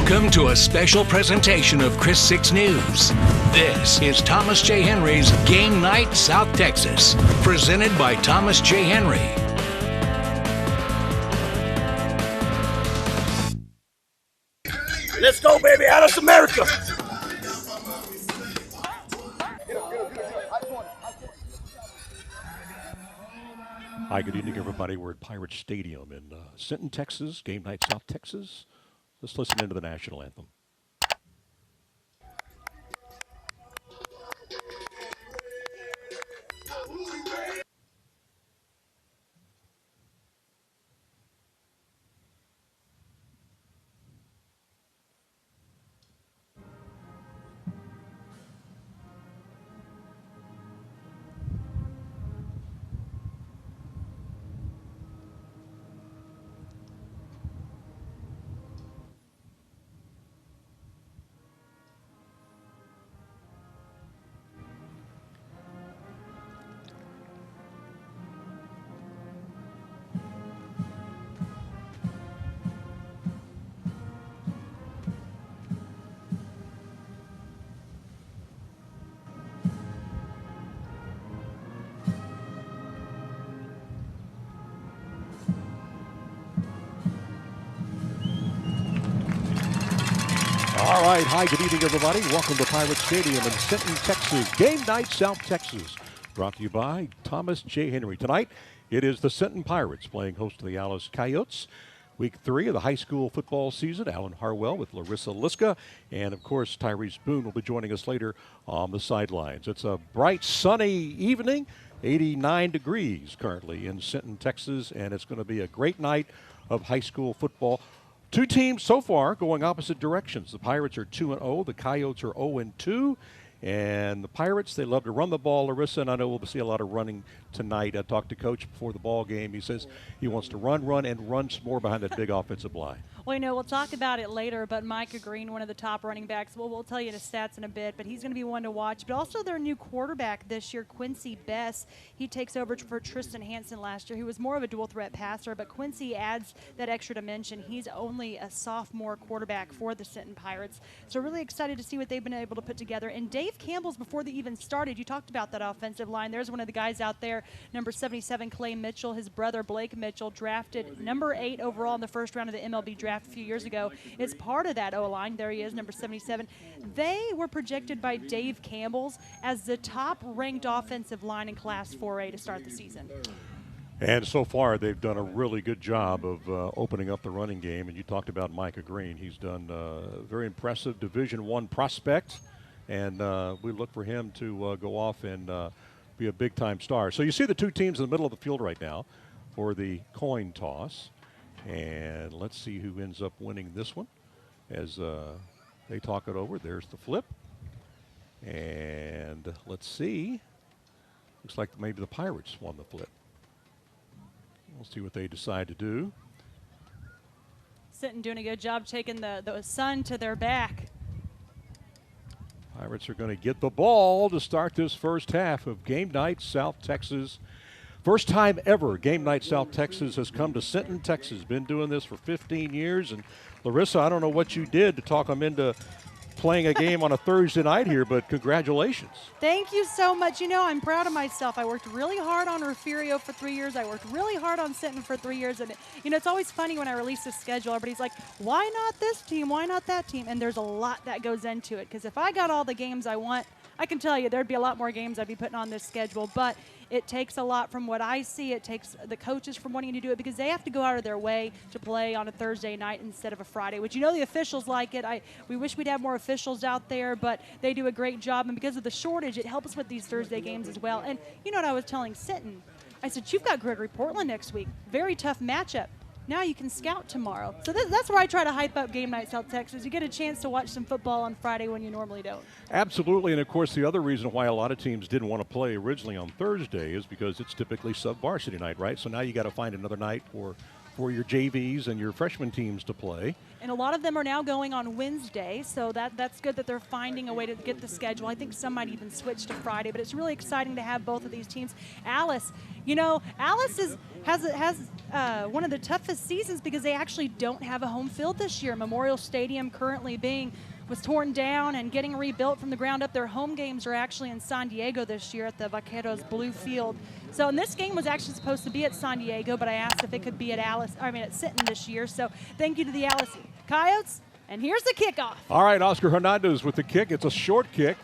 Welcome to a special presentation of Chris 6 News. This is Thomas J. Henry's Game Night South Texas, presented by Thomas J. Henry. Let's go, baby. Alice America. Hi, good evening, everybody. We're at Pirate Stadium in Sinton, Texas, Game Night South Texas. Let's listen into the national anthem. All right, hi, good evening, everybody. Welcome to Pirate Stadium in Sinton, Texas. Game Night South Texas, brought to you by Thomas J. Henry. Tonight, it is the Sinton Pirates playing host to the Alice Coyotes. Week 3 of the high school football season. Alan Harwell with Larissa Liska. And, of course, Tyrese Boone will be joining us later on the sidelines. It's a bright, sunny evening, 89 degrees currently in Sinton, Texas, and it's going to be a great night of high school football. Two teams so far going opposite directions. The Pirates are 2-0. The Coyotes are 0-2. And the Pirates, they love to run the ball, Larissa, and I know we'll see a lot of running tonight. I talked to Coach before the ball game. He says he wants to run some more behind that big offensive line. Well, we'll talk about it later, but Micah Green, one of the top running backs, we'll tell you the stats in a bit, but he's going to be one to watch. But also their new quarterback this year, Quincy Bess. He takes over for Tristan Hansen last year. He was more of a dual-threat passer, but Quincy adds that extra dimension. He's only a sophomore quarterback for the Sinton Pirates. So really excited to see what they've been able to put together. And Dave Campbell's, before they even started, you talked about that offensive line. There's one of the guys out there, number 77, Clay Mitchell. His brother, Blake Mitchell, drafted number 8 overall in the first round of the MLB draft a few years ago. It's part of that O-line. There he is, number 77. They were projected by Dave Campbell's as the top-ranked offensive line in Class 4A to start the season. And so far, they've done a really good job of opening up the running game. And you talked about Micah Green. He's done a very impressive Division I prospect. And we look for him to go off and be a big-time star. So you see the two teams in the middle of the field right now for the coin toss. And let's see who ends up winning this one as they talk it over. There's the flip. And let's see. Looks like maybe the Pirates won the flip. We'll see what they decide to do. Sinton doing a good job taking the sun to their back. Pirates are going to get the ball to start this first half of Game Night South Texas. First time ever Game Night South Texas has come to Sinton, Texas. Been doing this for 15 years. And Larissa, I don't know what you did to talk them into playing a game on a Thursday night here, but congratulations. Thank you so much. I'm proud of myself. I worked really hard on Refugio for 3 years. I worked really hard on Sinton for 3 years. And, it's always funny when I release the schedule. Everybody's like, why not this team? Why not that team? And there's a lot that goes into it, because if I got all the games I want, I can tell you there'd be a lot more games I'd be putting on this schedule. But it takes a lot from what I see. It takes the coaches from wanting to do it, because they have to go out of their way to play on a Thursday night instead of a Friday, which the officials like it. We wish we'd have more officials out there, but they do a great job. And because of the shortage, it helps with these Thursday games as well. And you know what I was telling Sinton? I said, you've got Gregory Portland next week. Very tough matchup. Now you can scout tomorrow. So that's where I try to hype up Game Night South Texas. You get a chance to watch some football on Friday when you normally don't. Absolutely, and of course the other reason why a lot of teams didn't want to play originally on Thursday is because it's typically sub-varsity night, right? So now you got to find another night for for your JVs and your freshman teams to play. And a lot of them are now going on Wednesday, so that's good that they're finding a way to get the schedule. I think some might even switch to Friday, but it's really exciting to have both of these teams. Alice, Alice has one of the toughest seasons because they actually don't have a home field this year. Memorial Stadium currently was torn down and getting rebuilt from the ground up. Their home games are actually in San Diego this year at the Vaqueros Blue Field. So, and this game was actually supposed to be at San Diego, but I asked if it could be at Sinton this year. So, thank you to the Alice Coyotes. And here's the kickoff. All right, Oscar Hernandez with the kick. It's a short kick.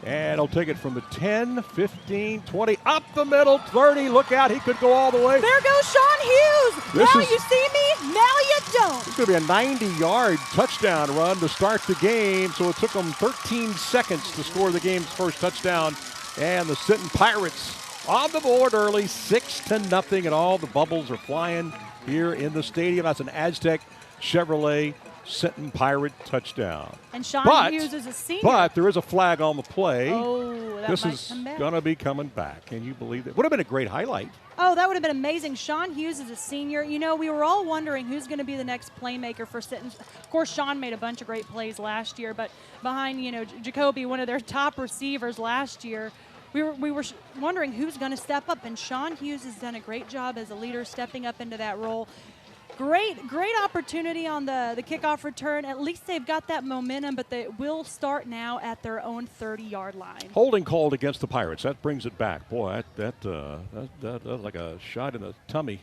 And he'll take it from the 10, 15, 20, up the middle, 30. Look out, he could go all the way. There goes Sean Hughes. Now you see me, now you don't. It's going to be a 90-yard touchdown run to start the game. So it took them 13 seconds to score the game's first touchdown. And the Sinton Pirates on the board early, 6-0, and all the bubbles are flying here in the stadium. That's an Aztec Chevrolet Sinton Pirate touchdown. And Sean Hughes is a senior. But there is a flag on the play. Oh, that this might is come back. going to be coming back. Can you believe it? Would have been a great highlight. Oh, that would have been amazing. Sean Hughes is a senior. We were all wondering who's going to be the next playmaker for Sinton. Of course, Sean made a bunch of great plays last year, but behind, Jacoby, one of their top receivers last year, we were wondering who's going to step up, and Sean Hughes has done a great job as a leader stepping up into that role. Great opportunity on the kickoff return. At least they've got that momentum, but they will start now at their own 30-yard line. Holding called against the Pirates. That brings it back. Boy, that like a shot in the tummy.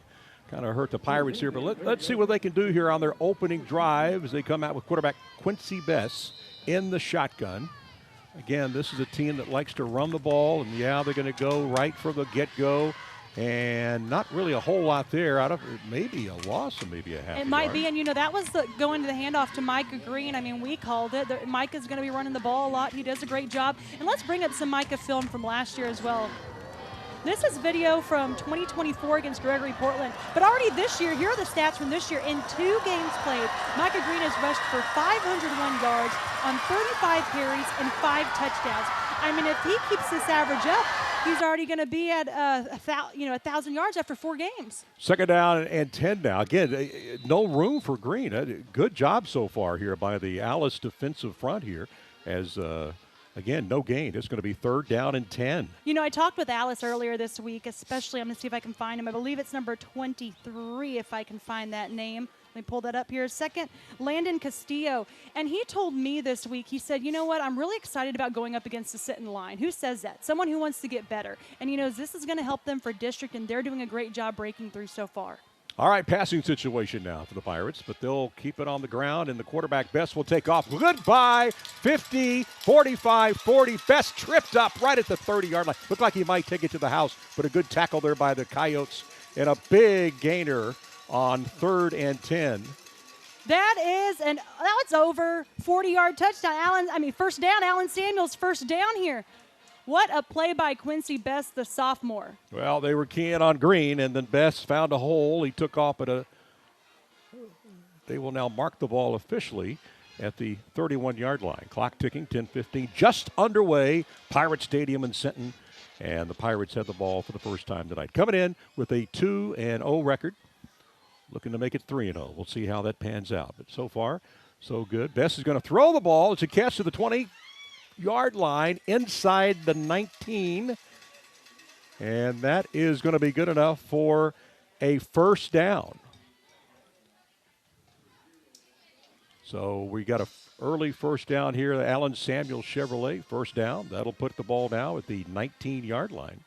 Kind of hurt the Pirates here, but let's see what they can do here on their opening drive as they come out with quarterback Quincy Bess in the shotgun. Again, this is a team that likes to run the ball, and they're going to go right from the get-go. And not really a whole lot there. Out of maybe a loss or maybe a half. It might be, and that was going to the handoff to Micah Green. I mean, we called it. Micah's going to be running the ball a lot. He does a great job. And let's bring up some Micah film from last year as well. This is video from 2024 against Gregory Portland. But already this year, here are the stats from this year. In 2 games played, Micah Green has rushed for 501 yards on 35 carries and 5 touchdowns. I mean, if he keeps this average up, he's already going to be at 1,000 yards after 4 games. Second down and 10 now. Again, no room for Green. Good job so far here by the Alice defensive front here as again, no gain. It's going to be 3rd down and 10. I talked with Alice earlier this week, especially, I'm going to see if I can find him. I believe it's number 23, if I can find that name. Let me pull that up here a second. Landon Castillo. And he told me this week, he said, you know what, I'm really excited about going up against the Sinton line. Who says that? Someone who wants to get better. And this is going to help them for district, and they're doing a great job breaking through so far. All right, passing situation now for the Pirates, but they'll keep it on the ground, and the quarterback, Bess, will take off. Goodbye, 50, 45, 40. Bess tripped up right at the 30-yard line. Looked like he might take it to the house, but a good tackle there by the Coyotes, and a big gainer on 3rd and 10. That's over 40-yard touchdown. First down, Alan Samuels, first down here. What a play by Quincy Bess, the sophomore. Well, they were keying on Green, and then Bess found a hole. He took off they will now mark the ball officially at the 31-yard line. Clock ticking, 10:15, just underway. Pirate Stadium in Sinton, and the Pirates have the ball for the first time tonight. Coming in with a 2-0 record, looking to make it 3-0. We'll see how that pans out. But so far, so good. Bess is going to throw the ball. It's a catch to the 20-yard line inside the 19. And that is going to be good enough for a first down. So we got an early first down here. The Allen Samuel Chevrolet first down. That'll put the ball now at the 19-yard line.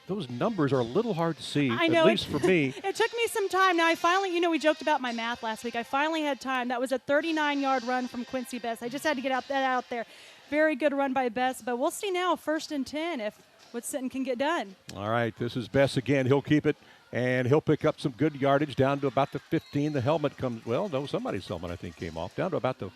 Those numbers are a little hard to see, I know, at least for me. It took me some time. Now, I finally, we joked about my math last week. I finally had time. That was a 39-yard run from Quincy Bess. I just had to get that out there. Very good run by Bess, but we'll see now, 1st and 10, if what Sinton can get done. All right, this is Bess again. He'll keep it, and he'll pick up some good yardage down to about the 15. The helmet comes, somebody's helmet, I think, came off, down to about the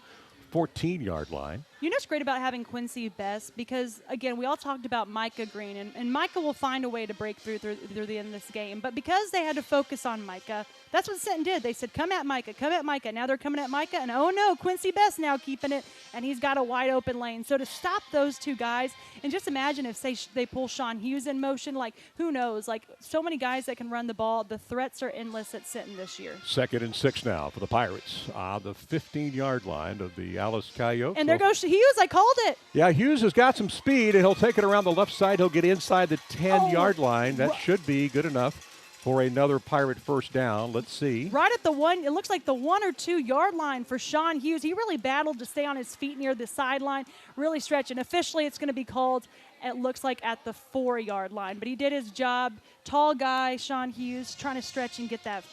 14-yard line. You know what's great about having Quincy Best? Because, again, we all talked about Micah Green, and Micah will find a way to break through the end of this game. But because they had to focus on Micah, that's what Sinton did. They said, come at Micah, come at Micah. Now they're coming at Micah, and oh no, Quincy Best now keeping it, and he's got a wide open lane. So to stop those two guys, and just imagine if, say, they pull Sean Hughes in motion, like, who knows? Like, so many guys that can run the ball. The threats are endless at Sinton this year. 2nd and 6 now for the Pirates. The 15-yard line of the Alice Coyotes. And there goes Hughes. I called it. Yeah, Hughes has got some speed, and he'll take it around the left side. He'll get inside the 10-yard line. That should be good enough for another Pirate first down. Let's see. Right at the one, it looks like the 1 or 2 yard line for Sean Hughes. He really battled to stay on his feet near the sideline, really stretching. Officially, it's going to be called, it looks like, at the 4-yard line. But he did his job. Tall guy, Sean Hughes, trying to stretch and get that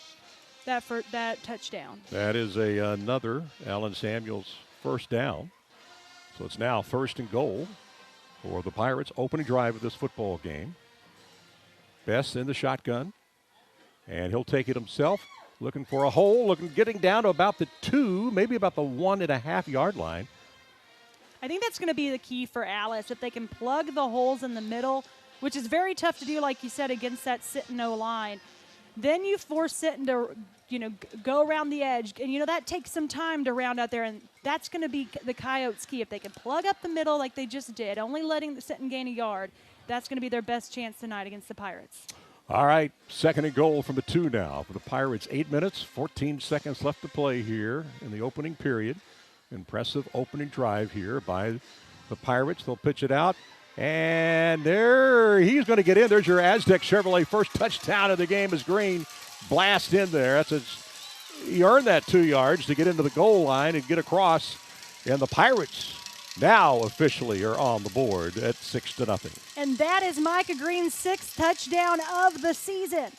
touchdown. That is another Allen Samuels first down. So it's now 1st and goal for the Pirates' opening drive of this football game. Best in the shotgun, and he'll take it himself, looking for a hole, getting down to about the 2, maybe about the 1.5-yard line. I think that's going to be the key for Alice, if they can plug the holes in the middle, which is very tough to do, like you said, against that Sinton O-line. Then you force Sinton to, go around the edge. And, that takes some time to round out there. And that's going to be the Coyotes' key. If they can plug up the middle like they just did, only letting the Sinton gain a yard, that's going to be their best chance tonight against the Pirates. All right, 2nd and goal from the 2 now for the Pirates. 8 minutes, 14 seconds left to play here in the opening period. Impressive opening drive here by the Pirates. They'll pitch it out. And there, he's going to get in. There's your Aztec Chevrolet first touchdown of the game as Green blast in there. He earned that 2 yards to get into the goal line and get across. And the Pirates now officially are on the board at 6-0. And that is Micah Green's 6th touchdown of the season.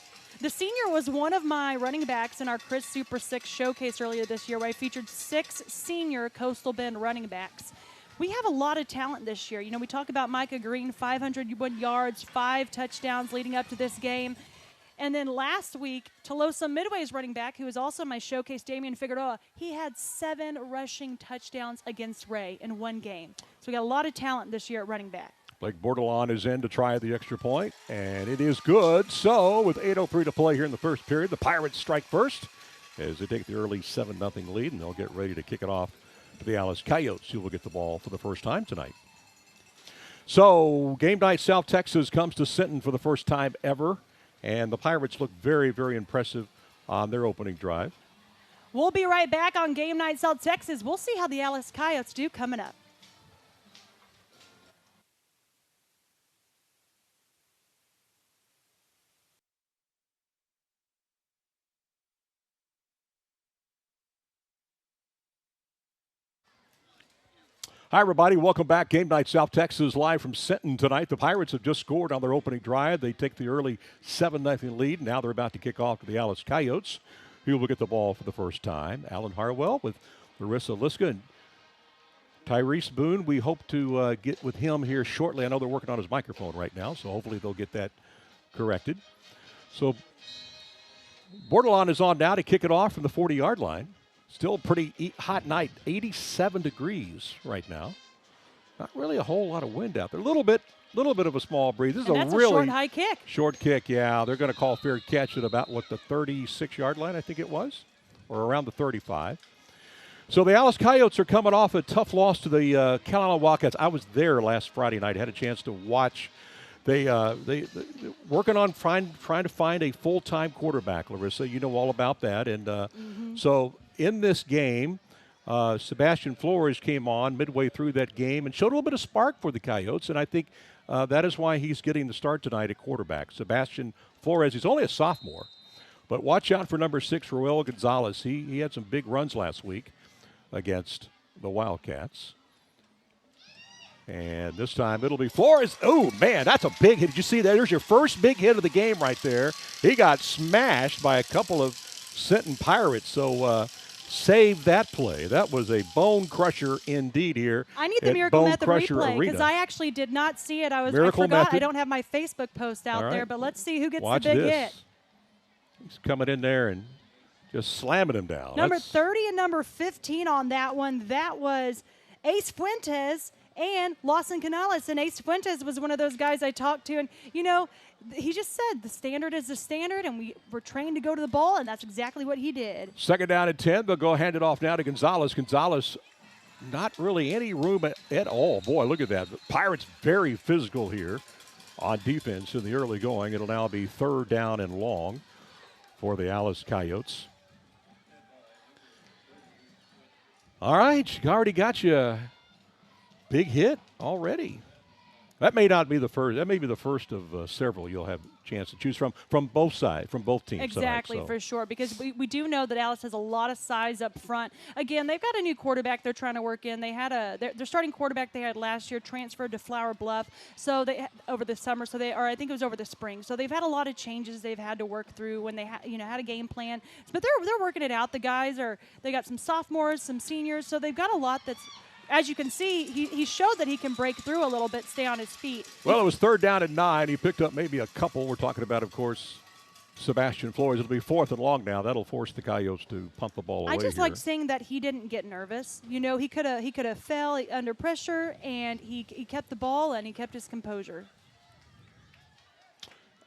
The senior was one of my running backs in our Chris Super 6 showcase earlier this year, where I featured 6 senior Coastal Bend running backs. We have a lot of talent this year. We talk about Micah Green, 501 yards, 5 touchdowns leading up to this game. And then last week, Tolosa Midway's running back, who was also my showcase, Damian Figueroa, he had 7 rushing touchdowns against Ray in one game. So we got a lot of talent this year at running back. Blake Bordelon is in to try the extra point, and it is good. So with 8:03 to play here in the first period, the Pirates strike first as they take the early 7-0 lead, and they'll get ready to kick it off to the Alice Coyotes, who will get the ball for the first time tonight. So game night South Texas comes to Sinton for the first time ever, and the Pirates look very, very impressive on their opening drive. We'll be right back on Game Night South Texas. We'll see how the Alice Coyotes do coming up. Hi, everybody. Welcome back. Game Night South Texas live from Sinton tonight. The Pirates have just scored on their opening drive. They take the early 7-0 lead. Now they're about to kick off to the Alice Coyotes, who will get the ball for the first time. Alan Harwell with Larissa Liska and Tyrese Boone. We hope to get with him here shortly. I know they're working on his microphone right now, so hopefully they'll get that corrected. So Bordelon is on now to kick it off from the 40-yard line. Still a pretty hot night, 87 degrees right now. Not really a whole lot of wind out there. A little bit of a small breeze. This is that's a really short high kick. Short kick, yeah. They're going to call fair catch at about, the 36-yard line, I think it was, or around the 35. So the Alice Coyotes are coming off a tough loss to the Carolina Wildcats. I was there last Friday night. I had a chance to watch. They working on trying to find a full-time quarterback, Larissa. You know all about that. And so in this game, Sebastian Flores came on midway through that game and showed a little bit of spark for the Coyotes, and I think that is why he's getting the start tonight at quarterback. Sebastian Flores, he's only a sophomore, but watch out for number 6, Roel Gonzalez. He had some big runs last week against the Wildcats. And this time it'll be Flores. Oh, man, that's a big hit. Did you see that? There's your first big hit of the game right there. He got smashed by a couple of Sinton Pirates, so save that play. That was a bone crusher indeed here. I need the Miracle Method replay because I actually did not see it. I forgot. Method. I don't have my Facebook post out there, but let's see who gets the big hit. He's coming in there and just slamming him down. Number 30 and number 15 on that one. That was Ace Fuentes and Lawson Canales. And Ace Fuentes was one of those guys I talked to. And, he just said the standard is the standard, and we're trained to go to the ball, and that's exactly what he did. Second down and 10. They'll go hand it off now to Gonzalez. Gonzalez, not really any room at all. Boy, look at that. The Pirates very physical here on defense in the early going. It'll now be third down and long for the Alice Coyotes. All right, already got you a big hit already. That may not be the first. That may be the first of several you'll have a chance to choose from both sides, from both teams. Exactly, tonight, so. for sure, because we do know that Alice has a lot of size up front. Again, they've got a new quarterback they're trying to work in. They had their starting quarterback they had last year transferred to Flower Bluff, so they over the summer. I think it was over the spring. So they've had a lot of changes they've had to work through when they had a game plan. But they're working it out. The guys they got some sophomores, some seniors, so they've got a lot that's. As you can see, he showed that he can break through a little bit, stay on his feet. Well, it was third down and 9. He picked up maybe a couple. We're talking about, of course, Sebastian Flores. It'll be fourth and long now. That'll force the Coyotes to punt the ball away. I just here. like seeing that he didn't get nervous. He could have fell under pressure, and he kept the ball and he kept his composure.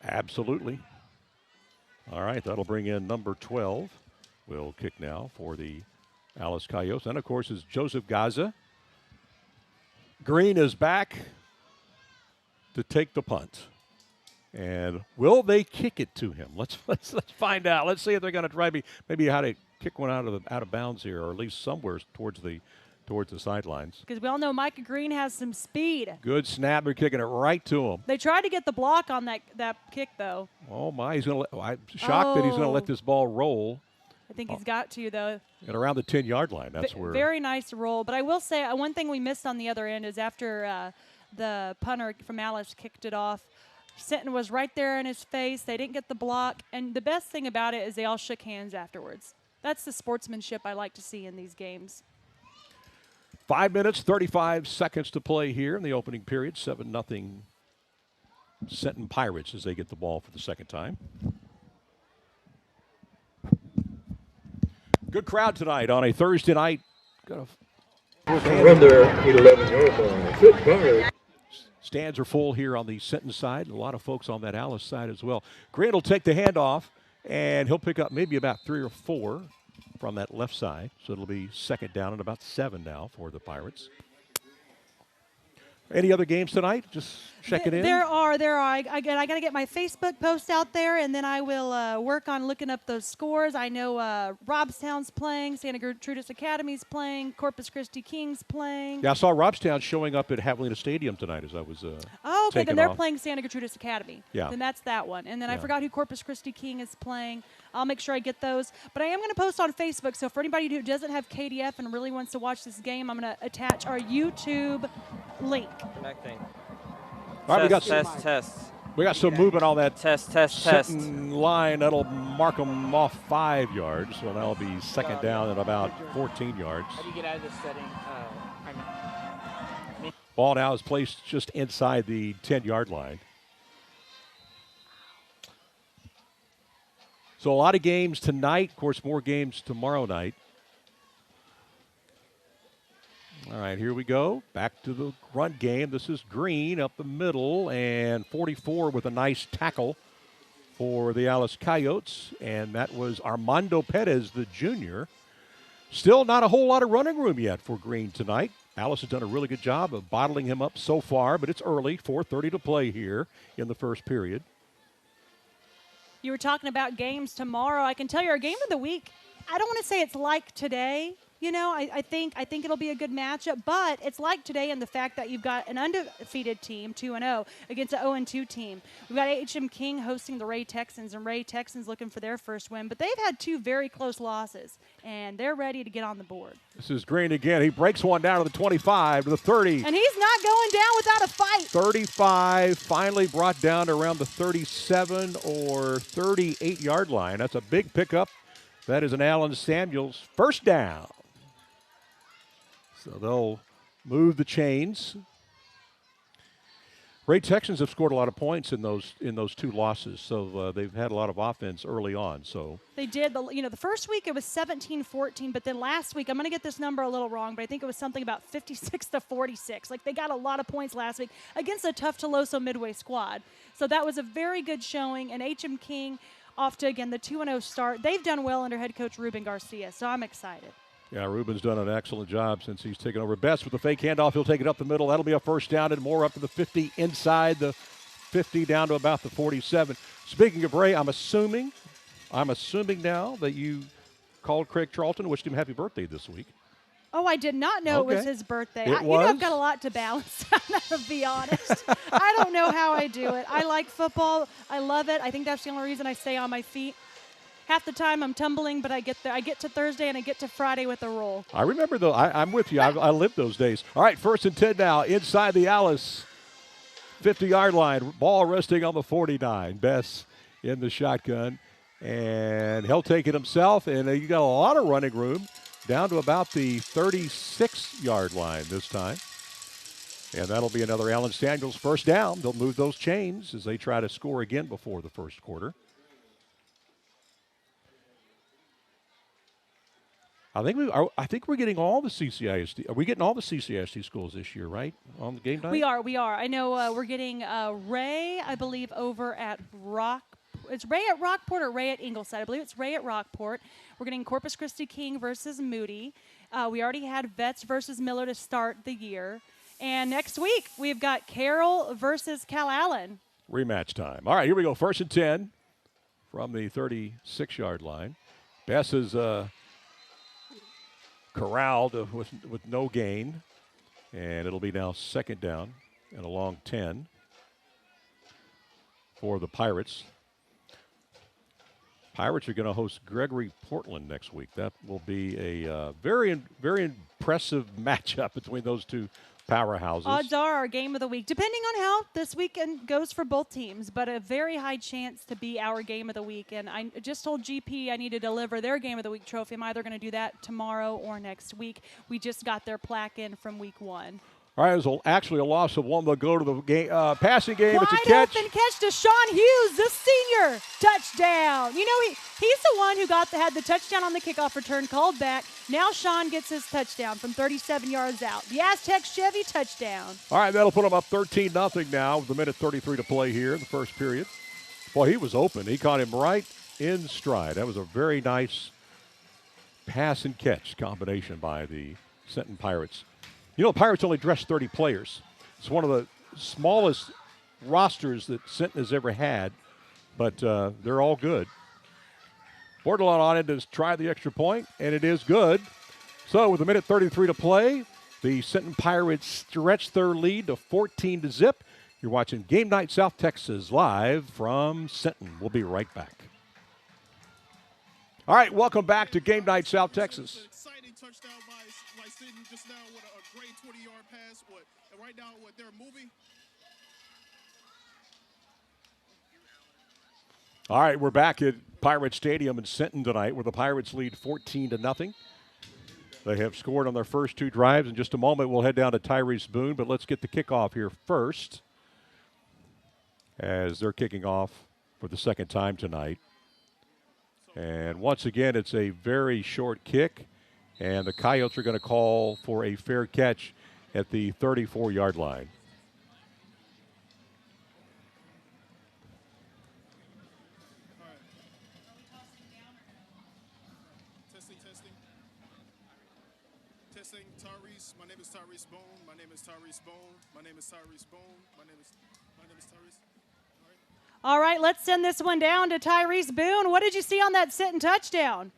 Absolutely. All right, that'll bring in number 12. Will kick now for the Alice Coyotes. And, of course, is Joseph Gaza. Green is back to take the punt. And will they kick it to him? Let's find out. Let's see if they're going to try maybe how to kick one out of bounds here, or at least somewhere towards the sidelines. Because we all know Micah Green has some speed. Good snap. They're kicking it right to him. They tried to get the block on that kick, though. Oh, my. I'm shocked that he's going to let this ball roll. I think he's got to, though. And around the 10-yard line, that's where. Very nice roll. But I will say one thing we missed on the other end is after the punter from Alice kicked it off, Sinton was right there in his face. They didn't get the block. And the best thing about it is they all shook hands afterwards. That's the sportsmanship I like to see in these games. 5 minutes, 35 seconds to play here in the opening period. 7-0 Sinton Pirates as they get the ball for the second time. Good crowd tonight on a Thursday night. Run their 11-yard line. Good fire. Stands are full here on the Sinton side. A lot of folks on that Alice side as well. Grant will take the handoff, and he'll pick up maybe about 3 or 4 from that left side. So it'll be second down and about 7 now for the Pirates. Any other games tonight? Just checking in. There are. I got to get my Facebook post out there, and then I will work on looking up those scores. I know Robstown's playing, Santa Gertrudis Academy's playing, Corpus Christi King's playing. Yeah, I saw Robstown showing up at Javelina Stadium tonight as I was okay, then they're off. playing Santa Gertrudis Academy. Yeah. Then that's that one. And then I forgot who Corpus Christi King is playing. I'll make sure I get those. But I am going to post on Facebook, so for anybody who doesn't have KDF and really wants to watch this game, I'm going to attach our YouTube link. Connecting. All right, Test. We got some movement on that Test. Sinton line. That'll mark them off 5 yards. So that'll be second down at about 14 yards. How do you get out of this setting? Ball now is placed just inside the 10-yard line. So a lot of games tonight. Of course, more games tomorrow night. All right, here we go. Back to the run game. This is Green up the middle, and 44 with a nice tackle for the Alice Coyotes. And that was Armando Perez, the junior. Still not a whole lot of running room yet for Green tonight. Alice has done a really good job of bottling him up so far, but it's early, 4:30 to play here in the first period. You were talking about games tomorrow. I can tell you our game of the week, I don't want to say it's like today. I think it'll be a good matchup, but it's like today in the fact that you've got an undefeated team, 2-0, against an 0-2 team. We've got H.M. King hosting the Ray Texans, and Ray Texans looking for their first win. But they've had 2 very close losses, and they're ready to get on the board. This is Green again. He breaks one down to the 25, to the 30. And he's not going down without a fight. 35, finally brought down to around the 37 or 38-yard line. That's a big pickup. That is an Allen Samuels first down. So they'll move the chains. Ray Texans have scored a lot of points in those two losses, so they've had a lot of offense early on. So they did. The first week it was 17-14, but then last week, I'm going to get this number a little wrong, but I think it was something about 56-46. Like, they got a lot of points last week against a tough Toloso Midway squad. So that was a very good showing, and H.M. King off to, again, the 2-0 start. They've done well under head coach Ruben Garcia, so I'm excited. Yeah, Ruben's done an excellent job since he's taken over. Best with the fake handoff. He'll take it up the middle. That'll be a first down and more, up to the 50, inside the 50, down to about the 47. Speaking of Ray, I'm assuming now that you called Craig Charlton, wished him happy birthday this week. Oh, I did not know it was his birthday. You know, I've got a lot to balance out, to be honest. I don't know how I do it. I like football. I love it. I think that's the only reason I stay on my feet. Half the time I'm tumbling, but I get there. I get to Thursday and I get to Friday with a roll. I remember though. I'm with you. I lived those days. All right, 1st and 10 now inside the Alice 50-yard line. Ball resting on the 49. Bess in the shotgun, and he'll take it himself. And you got a lot of running room down to about the 36-yard line this time. And that'll be another Allen Samuels first down. They'll move those chains as they try to score again before the first quarter. I think we're getting all the CCISD. Are we getting all the CCISD schools this year, right, on the game night? We are. I know we're getting Ray, I believe, over at Rock. It's Ray at Rockport or Ray at Ingleside. I believe it's Ray at Rockport. We're getting Corpus Christi King versus Moody. We already had Vets versus Miller to start the year. And next week, we've got Carroll versus Cal Allen. Rematch time. All right, here we go. 1st and 10 from the 36-yard line. Bess is corralled with no gain, and it'll be now 2nd down and a long 10 for the Pirates. Pirates are going to host Gregory Portland next week. That will be a very, very impressive matchup between those two powerhouses. Odds are our game of the week, depending on how this weekend goes for both teams, but a very high chance to be our game of the week. And I just told GP I need to deliver their game of the week trophy. I'm either going to do that tomorrow or next week. We just got their plaque in from week 1. All right, it was actually a loss of one. They'll go to the game, passing game. Wide it's a catch. Open catch to Sean Hughes, the senior. Touchdown. You know, he's the one who had the touchdown on the kickoff return called back. Now Sean gets his touchdown from 37 yards out. The Aztec Chevy touchdown. All right, that'll put them up 13-0 now with 1:33 to play here in the first period. Boy, he was open. He caught him right in stride. That was a very nice pass and catch combination by the Sinton Pirates. You know, the Pirates only dressed 30 players. It's one of the smallest rosters that Sinton has ever had, but they're all good. Bordelon on it to try the extra point, and it is good. So with 1:33 to play, the Sinton Pirates stretch their lead to 14-0. You're watching Game Night South Texas live from Sinton. We'll be right back. All right, welcome back to Game Night South Texas. Exciting touchdown by Sinton just now with a great 20-yard pass. And right now, they're moving. All right, we're back at Pirate Stadium in Sinton tonight where the Pirates lead 14-0. They have scored on their first 2 drives. In just a moment, we'll head down to Tyrese Boone, but let's get the kickoff here first as they're kicking off for the second time tonight. And once again, it's a very short kick, and the Coyotes are going to call for a fair catch at the 34-yard line. Testing, Tyrese. My name is Tyrese Bone. My name is Tyrese Bone. My name is Tyrese Bone. My name is Tyrese. All right, let's send this one down to Tyrese Boone. What did you see on that Sinton touchdown?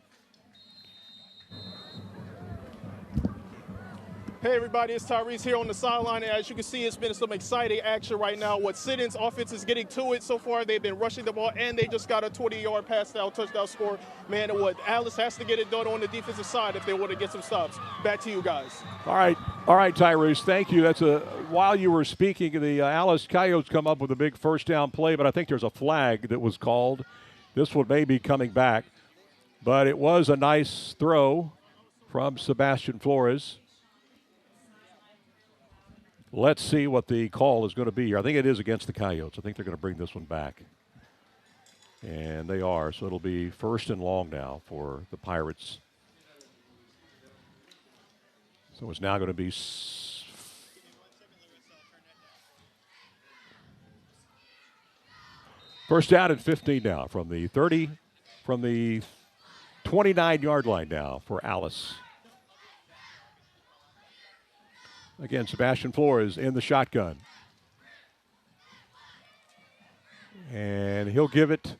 Hey everybody, it's Tyrese here on the sideline, and as you can see, it's been some exciting action right now. What Sinton's offense is getting to it so far, they've been rushing the ball, and they just got a 20-yard touchdown score. Man, what Alice has to get it done on the defensive side if they want to get some stops. Back to you guys. All right, Tyrese, thank you. While you were speaking, the Alice Coyotes come up with a big first down play, but I think there's a flag that was called. This one may be coming back, but it was a nice throw from Sebastian Flores. Let's see what the call is going to be here. I think it is against the Coyotes. I think they're going to bring this one back. And they are, so it'll be 1st and long now for the Pirates. So it's now going to be first down and 15 now from the 29-yard line now for Alice. Again, Sebastian Flores in the shotgun. And he'll give it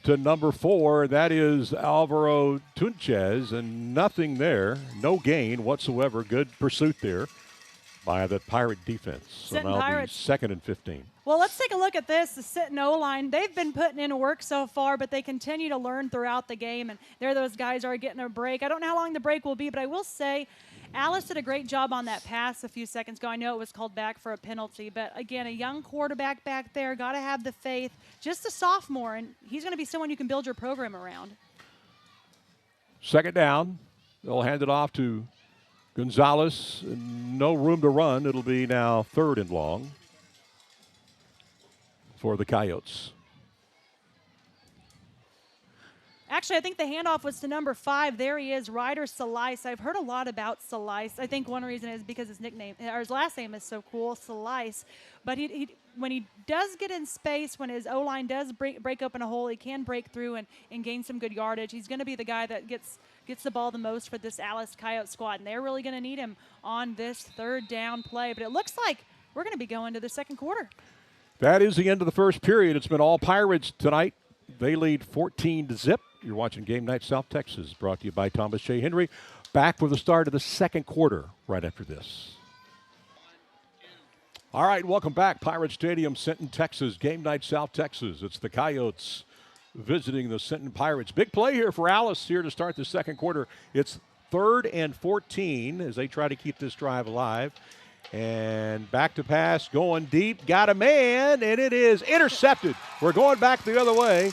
to number 4. That is Alvaro Tunchez, and nothing there. No gain whatsoever. Good pursuit there by the Pirate defense. So Sinton now Pirates. 2nd and 15. Well, let's take a look at this. The Sinton O-line, they've been putting in work so far, but they continue to learn throughout the game, and there those guys are getting a break. I don't know how long the break will be, but I will say Alice did a great job on that pass a few seconds ago. I know it was called back for a penalty, but again, a young quarterback back there, got to have the faith. Just a sophomore, and he's going to be someone you can build your program around. 2nd down. They'll hand it off to Gonzalez. No room to run. It'll be now 3rd and long for the Coyotes. Actually, I think the handoff was to number 5. There he is, Ryder Salice. I've heard a lot about Salice. I think one reason is because his nickname, or his last name is so cool, Salice. But when he does get in space, when his O-line does break open a hole, he can break through and gain some good yardage. He's going to be the guy that gets the ball the most for this Alice Coyote squad, and they're really going to need him on this 3rd down play. But it looks like we're going to be going to the 2nd quarter. That is the end of the 1st period. It's been all Pirates tonight. They lead 14-0. You're watching Game Night South Texas, brought to you by Thomas J. Henry. Back for the start of the 2nd quarter right after this. All right, welcome back. Pirate Stadium, Sinton, Texas. Game Night South Texas. It's the Coyotes visiting the Sinton Pirates. Big play here for Alice here to start the 2nd quarter. It's 3rd and 14 as they try to keep this drive alive. And back to pass, going deep, got a man, and it is intercepted. We're going back the other way,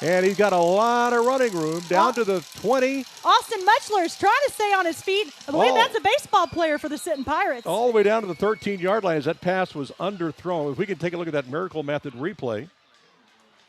and he's got a lot of running room down to the 20. Austin Muchler is trying to stay on his feet. I believe that's a baseball player for the Sinton Pirates. All the way down to the 13-yard line as that pass was underthrown. If we can take a look at that Miracle Method replay.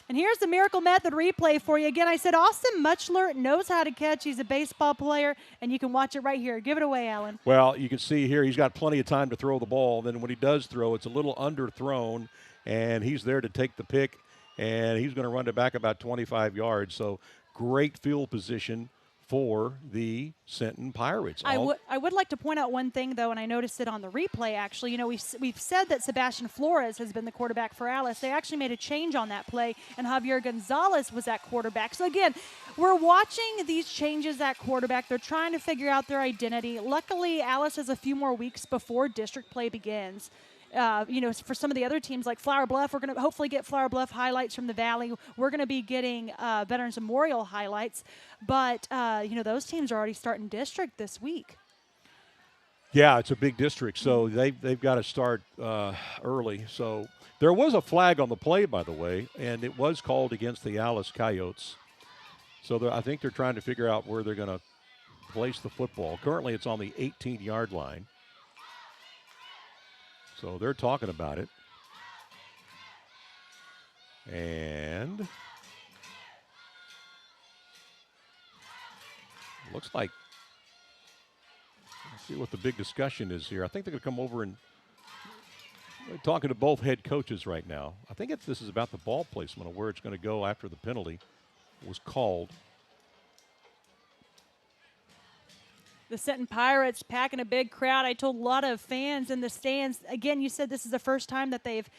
And here's the Miracle Method replay for you. Again, I said Austin Muchler knows how to catch. He's a baseball player, and you can watch it right here. Give it away, Alan. Well, you can see here he's got plenty of time to throw the ball. Then when he does throw, it's a little underthrown, and he's there to take the pick, and he's going to run it back about 25 yards. So great field position for the Sinton Pirates. I would like to point out one thing, though, and I noticed it on the replay, actually. You know, we've said that Sebastian Flores has been the quarterback for Alice. They actually made a change on that play, and Javier Gonzalez was at quarterback. So, again, we're watching these changes at quarterback. They're trying to figure out their identity. Luckily, Alice has a few more weeks before district play begins. You know, for some of the other teams like Flower Bluff, we're going to hopefully get Flower Bluff highlights from the Valley. We're going to be getting Veterans Memorial highlights. But, you know, those teams are already starting district this week. Yeah, it's a big district, so they've got to start early. So there was a flag on the play, by the way, and it was called against the Alice Coyotes. So I think they're trying to figure out where they're going to place the football. Currently, it's on the 18-yard line. So they're talking about it. And looks like, let's see what the big discussion is here. I think they're going to come over and they're talking to both head coaches right now. I think this is about the ball placement of where it's going to go after the penalty was called. The Sinton Pirates packing a big crowd. I told a lot of fans in the stands. Again, you said this is the first time that they've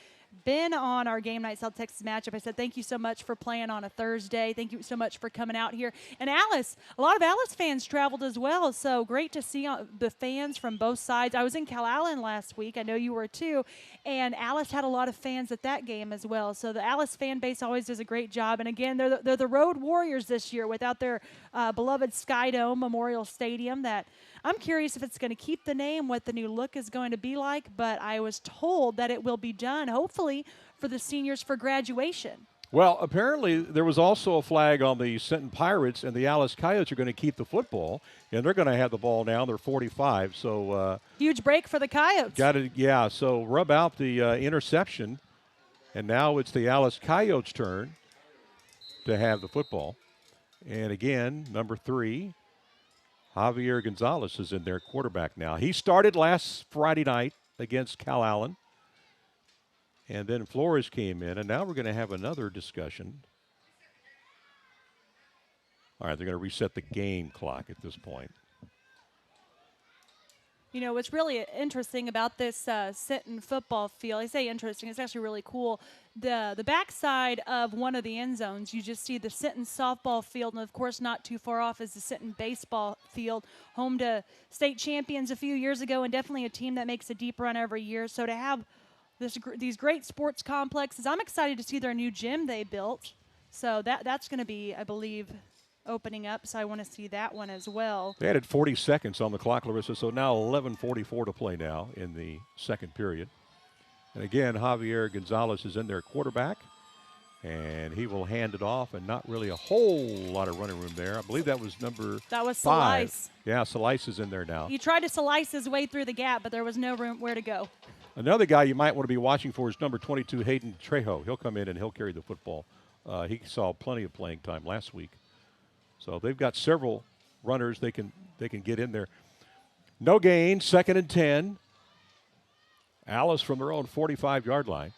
been on our Game Night South Texas matchup. I said thank you so much for playing on a Thursday. Thank you so much for coming out here. And Alice, a lot of Alice fans traveled as well, so great to see the fans from both sides. I was in Calallen last week. I know you were too. And Alice had a lot of fans at that game as well. So the Alice fan base always does a great job. And again, they're the Road Warriors this year without their beloved Sky Dome Memorial Stadium. That I'm curious if it's going to keep the name, what the new look is going to be like, but I was told that it will be done, hopefully, for the seniors for graduation. Well, apparently there was also a flag on the Sinton Pirates, and the Alice Coyotes are going to keep the football, and they're going to have the ball now. They're 45, so huge break for the Coyotes. got it. Yeah, so rub out the interception, and now it's the Alice Coyotes' turn to have the football. And again, number 3, Javier Gonzalez is in there, quarterback now. He started last Friday night against Cal Allen. And then Flores came in, and now we're going to have another discussion. All right, they're going to reset the game clock at this point. You know, what's really interesting about this Sinton football field, I say interesting, it's actually really cool. The backside of one of the end zones, you just see the Sinton softball field, and of course not too far off is the Sinton baseball field, home to state champions a few years ago, and definitely a team that makes a deep run every year. So to have these great sports complexes. I'm excited to see their new gym they built. So that's going to be, I believe, opening up. So I want to see that one as well. They added 40 seconds on the clock, Larissa, so now 11:44 to play now in the second period. And again, Javier Gonzalez is in there, quarterback, and he will hand it off, and not really a whole lot of running room there. I believe that was number 5. Slice. Yeah, Slice is in there now. He tried to slice his way through the gap, but there was no room where to go. Another guy you might want to be watching for is number 22, Hayden Trejo. He'll come in and he'll carry the football. He saw plenty of playing time last week. So they've got several runners they can get in there. No gain, 2nd and 10. Alice from their own 45-yard line.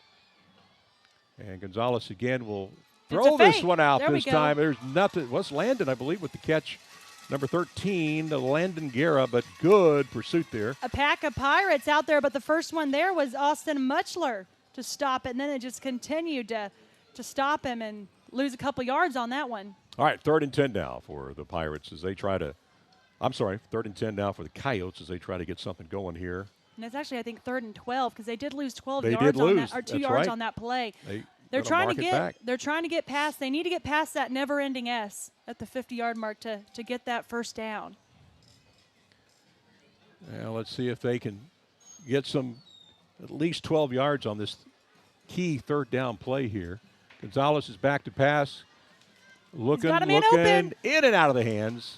And Gonzalez again will throw this one out this time. There's nothing. What's Landon, I believe, with the catch. Number 13, Landon Guerra, but good pursuit there. A pack of Pirates out there, but the first one there was Austin Muchler to stop it, and then it just continued to stop him and lose a couple yards on that one. All right, 3rd and 10 now for the Pirates as they try to – 3rd and 10 now for the Coyotes as they try to get something going here. And it's actually, I think, 3rd and 12 because they did lose 12 yards on that, or 2 yards on that play. They're trying to get past. They need to get past that never-ending S at the 50-yard mark to get that first down. Now let's see if they can get at least 12 yards on this key 3rd down play here. Gonzalez is back to pass, looking in and out of the hands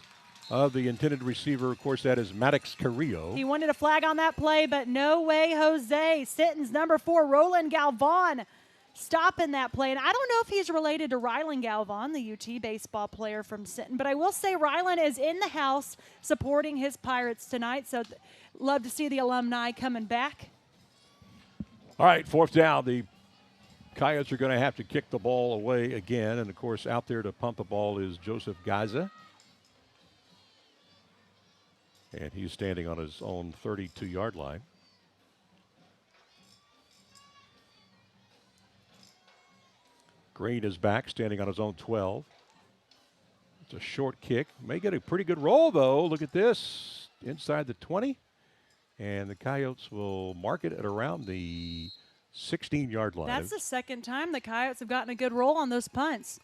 of the intended receiver. Of course, that is Maddox Carrillo. He wanted a flag on that play, but no way, Jose. Sinton's number 4, Roland Galvan, stopping that play. And I don't know if he's related to Rylan Galvan, the UT baseball player from Sinton, but I will say Rylan is in the house supporting his Pirates tonight, so love to see the alumni coming back. All right, 4th down. The Coyotes are going to have to kick the ball away again, and of course out there to punt the ball is Joseph Gaza. And he's standing on his own 32-yard line. Green is back, standing on his own 12. It's a short kick. May get a pretty good roll, though. Look at this. Inside the 20. And the Coyotes will mark it at around the 16-yard line. That's the second time the Coyotes have gotten a good roll on those punts.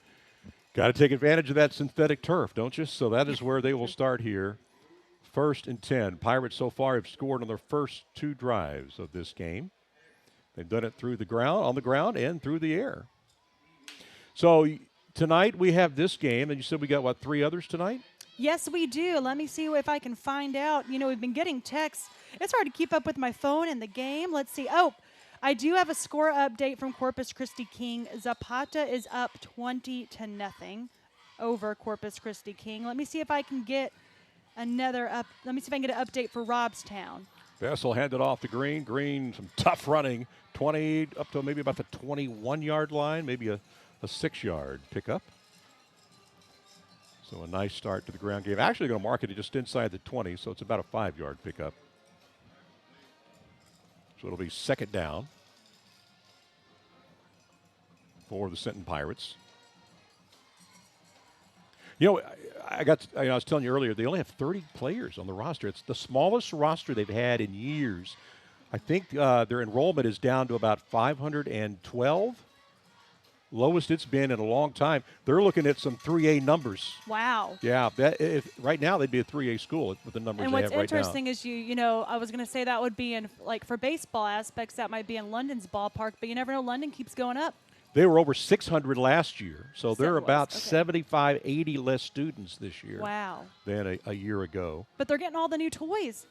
Got to take advantage of that synthetic turf, don't you? So that is where they will start here. 1st and 10. Pirates so far have scored on their first 2 drives of this game. They've done it through the ground, on the ground, and through the air. So tonight we have this game, and you said we got, 3 others tonight? Yes, we do. Let me see if I can find out. You know, we've been getting texts. It's hard to keep up with my phone and the game. Let's see. Oh, I do have a score update from Corpus Christi King. Zapata is up 20-0 over Corpus Christi King. Let me see if I can get another up. Let me see if I can get an update for Robstown. Bessel handed off to Green. Green, some tough running. 20 up to maybe about the 21-yard line, maybe a 6-yard pickup. So a nice start to the ground game. Actually going to mark it just inside the 20, so it's about a 5-yard pickup. So it'll be 2nd down for the Sinton Pirates. You know, I was telling you earlier, they only have 30 players on the roster. It's the smallest roster they've had in years. I think their enrollment is down to about 512. Lowest it's been in a long time. They're looking at some 3A numbers. Wow. Yeah, right now they'd be a 3A school with the numbers they have right now. And what's interesting is I was going to say that would be in, like, for baseball aspects, that might be in London's ballpark, but you never know. London keeps going up. They were over 600 last year, so they're about okay. 75, 80 less students this year Wow. than a year ago. But they're getting all the new toys.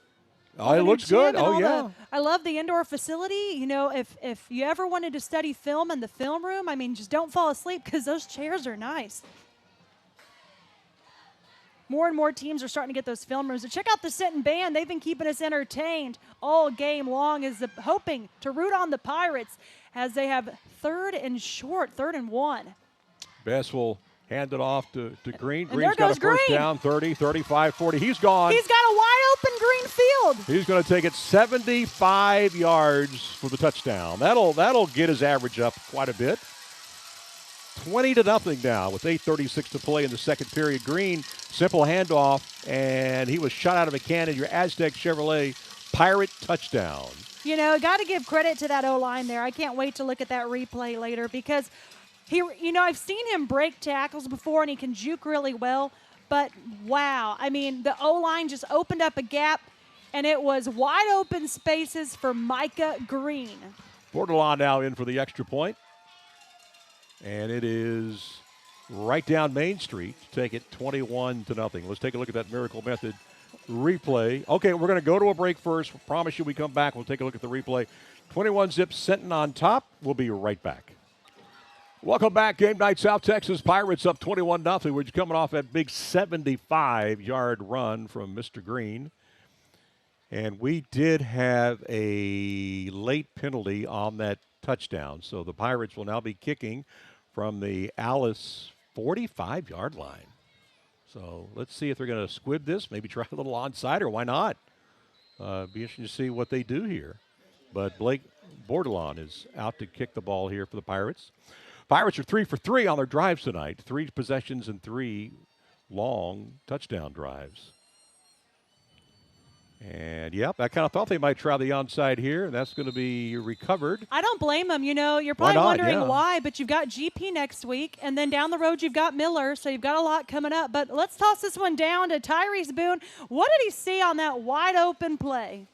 Oh, it looks good. Oh, yeah. I love the indoor facility. You know, if you ever wanted to study film in the film room, I mean, just don't fall asleep because those chairs are nice. More and more teams are starting to get those film rooms. So check out the Sinton band. They've been keeping us entertained all game long, hoping to root on the Pirates as they have third and 1. Bess will hand it off to Green. And Green's there got goes a first Green. down, 30, 35, 40. He's gone. He's got a wide open green field. He's going to take it 75 yards for the touchdown. That'll get his average up quite a bit. 20-0 now with 8:36 to play in the second period. Green, simple handoff, and he was shot out of a cannon. Your Aztec Chevrolet Pirate touchdown. You know, got to give credit to that O-line there. I can't wait to look at that replay later because I've seen him break tackles before and he can juke really well. But wow, I mean, the O-line just opened up a gap, and it was wide open spaces for Micah Green. Bordelon now in for the extra point. And it is right down Main Street to take it 21-0. Let's take a look at that Miracle Method replay. Okay, we're going to go to a break first. We promise you we come back. We'll take a look at the replay. 21-zip, Sinton on top. We'll be right back. Welcome back. Game night, South Texas Pirates up 21-0. We're just coming off that big 75-yard run from Mr. Green. And we did have a late penalty on that touchdown. So the Pirates will now be kicking from the Alice 45-yard line. So let's see if they're going to squib this, maybe try a little onside, or why not? Be interesting to see what they do here. But Blake Bordelon is out to kick the ball here for the Pirates. Pirates are 3 for 3 on their drives tonight. 3 possessions and 3 long touchdown drives. And, yep, I kind of thought they might try the onside here, and that's going to be recovered. I don't blame them. You know, you're probably wondering why, but you've got GP next week, and then down the road you've got Miller, so you've got a lot coming up. But let's toss this one down to Tyrese Boone. What did he see on that wide open play?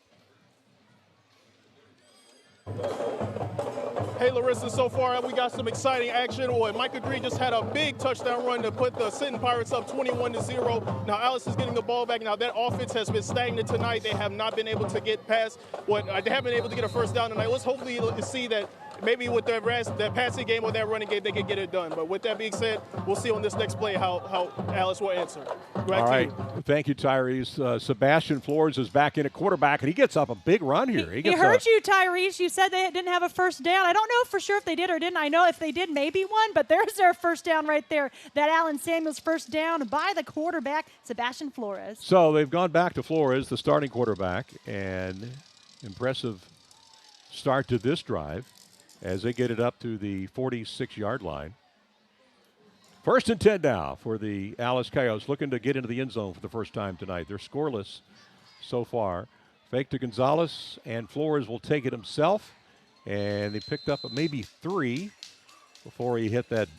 Hey, Larissa, so far we got some exciting action. Boy, Micah Green just had a big touchdown run to put the Sinton Pirates up 21-0. Now, Alice is getting the ball back. Now, that offense has been stagnant tonight. They have not been able to get past they haven't been able to get a first down tonight. Let's hopefully see that maybe with the passing game or that running game, they can get it done. But with that being said, we'll see on this next play how Alice will answer. All right. Thank you, Tyrese. Sebastian Flores is back in at quarterback, and he gets up a big run here. He heard you, Tyrese. You said they didn't have a first down. I don't know for sure if they did or didn't. I know if they did, maybe one, but there's their first down right there. That Allen Samuels first down by the quarterback, Sebastian Flores. So they've gone back to Flores, the starting quarterback, and impressive start to this drive as they get it up to the 46-yard line. 1st and 10 now for the Alice Coyotes, looking to get into the end zone for the first time tonight. They're scoreless so far. Fake to Gonzalez, and Flores will take it himself. And he picked up maybe 3 before he hit that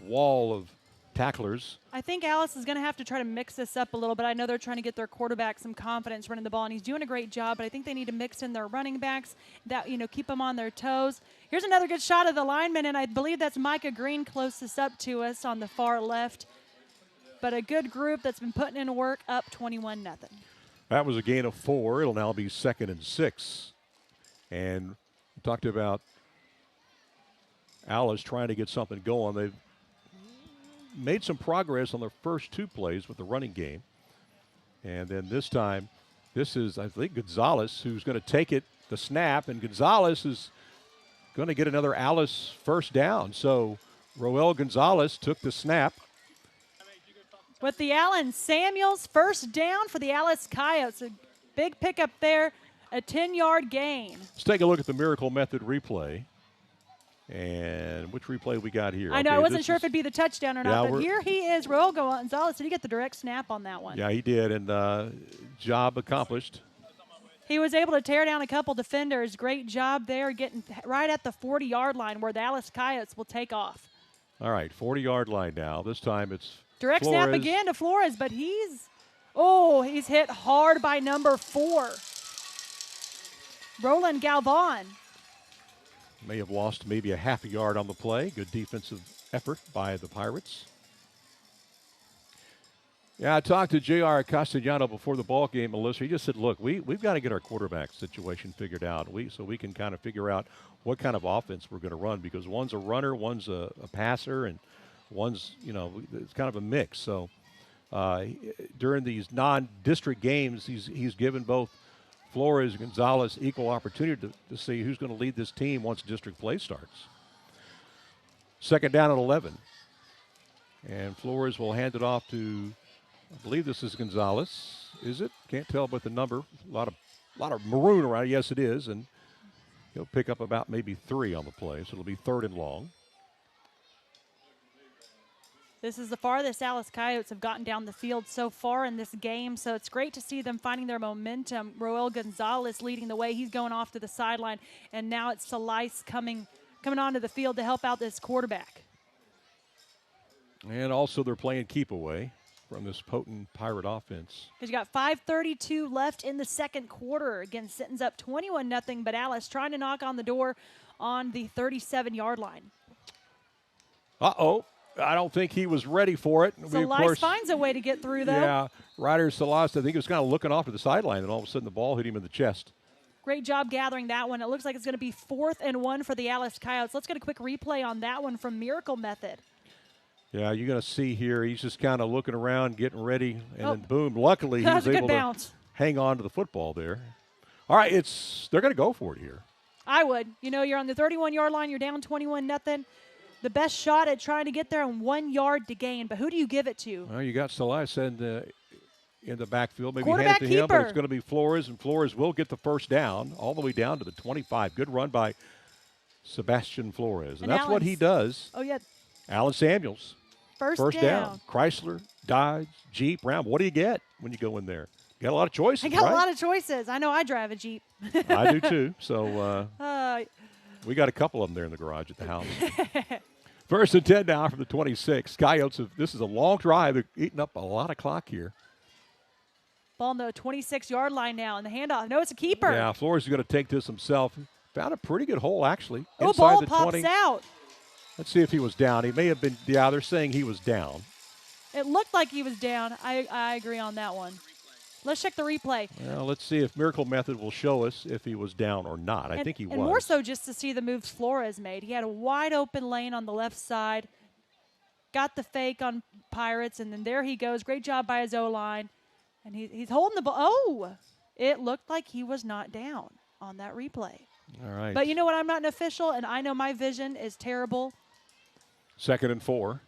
wall of tacklers. I think Alice is going to have to try to mix this up a little bit. I know they're trying to get their quarterback some confidence running the ball, and he's doing a great job, but I think they need to mix in their running backs, that keep them on their toes. Here's another good shot of the lineman, and I believe that's Micah Green closest up to us on the far left. But a good group that's been putting in work, up 21-0. That was a gain of 4. It'll now be 2nd and 6. And we talked about Alice trying to get something going. They've made some progress on their first 2 plays with the running game. And then this time, this is, I think, Gonzalez who's going to take it, the snap, and Gonzalez is going to get another Alice first down. So Roel Gonzalez took the snap. With the Allen Samuels first down for the Alice Coyotes. A big pickup there, a 10-yard gain. Let's take a look at the Miracle Method replay. And which replay we got here? I know, I wasn't sure if it'd be the touchdown or not, but here he is, Roel Gonzalez. Did he get the direct snap on that one? Yeah, he did, and job accomplished. He was able to tear down a couple defenders. Great job there, getting right at the 40-yard line where the Alice Coyotes will take off. All right, 40-yard line now. This time it's direct Flores. Snap again to Flores, but he's hit hard by number 4. Roland Galvan. May have lost maybe a half a yard on the play. Good defensive effort by the Pirates. Yeah, I talked to J.R. Castellano before the ball game, Melissa. He just said, look, we've got to get our quarterback situation figured out so we can kind of figure out what kind of offense we're going to run, because one's a runner, one's a passer, and one's, it's kind of a mix. So during these non-district games, he's given both Flores and Gonzalez equal opportunity to see who's going to lead this team once district play starts. Second down at 11. And Flores will hand it off to, I believe this is Gonzalez. Is it? Can't tell by the number. A lot of maroon around. Yes, it is. And he'll pick up about maybe 3 on the play. So it'll be 3rd and long. This is the farthest Alice Coyotes have gotten down the field so far in this game, so it's great to see them finding their momentum. Roel Gonzalez leading the way. He's going off to the sideline, and now it's Salice coming onto the field to help out this quarterback. And also they're playing keep away from this potent Pirate offense. Because you got 5:32 left in the second quarter. Again, Sinton's up 21-0, but Alice trying to knock on the door on the 37-yard line. Uh-oh. I don't think he was ready for it. Salice finds a way to get through, though. Yeah, Ryder Salice, I think he was kind of looking off to the sideline, and all of a sudden the ball hit him in the chest. Great job gathering that one. It looks like it's going to be 4th and 1 for the Alice Coyotes. Let's get a quick replay on that one from Miracle Method. Yeah, you're going to see here, he's just kind of looking around, getting ready, and then boom, luckily he was able to hang on to the football there. All right, they're going to go for it here. I would. You're on the 31-yard line, you're down 21-0. The best shot at trying to get there on 1 yard to gain, but who do you give it to? Well, you got Salice in the backfield. Maybe hand Quarterback it to him, keeper. but it's going to be Flores, and Flores will get the first down all the way down to the 25. Good run by Sebastian Flores, and that's what he does. Oh, yeah. Alan Samuels. First down. Chrysler, Dodge, Jeep, Ram. What do you get when you go in there? You got a lot of choices, I got right? a lot of choices. I know I drive a Jeep. I do too. So we got a couple of them there in the garage at the house. 1st and 10 now from the 26. Coyotes, this is a long drive. They're eating up a lot of clock here. Ball on the 26-yard line now, and the handoff. No, it's a keeper. Yeah, Flores is going to take this himself. Found a pretty good hole, actually. Oh, inside ball the pops 20. out. Let's see if he was down. He may have been, yeah, they're saying he was down. It looked like he was down. I agree on that one. Let's check the replay. Well, let's see if Miracle Method will show us if he was down or not. I think he was. And more so just to see the moves Flores made. He had a wide open lane on the left side, got the fake on Pirates, and then there he goes. Great job by his O-line. And he's holding the ball. Oh, it looked like he was not down on that replay. All right. But you know what? I'm not an official, and I know my vision is terrible. 2nd and 4.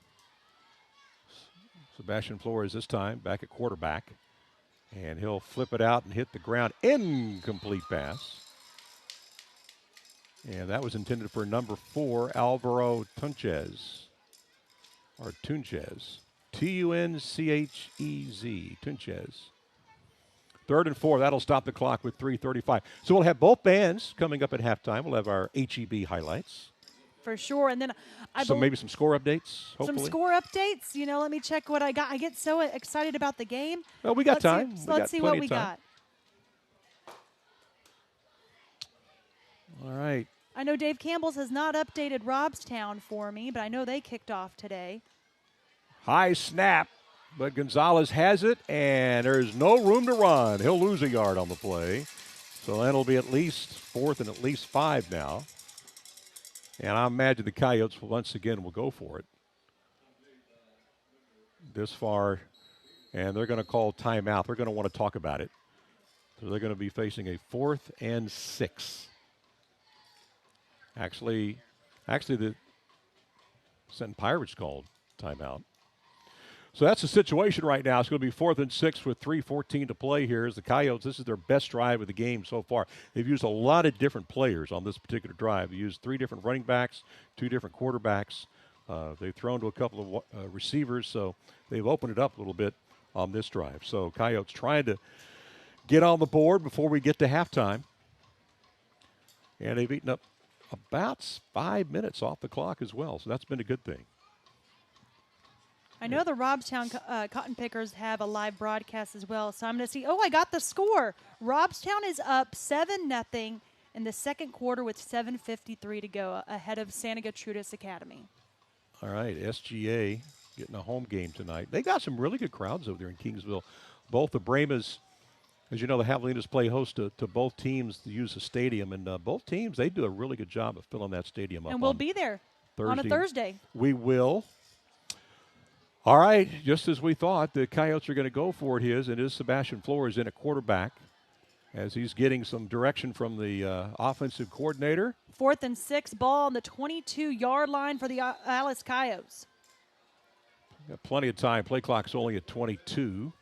Sebastian Flores this time back at quarterback. And he'll flip it out and hit the ground. Incomplete pass. And that was intended for number 4, Alvaro Tunchez. Or Tunchez. Tunchez. Tunchez. 3rd and 4. That'll stop the clock with 3:35. So we'll have both bands coming up at halftime. We'll have our HEB highlights. For sure. And then maybe some score updates, hopefully. Some score updates. Let me check what I got. I get so excited about the game. Well, we got time. Let's see what we got. All right. I know Dave Campbell's has not updated Robstown for me, but I know they kicked off today. High snap, but Gonzalez has it, and there's no room to run. He'll lose a yard on the play. So that'll be at least 4th and at least 5 now. And I imagine the Coyotes once again will go for it this far, and they're going to call timeout. They're going to want to talk about it. So they're going to be facing a 4th and 6. Actually, the Sinton Pirates called timeout. So that's the situation right now. It's going to be 4th and 6 with 3:14 to play here. As the Coyotes, this is their best drive of the game so far. They've used a lot of different players on this particular drive. They used 3 different running backs, 2 different quarterbacks. They've thrown to a couple of receivers, so they've opened it up a little bit on this drive. So Coyotes trying to get on the board before we get to halftime. And they've eaten up about 5 minutes off the clock as well, so that's been a good thing. I know the Robstown Cotton Pickers have a live broadcast as well, so I'm going to see. Oh, I got the score. Robstown is up 7-0. in the second quarter with 7:53 to go, ahead of Santa Gertrudis Academy. All right, SGA getting a home game tonight. They got some really good crowds over there in Kingsville. Both the Bramas, as you know, the Javelinas play host to both teams to use the stadium, and both teams, they do a really good job of filling that stadium up. And we'll be there on a Thursday. We will. All right, just as we thought, the Coyotes are going to go for it. It is Sebastian Flores in at quarterback as he's getting some direction from the offensive coordinator. 4th and 6, ball on the 22-yard line for the Alice Coyotes. Got plenty of time. Play clock's only at 22.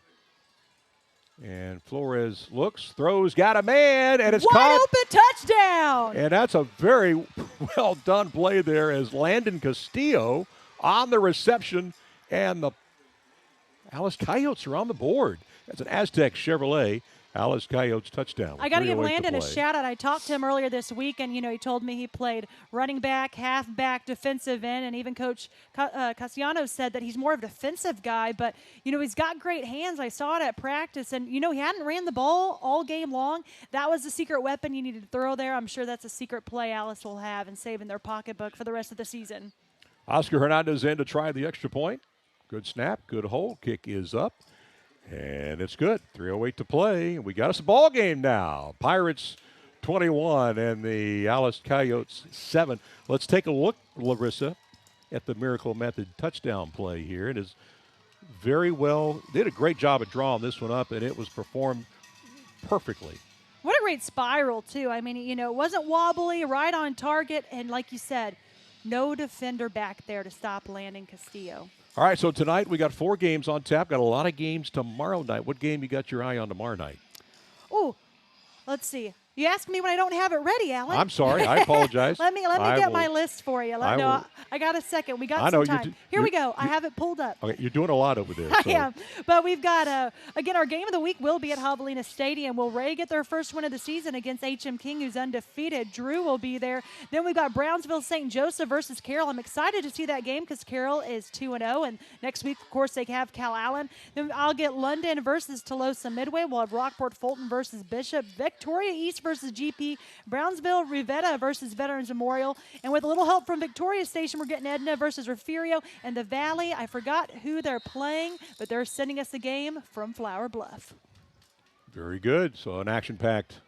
And Flores looks, throws, got a man, and it's wide caught. Open touchdown. And that's a very well done play there as Landon Castillo on the reception, and the Alice Coyotes are on the board. That's an Aztec Chevrolet Alice Coyotes touchdown. I got to give Landon a shout out. I talked to him earlier this week, and he told me he played running back, halfback, defensive end, and even Coach Castellanos said that he's more of a defensive guy. But he's got great hands. I saw it at practice, and he hadn't ran the ball all game long. That was the secret weapon you needed to throw there. I'm sure that's a secret play Alice will have and save in their pocketbook for the rest of the season. Oscar Hernandez in to try the extra point. Good snap, good hold. Kick is up. And it's good. 3:08 to play. We got us a ball game now. Pirates 21 and the Alice Coyotes 7. Let's take a look, Larissa, at the Miracle Method touchdown play here. It is very well. They did a great job of drawing this one up, and it was performed perfectly. What a great spiral, too. I mean, it wasn't wobbly, right on target, and like you said, no defender back there to stop Landon Castillo. All right, so tonight we got 4 games on tap. Got a lot of games tomorrow night. What game you got your eye on tomorrow night? Oh, let's see. You asked me when I don't have it ready, Alan. I'm sorry. I apologize. let me get my list for you. I got a second. We got some time. Here we go. I have it pulled up. Okay, you're doing a lot over there. I am. But we've got, again, our game of the week will be at Javelina Stadium. Will Ray get their first win of the season against H.M. King, who's undefeated? Drew will be there. Then we've got Brownsville St. Joseph versus Carroll. I'm excited to see that game because Carroll is 2-0. And next week, of course, they have Cal Allen. Then I'll get London versus Tolosa Midway. We'll have Rockport Fulton versus Bishop. Victoria East versus GP. Brownsville Rivetta versus Veterans Memorial. And with a little help from Victoria Station, we're getting Edna versus Refugio. And the Valley, I forgot who they're playing, but they're sending us a game from Flower Bluff. Very good. So an action-packed.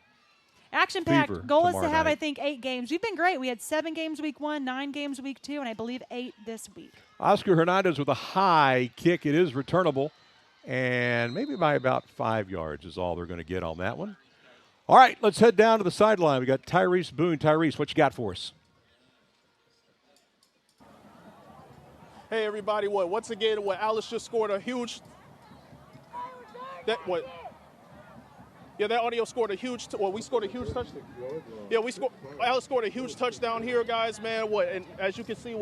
Goal is to have, I think, 8 games. We've been great. We had 7 games week 1, 9 games week 2, and I believe 8 this week. Oscar Hernandez with a high kick. It is returnable. And maybe by about 5 yards is all they're going to get on that one. All right, let's head down to the sideline. We got Tyrese Boone. Tyrese, what you got for us? Hey, everybody. Once again, Alice just scored a huge that audio scored a huge we scored a huge touchdown. Yeah, Alice scored a huge touchdown here, guys, man. And as you can see,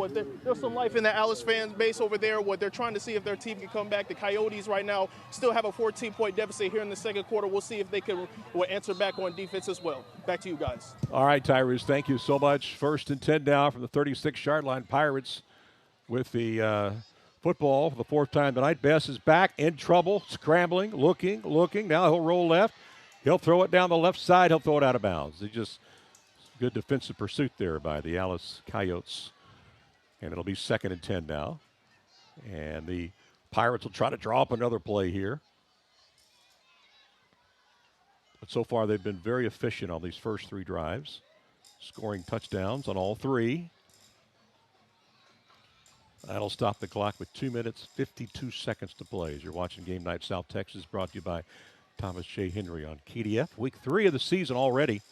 there's some life in the Alice fan base over there. They're trying to see if their team can come back. The Coyotes right now still have a 14-point deficit here in the second quarter. We'll see if they can answer back on defense as well. Back to you guys. All right, Tyrese, thank you so much. 1st and 10 now from the 36-yard line. Pirates with the football for the 4th time tonight. Bess is back, in trouble, scrambling, looking. Now he'll roll left. He'll throw it down the left side. He'll throw it out of bounds. Good defensive pursuit there by the Alice Coyotes. And it'll be 2nd and 10 now. And the Pirates will try to draw up another play here. But so far they've been very efficient on these first 3 drives, scoring touchdowns on all 3. That'll stop the clock with 2 minutes, 52 seconds to play as you're watching Game Night South Texas, brought to you by Thomas J. Henry on KDF. Week 3 of the season already.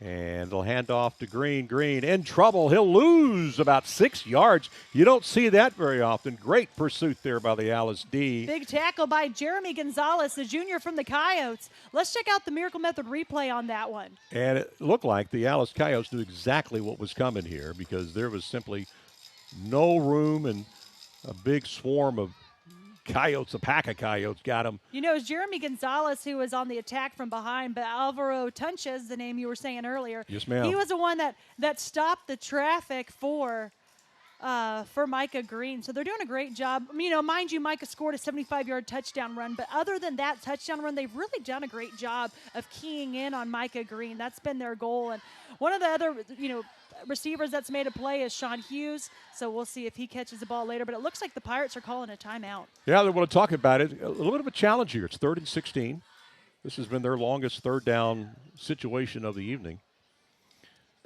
And they'll hand off to Green. Green in trouble. He'll lose about 6 yards. You don't see that very often. Great pursuit there by the Alice D. Big tackle by Jeremy Gonzalez, the junior from the Coyotes. Let's check out the Miracle Method replay on that one. And it looked like the Alice Coyotes knew exactly what was coming here because there was simply no room, and a big swarm of Coyotes, a pack of Coyotes got him. It was Jeremy Gonzalez who was on the attack from behind, but Alvaro Tunches, the name you were saying earlier. Yes, ma'am. He was the one that stopped the traffic for for Micah Green. So they're doing a great job. You know, mind you, Micah scored a 75-yard touchdown run, but other than that touchdown run, they've really done a great job of keying in on Micah Green. That's been their goal. And one of the other, receivers that's made a play is Sean Hughes. So we'll see if he catches the ball later. But it looks like the Pirates are calling a timeout. Yeah, they want to talk about it. A little bit of a challenge here. It's 3rd and 16. This has been their longest third down situation of the evening.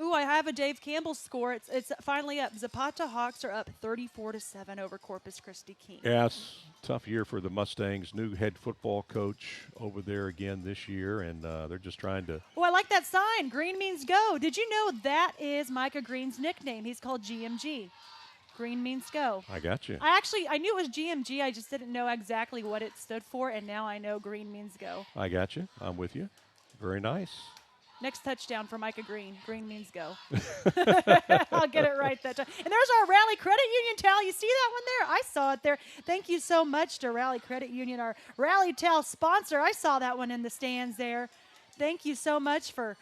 Ooh, I have a Dave Campbell score. It's finally up. Zapata Hawks are up 34-7 over Corpus Christi King. Yeah, it's a tough year for the Mustangs. New head football coach over there again this year, and they're just trying to. Oh, I like that sign. Green means go. Did you know that is Micah Green's nickname? He's called GMG. Green means go. I got you. I knew it was GMG. I just didn't know exactly what it stood for, and now I know green means go. I got you. I'm with you. Very nice. Next touchdown for Micah Green. Green means go. I'll get it right that time. And there's our Rally Credit Union towel. You see that one there? I saw it there. Thank you so much to Rally Credit Union, our Rally Towel sponsor. I saw that one in the stands there. Thank you so much for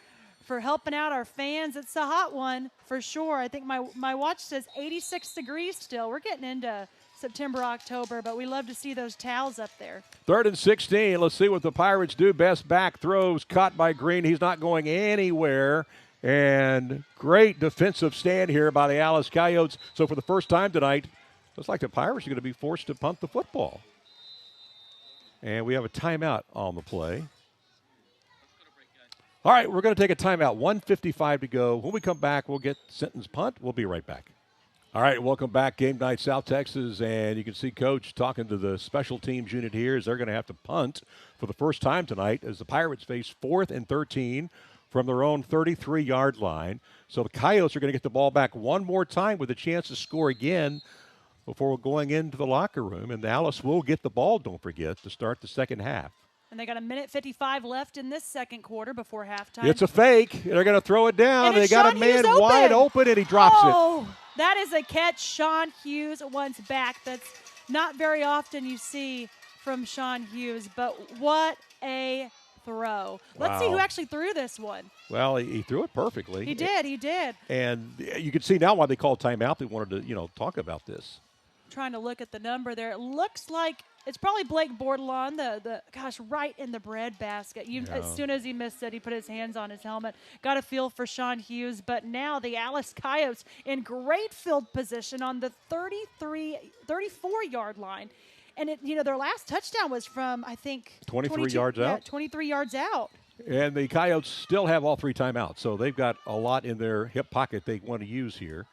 helping out our fans. It's a hot one for sure. I think my watch says 86 degrees still. We're getting into September, October, but we love to see those towels up there. 3rd and 16. Let's see what the Pirates do. Best back throws caught by Green. He's not going anywhere. And great defensive stand here by the Alice Coyotes. So for the first time tonight, looks like the Pirates are going to be forced to punt the football. And we have a timeout on the play. All right, we're going to take a timeout. 1:55 to go. When we come back, we'll get Sinton's punt. We'll be right back. All right, welcome back, Game Night South Texas, and you can see Coach talking to the special teams unit here as they're going to have to punt for the first time tonight as the Pirates face 4th and 13 from their own 33-yard line. So the Coyotes are going to get the ball back one more time with a chance to score again before going into the locker room, and Alice will get the ball, don't forget, to start the second half. And they got 1:55 left in this second quarter before halftime. It's a fake. They're going to throw it down. And they got Sean a man Hughes wide open, and he drops it. That is a catch. Sean Hughes once back. That's not very often you see from Sean Hughes, but what a throw. Let's see who actually threw this one. Well, he threw it perfectly. He did. And you can see now why they called timeout. They wanted to, talk about this. Trying to look at the number there. It looks like it's probably Blake Bordelon, right in the bread basket. As soon as he missed it, he put his hands on his helmet. Got a feel for Sean Hughes, but now the Alice Coyotes in great field position on the 34-yard line. And, their last touchdown was from, I think, 23 yards out. 23 yards out. And the Coyotes still have all 3 timeouts, so they've got a lot in their hip pocket they want to use here.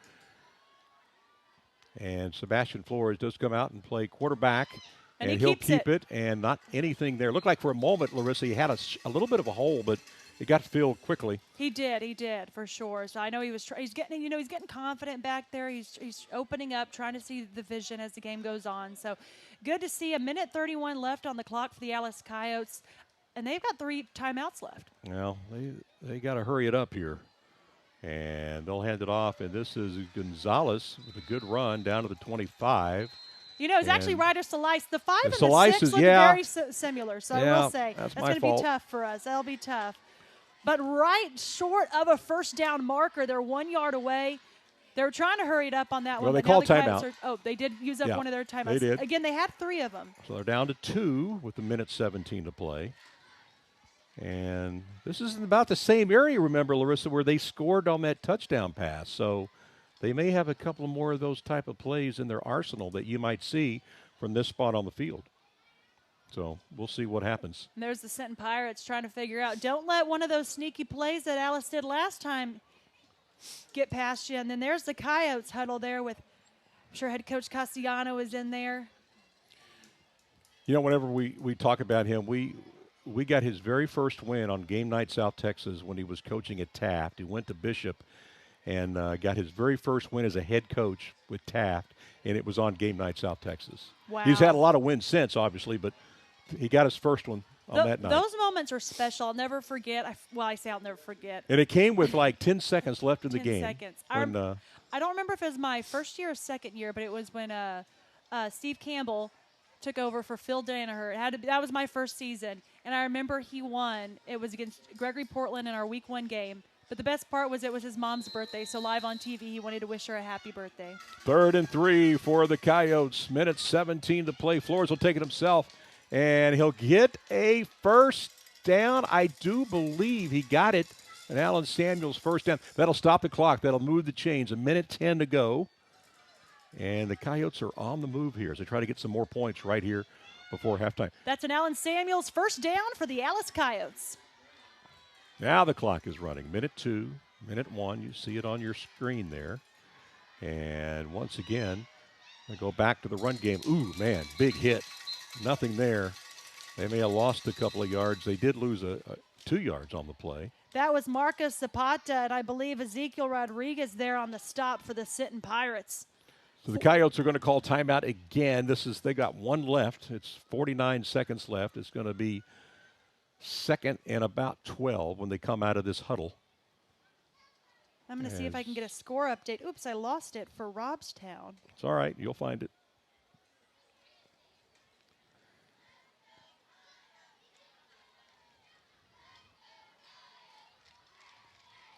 And Sebastian Flores does come out and play quarterback. And he'll keep it, and not anything there. Looked like for a moment, Larissa, he had a little bit of a hole, but it got filled quickly. He did for sure. So I know he's getting confident back there. He's opening up, trying to see the vision as the game goes on. So good to see. 1:31 left on the clock for the Alice Coyotes, and they've got 3 timeouts left. Well, they got to hurry it up here. And they'll hand it off, and this is Gonzalez with a good run down to the 25. It's actually Ryder Salice. The 5 and the 6 look very similar, so I will say that's going to be tough for us. That'll be tough. But right short of a first down marker, they're 1 yard away. They were trying to hurry it up on that one. Well, they called timeout. They did use up one of their timeouts. They did. Again, they had 3 of them. So they're down to 2 with 1:17 to play. And this is about the same area, remember, Larissa, where they scored on that touchdown pass. So they may have a couple more of those type of plays in their arsenal that you might see from this spot on the field. So we'll see what happens. And there's the Sinton Pirates trying to figure out, don't let one of those sneaky plays that Alice did last time get past you. And then there's the Coyotes huddle there with, I'm sure head coach Castellano is in there. Whenever we talk about him, we got his very first win on Game Night South Texas when he was coaching at Taft. He went to Bishop and got his very first win as a head coach with Taft, and it was on Game Night South Texas. Wow. He's had a lot of wins since, obviously, but he got his first one on that night. Those moments are special. I'll never forget. I'll never forget. And it came with like 10 seconds left in the game. 10 seconds. I don't remember if it was my first year or second year, but it was when Steve Campbell took over for Phil Danaher. That was my first season, and I remember he won. It was against Gregory Portland in our Week 1 game. But the best part was it was his mom's birthday, so live on TV, he wanted to wish her a happy birthday. 3rd and 3 for the Coyotes. Minute 17 to play. Flores will take it himself, and he'll get a first down. I do believe he got it. And Alan Samuels first down. That'll stop the clock. That'll move the chains. 1:10 to go. And the Coyotes are on the move here as they try to get some more points right here before halftime. That's an Alan Samuels first down for the Alice Coyotes. Now the clock is running. Minute 2, minute 1. You see it on your screen there. And once again, we go back to the run game. Ooh, man, big hit. Nothing there. They may have lost a couple of yards. They did lose 2 yards on the play. That was Marcus Zapata, and I believe Ezekiel Rodriguez there on the stop for the Sinton Pirates. So the Coyotes are going to call timeout again. They got one left. It's 49 seconds left. It's going to be 2nd and about 12 when they come out of this huddle. I'm going to see if I can get a score update. Oops, I lost it for Robstown. It's all right. You'll find it.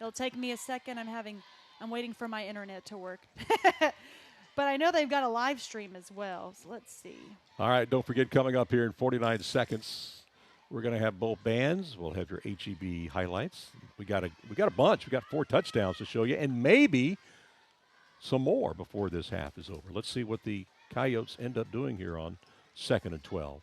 It'll take me a second. I'm waiting for my internet to work. But I know they've got a live stream as well, so let's see. All right, don't forget, coming up here in 49 seconds, we're going to have both bands. We'll have your HEB highlights. We got a bunch. We got 4 touchdowns to show you, and maybe some more before this half is over. Let's see what the Coyotes end up doing here on 2nd and 12.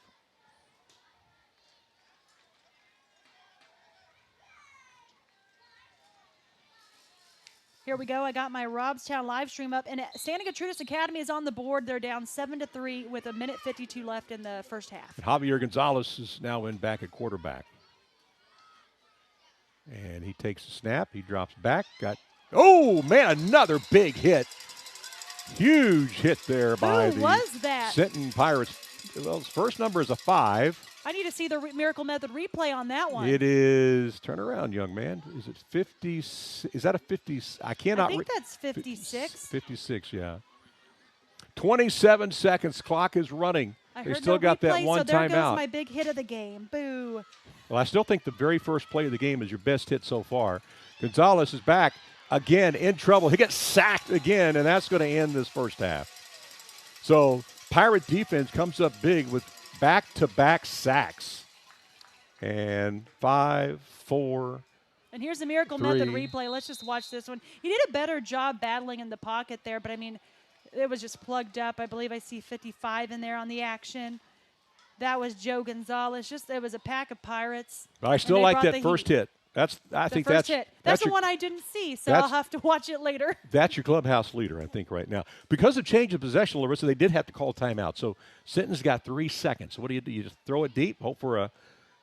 Here we go. I got my Robstown live stream up, and Santa Gertrudis Academy is on the board. They're down 7-3 with 1:52 left in the first half. And Javier Gonzalez is now in back at quarterback. And he takes the snap. He drops back. Oh, man, another big hit. Huge hit there by the Sinton Pirates. Well, his first number is a 5. I need to see the Miracle Method replay on that one. It is, turn around, young man. Is it 50? Is that a 50? I cannot. I think that's 56. 56, yeah. 27 seconds. Clock is running. They still got that one timeout. So there goes my big hit of the game. Boo. Well, I still think the very first play of the game is your best hit so far. Gonzalez is back again in trouble. He gets sacked again, and that's going to end this first half. So Pirate defense comes up big with back-to-back sacks. And 5, 4. And here's the Miracle 3. Method replay. Let's just watch this one. He did a better job battling in the pocket there, but I mean, it was just plugged up. I believe I see 55 in there on the action. That was Joe Gonzalez. It was a pack of Pirates. But I still like that first hit. I think that's the one I didn't see, so I'll have to watch it later. That's your clubhouse leader, I think, right now. Because of change of possession, Larissa, they did have to call timeout. So Sinton's got 3 seconds. So what do? You just throw it deep, hope for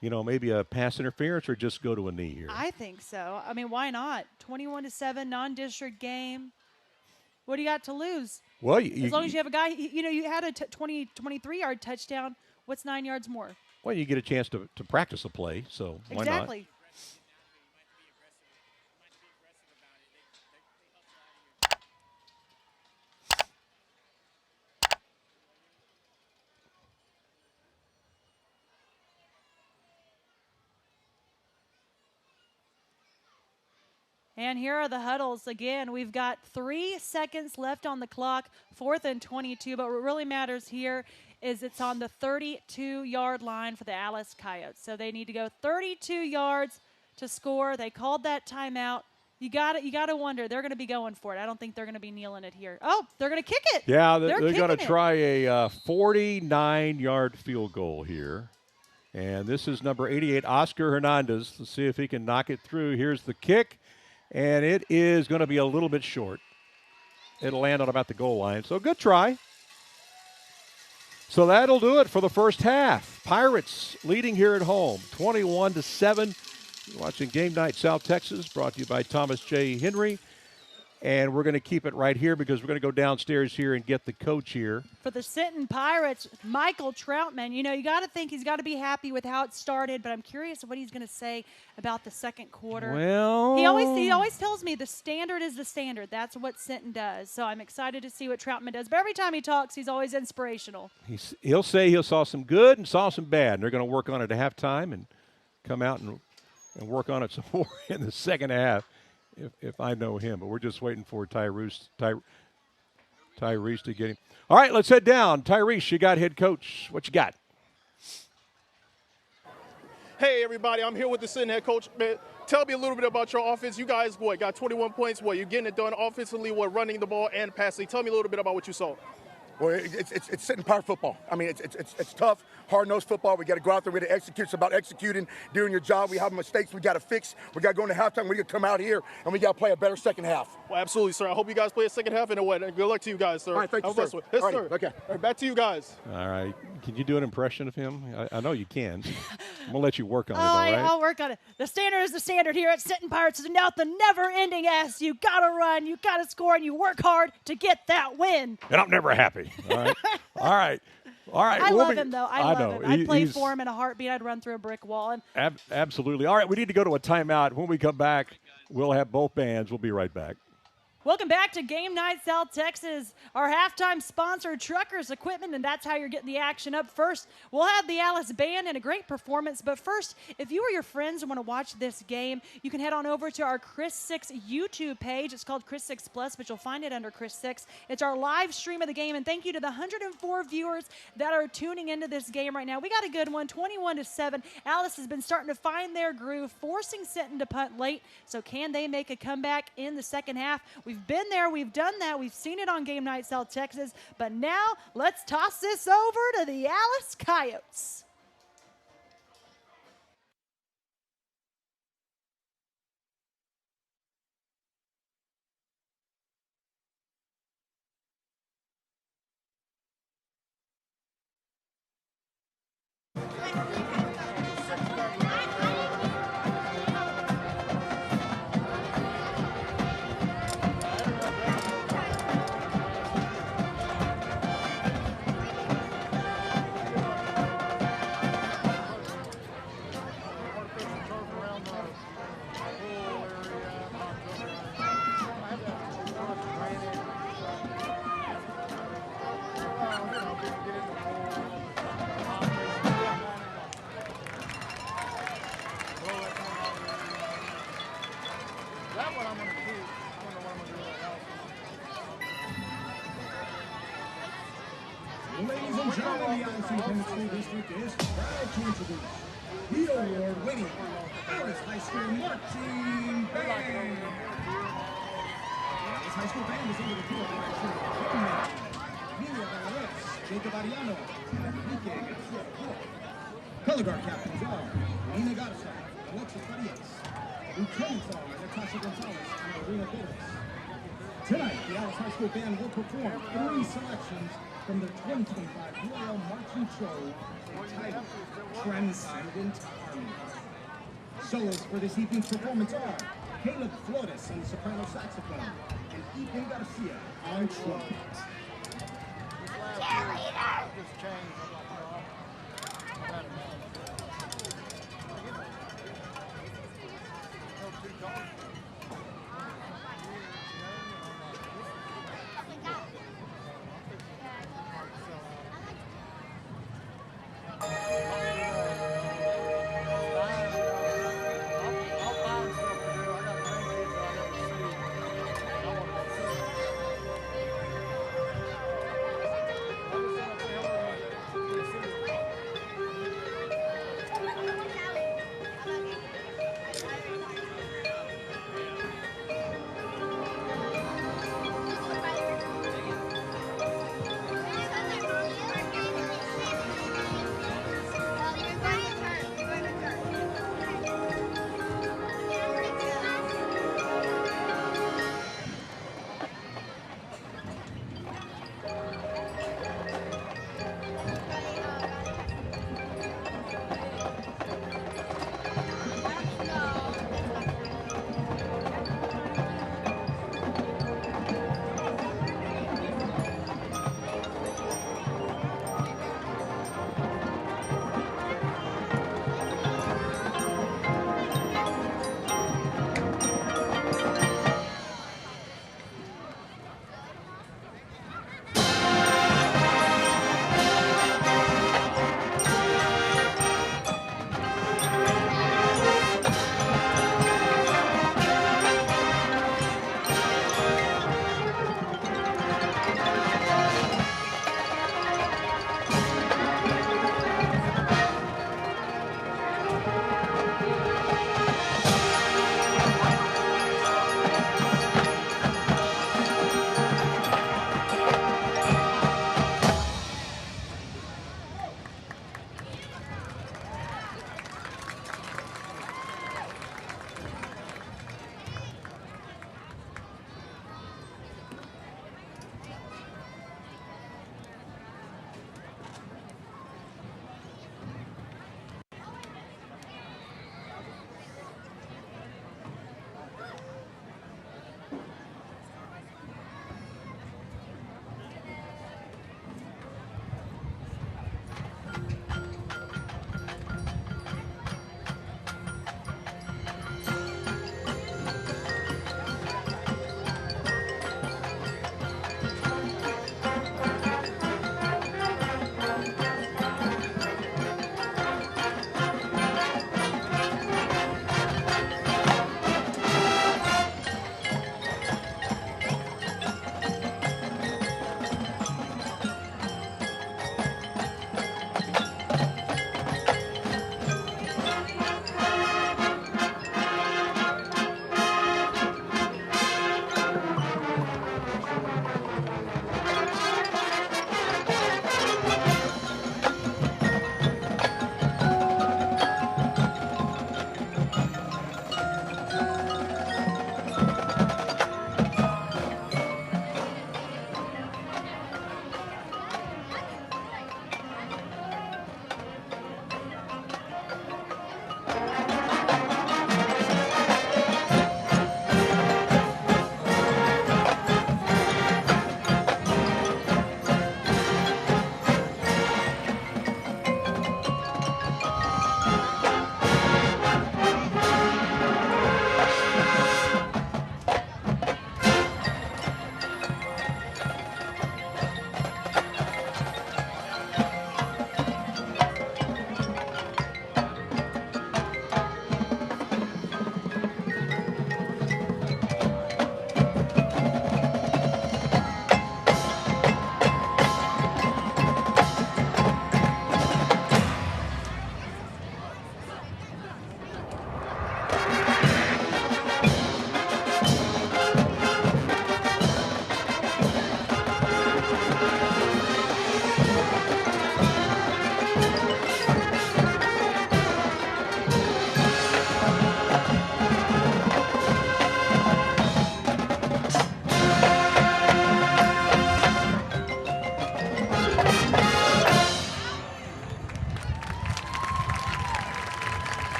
maybe a pass interference, or just go to a knee here? I think so. I mean, why not? 21-7, non-district game. What do you got to lose? Well, as long as you have a guy, you had a 23-yard touchdown. What's 9 yards more? Well, you get a chance to practice a play, so why not? Exactly. And here are the huddles again. We've got 3 seconds left on the clock, 4th and 22. But what really matters here is it's on the 32-yard line for the Alice Coyotes. So they need to go 32 yards to score. They called that timeout. You got to wonder, they're going to be going for it. I don't think they're going to be kneeling it here. Oh, they're going to kick it. Yeah, they're going to try a 49-yard field goal here. And this is number 88, Oscar Hernandez. Let's see if he can knock it through. Here's the kick. And it is going to be a little bit short. It'll land on about the goal line. So good try. So that'll do it for the first half. Pirates leading here at home, 21-7. You're watching Game Night South Texas, brought to you by Thomas J. Henry. And we're going to keep it right here because we're going to go downstairs here and get the coach here. For the Sinton Pirates, Michael Troutman. You got to think he's got to be happy with how it started, but I'm curious what he's going to say about the second quarter. Well, he always tells me the standard is the standard. That's what Sinton does. So I'm excited to see what Troutman does. But every time he talks, he's always inspirational. He'll say he saw some good and saw some bad, and they're going to work on it at halftime and come out and work on it some more in the second half. if I know him. But we're just waiting for Tyrese to get him. All right, let's head down. Tyrese, you got head coach. What you got? Hey, everybody, I'm here with the Sinton head coach. Man, tell me a little bit about your offense. You guys, got 21 points. You're getting it done offensively, running the ball and passing. Tell me a little bit about what you saw. Well, it's Sinton Power football. I mean, it's tough, hard-nosed football. We got to go out there. We got to execute. It's about executing, doing your job. We have mistakes we got to fix. We got to go into halftime. We got to come out here, and we got to play a better second half. Well, absolutely, sir. I hope you guys play a second half, and good luck to you guys, sir. All right, thank you, sir. Yes, Alrighty, sir. okay. All right, back to you guys. All right. Can you do an impression of him? I know you can. I'm going to let you work on it, all right? I'll work on it. The standard is the standard here at Sinton Pirates. It's now the never-ending S. You got to run, you got to score, and you work hard to get that win. And I'm never happy. All right. All right. All right. I love him, though. I love him. I'd play He's for him in a heartbeat. I'd run through a brick wall. And absolutely. All right. We need to go to a timeout. When we come back, we'll have both bands. We'll be right back. welcome back to Game Night South Texas. Our halftime sponsor, Truckers Equipment, and that's how you're getting the action up first. We'll have the Alice Band and a great performance. But first, if you or your friends want to watch this game, you can head on over to our Chris 6 YouTube page. It's called Chris 6 Plus, but you'll find it under Chris 6. It's our live stream of the game, and thank you to the 104 viewers that are tuning into this game right now. We got a good one, 21-7. Alice has been starting to find their groove, forcing Sinton to punt late. So can they make a comeback in the second half? We've been there. We've done that. We've seen it on Game Night South Texas. But now let's toss this over to the Alice Coyotes. Ladies and gentlemen, the Alice Independent School District is proud to introduce the award-winning Alice High School Marching Band. The Alice High School Band is under the care of direction of Coordinator Emilia Valdez, Jacob Ariano, and Enrique Garcia. Color guard captains are Nina Garza, Alexis Farias. Lieutenants are Natasha Gonzalez and Marina Torres. Tonight, the Alice High School Band will perform 3 selections from their 2025 Royal Marching Show entitled Transcendent Army. Solos for this evening's performance are Caleb Flores on the soprano saxophone and Ethan Garcia on trumpet.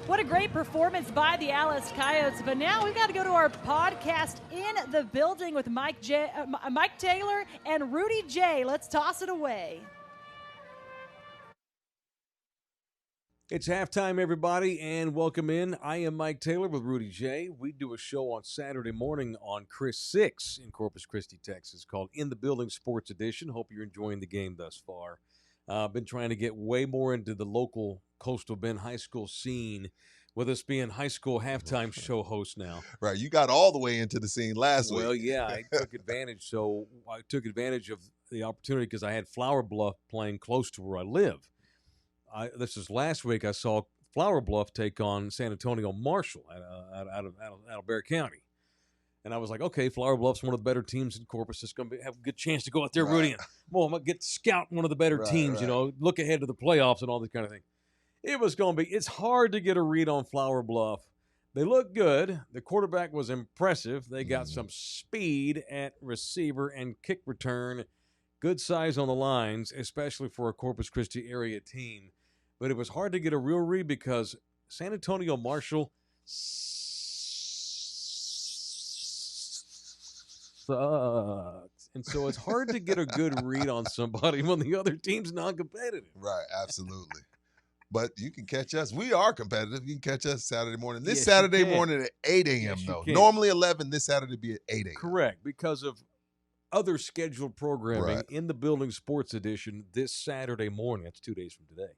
What a great performance by the Alice Coyotes. But now we've got to go to our podcast in the building with Mike Taylor and Rudy J. Let's toss it away. It's halftime, everybody, and welcome in. I am Mike Taylor with Rudy J. We do a show on Saturday morning on Chris 6 in Corpus Christi, Texas, called In the Building Sports Edition. Hope you're enjoying the game thus far. I've been trying to get way more into the local Coastal Bend high school scene, with us being high school halftime show host now. Right, you got all the way into the scene last week. Well, yeah, I took advantage. So I took advantage of the opportunity because I had Flower Bluff playing close to where I live. This is last week. I saw Flower Bluff take on San Antonio Marshall out of Bexar County, and I was like, okay, Flower Bluff's one of the better teams in Corpus. It's going to have a good chance to go out there, Right. Rudy, and I'm going to get to scout one of the better teams. Right. You know, look ahead to the playoffs and all this kind of thing. It was going to be. It's hard to get a read on Flower Bluff. They look good. The quarterback was impressive. They got some speed at receiver and kick return. Good size on the lines, especially for a Corpus Christi area team. But it was hard to get a real read because San Antonio Marshall sucks. And so it's hard to get a good read on somebody when the other team's non-competitive. Right, absolutely. But you can catch us. We are competitive. You can catch us Saturday morning. This Yes, Saturday you can. morning at 8 a.m., Yes, you though. can. Normally 11, this Saturday be at 8 a.m. Correct, because of other scheduled programming Right. in the Building Sports Edition this Saturday morning. That's 2 days from today.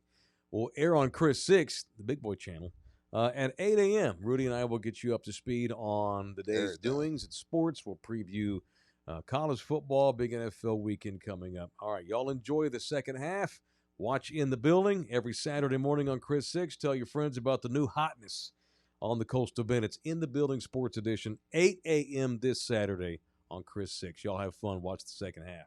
Will air on Chris 6, the Big Boy channel, at 8 a.m. Rudy and I will get you up to speed on the day's Everything. doings in sports. We'll preview college football, big NFL weekend coming up. All right, y'all enjoy the second half. Watch In the Building every Saturday morning on Chris 6. Tell your friends about the new hotness on the Coastal Bend. It's In the Building Sports Edition, 8 a.m. this Saturday on Chris 6. Y'all have fun. Watch the second half.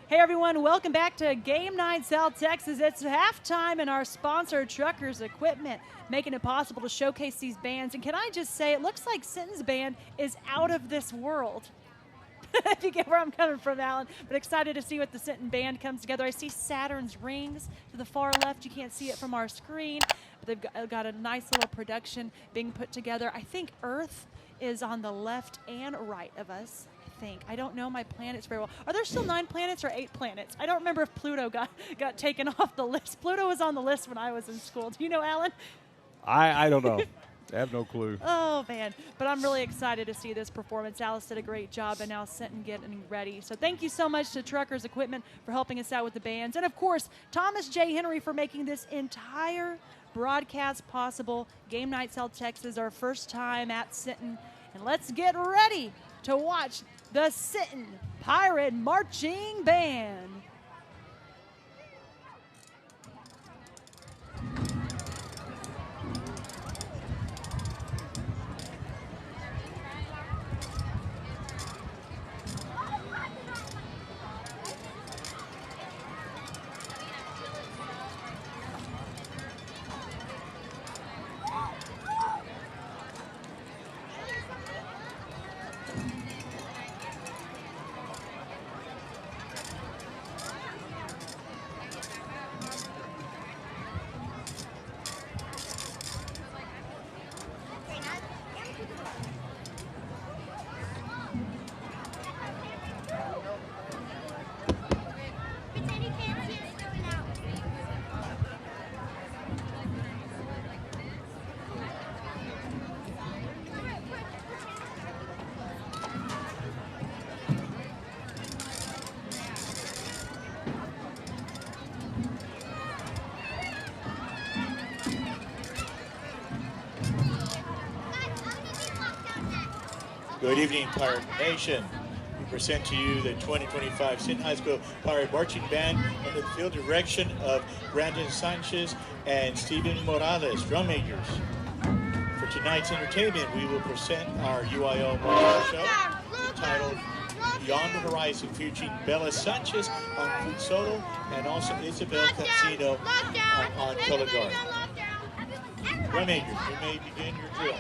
Hey everyone, welcome back to Game Night South Texas. It's halftime and our sponsor, Truckers Equipment, making it possible to showcase these bands. And can I just say, it looks like Sinton's band is out of this world. If you get where I'm coming from, Alan. But excited to see what the Sinton band comes together. I see Saturn's rings to the far left. You can't see it from our screen, but they've got a nice little production being put together. I think Earth is on the left and right of us. I don't know my planets very well. Are there still 9 planets or 8 planets? I don't remember if Pluto got taken off the list. Pluto was on the list when I was in school. Do you know, Alan? I don't know. I have no clue. Oh, man. But I'm really excited to see this performance. Alice did a great job, and now Sinton getting ready. So thank you so much to Truckers Equipment for helping us out with the bands. And, of course, Thomas J. Henry for making this entire broadcast possible. Game Night South Texas, our first time at Sinton. And let's get ready to watch the Sinton Pirate Marching Band. Good evening, Pirate Nation. We present to you the 2025 Sinton High School Pirate Marching Band under the field direction of Brandon Sanchez and Steven Morales, drum majors. For tonight's entertainment, we will present our UIL marching show entitled Beyond the Horizon, featuring Bella Sanchez on flute solo and also Isabel Cancino on color guard. Drum majors, you may begin your drill.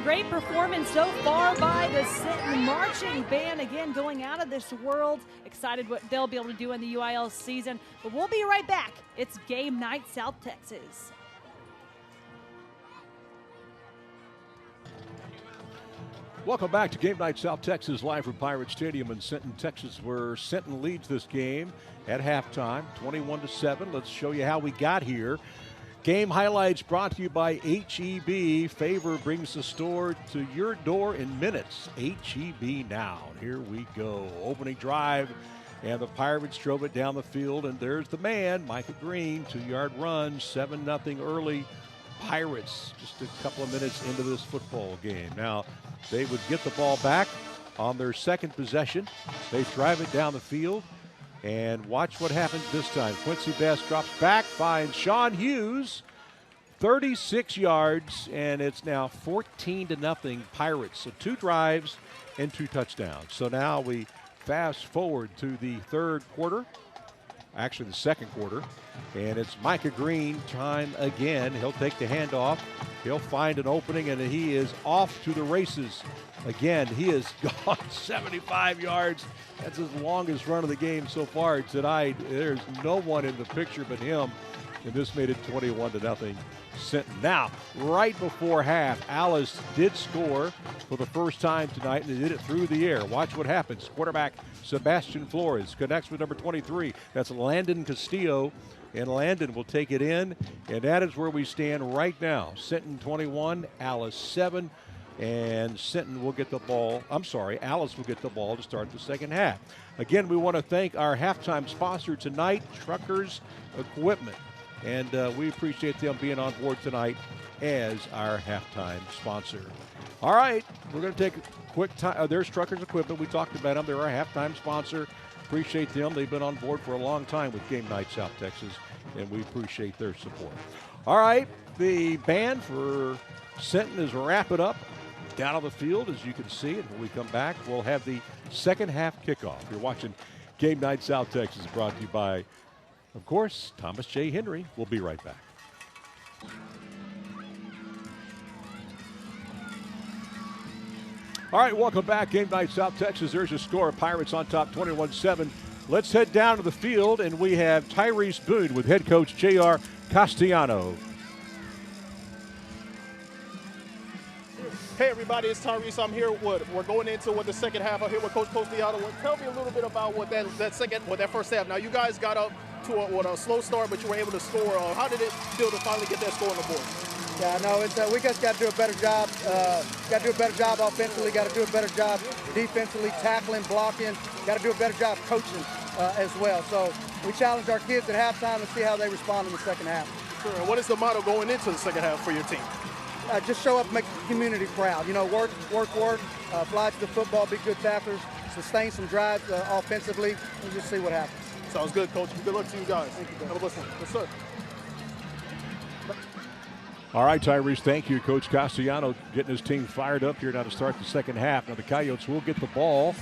a great performance so far by the Sinton Marching Band. Again, going out of this world. Excited what they'll be able to do in the UIL season. But we'll be right back. It's Game Night South Texas. Welcome back to Game Night South Texas, live from Pirate Stadium in Sinton, Texas, where Sinton leads this game at halftime, 21-7. Let's show you how we got here. Game highlights brought to you by HEB. Favor brings the store to your door in minutes. HEB now. Here we go. Opening drive, and the Pirates drove it down the field, and there's the man, Micah Green, 2-yard run, 7-0 early. Pirates just a couple of minutes into this football game. Now, they would get the ball back on their second possession. They drive it down the field, and watch what happens this time. Quincy Best drops back, finds Sean Hughes, 36 yards, and it's now 14-0 Pirates. So 2 drives and 2 touchdowns. So now we fast forward to the third quarter, actually the second quarter, and it's Micah Green time again. He'll take the handoff. He'll find an opening, and he is off to the races. Again, he has gone 75 yards. That's his longest run of the game so far tonight. There's no one in the picture but him, and this made it 21-0 Sinton. Now, right before half, Alice did score for the first time tonight, and they did it through the air. Watch what happens. Quarterback Sebastian Flores connects with number 23. That's Landon Castillo, and Landon will take it in, and that is where we stand right now. Sinton 21, Alice 7, and Sinton will get the ball. Alice will get the ball to start the second half. Again, we want to thank our halftime sponsor tonight, Truckers Equipment. And we appreciate them being on board tonight as our halftime sponsor. All right, we're going to take a quick time. There's Truckers Equipment. We talked about them. They're our halftime sponsor. Appreciate them. They've been on board for a long time with Game Night South Texas, and we appreciate their support. All right, the band for Sinton is wrapping up down on the field, as you can see. And when we come back, we'll have the second half kickoff. You're watching Game Night South Texas, brought to you by, of course, Thomas J. Henry. We'll be right back. All right, welcome back. Game Night South Texas. There's your score. Pirates on top, 21-7. Let's head down to the field, and we have Tyrese Boone with head coach J.R. Castellano. Hey everybody, it's Tyrese. I'm here. We're going into the second half. I'm here with Coach Castellano. Tell me a little bit about what that first half. Now you guys got up to a slow start, but you were able to score. How did it feel to finally get that score on the board? Yeah, no, we just got to do a better job. Got to do a better job offensively. Got to do a better job defensively, tackling, blocking. Got to do a better job coaching as well. So we challenged our kids at halftime and see how they respond in the second half. Sure. And what is the motto going into the second half for your team? Just show up and make the community proud. You know, work, fly to the football, be good tacklers, sustain some drives offensively, and just see what happens. Sounds good, Coach. Good luck to you guys. Thank you. Have a blessed one. Yes, sir. All right, Tyrese, thank you. Coach Castellano getting his team fired up here now to start the second half. Now the Coyotes will get the ball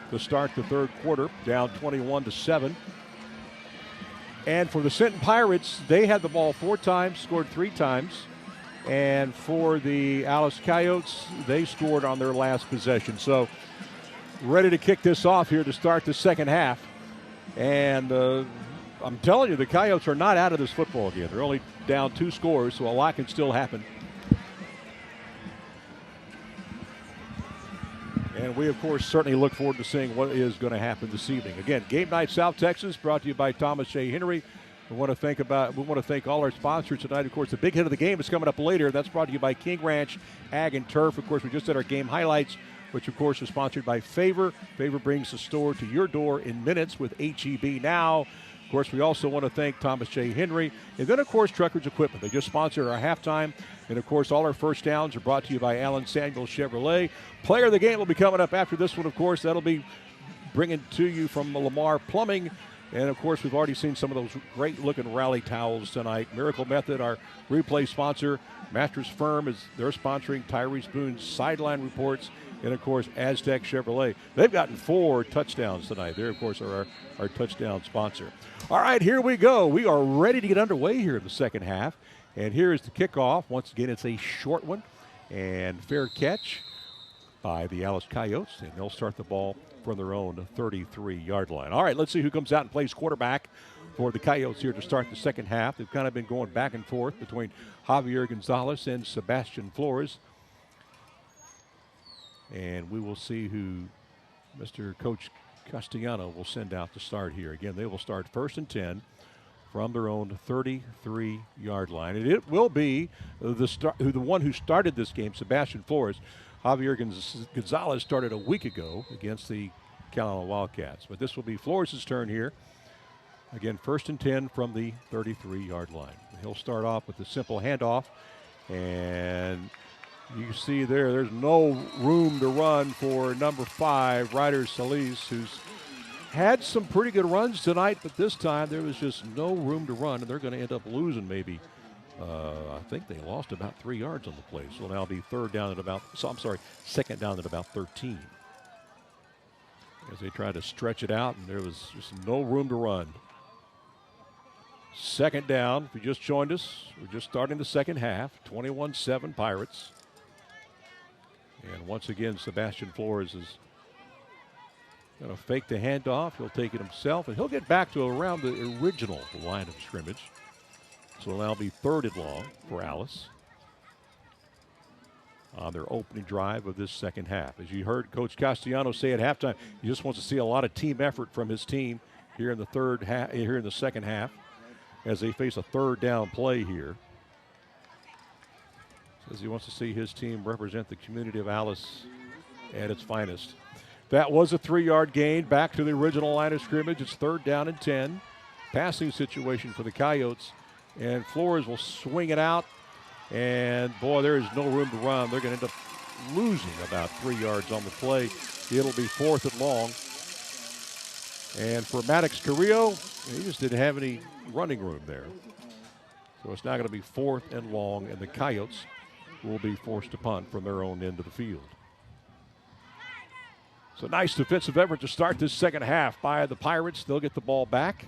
to start the third quarter, down 21-7. And for the Sinton Pirates, they had the ball 4 times, scored 3 times. And for the Alice Coyotes, they scored on their last possession. So ready to kick this off here to start the second half. And I'm telling you, the Coyotes are not out of this football game. They're only down 2 scores, so a lot can still happen. And we, of course, certainly look forward to seeing what is going to happen this evening. Again, Game Night South Texas, brought to you by Thomas J. Henry. We want to thank all our sponsors tonight. Of course, the big hit of the game is coming up later. That's brought to you by King Ranch Ag and Turf. Of course, we just did our game highlights, which, of course, is sponsored by Favor. Favor brings the store to your door in minutes with HEB now. Of course, we also want to thank Thomas J. Henry. And then, of course, Truckers Equipment. They just sponsored our halftime. And, of course, all our first downs are brought to you by Allen Samuel Chevrolet. Player of the game will be coming up after this one, of course. That'll be bringing to you from Lamar Plumbing. And, of course, we've already seen some of those great-looking rally towels tonight. Miracle Method, our replay sponsor. Mattress Firm, they're sponsoring Tyrese Boone's sideline reports. And, of course, Aztec Chevrolet. They've gotten 4 touchdowns tonight. They, of course, are our touchdown sponsor. All right, here we go. We are ready to get underway here in the second half. And here is the kickoff. Once again, it's a short one. And fair catch by the Alice Coyotes, and they'll start the ball from their own 33-yard line. All right, let's see who comes out and plays quarterback for the Coyotes here to start the second half. They've kind of been going back and forth between Javier Gonzalez and Sebastian Flores. And we will see who Mr. Coach Castellano will send out to start here. Again, they will start 1st and 10 from their own 33-yard line. And it will be the one who started this game, Sebastian Flores. Javier Gonzalez started a week ago against the Carolina Wildcats. But this will be Flores' turn here. Again, 1st and 10 from the 33-yard line. He'll start off with a simple handoff. And you see there's no room to run for number 5, Ryder Solis, who's had some pretty good runs tonight, but this time there was just no room to run, and they're going to end up losing maybe. I think they lost about 3 yards on the play, so it'll now be second down at about 13. As they try to stretch it out, and there was just no room to run. Second down, if you just joined us, we're just starting the second half, 21-7 Pirates. And once again, Sebastian Flores is going to fake the handoff. He'll take it himself, and he'll get back to around the original line of scrimmage. So it'll now be 3rd and long for Alice on their opening drive of this second half. As you heard Coach Castellano say at halftime, he just wants to see a lot of team effort from his team here in the second half as they face a 3rd down play here. Says he wants to see his team represent the community of Alice at its finest. That was a 3-yard gain back to the original line of scrimmage. It's 3rd down and 10. Passing situation for the Coyotes. And Flores will swing it out. And, boy, there is no room to run. They're going to end up losing about 3 yards on the play. It'll be 4th and long. And for Maddox Carrillo, he just didn't have any running room there. So it's now going to be 4th and long, and the Coyotes will be forced to punt from their own end of the field. So nice defensive effort to start this second half by the Pirates. They'll get the ball back,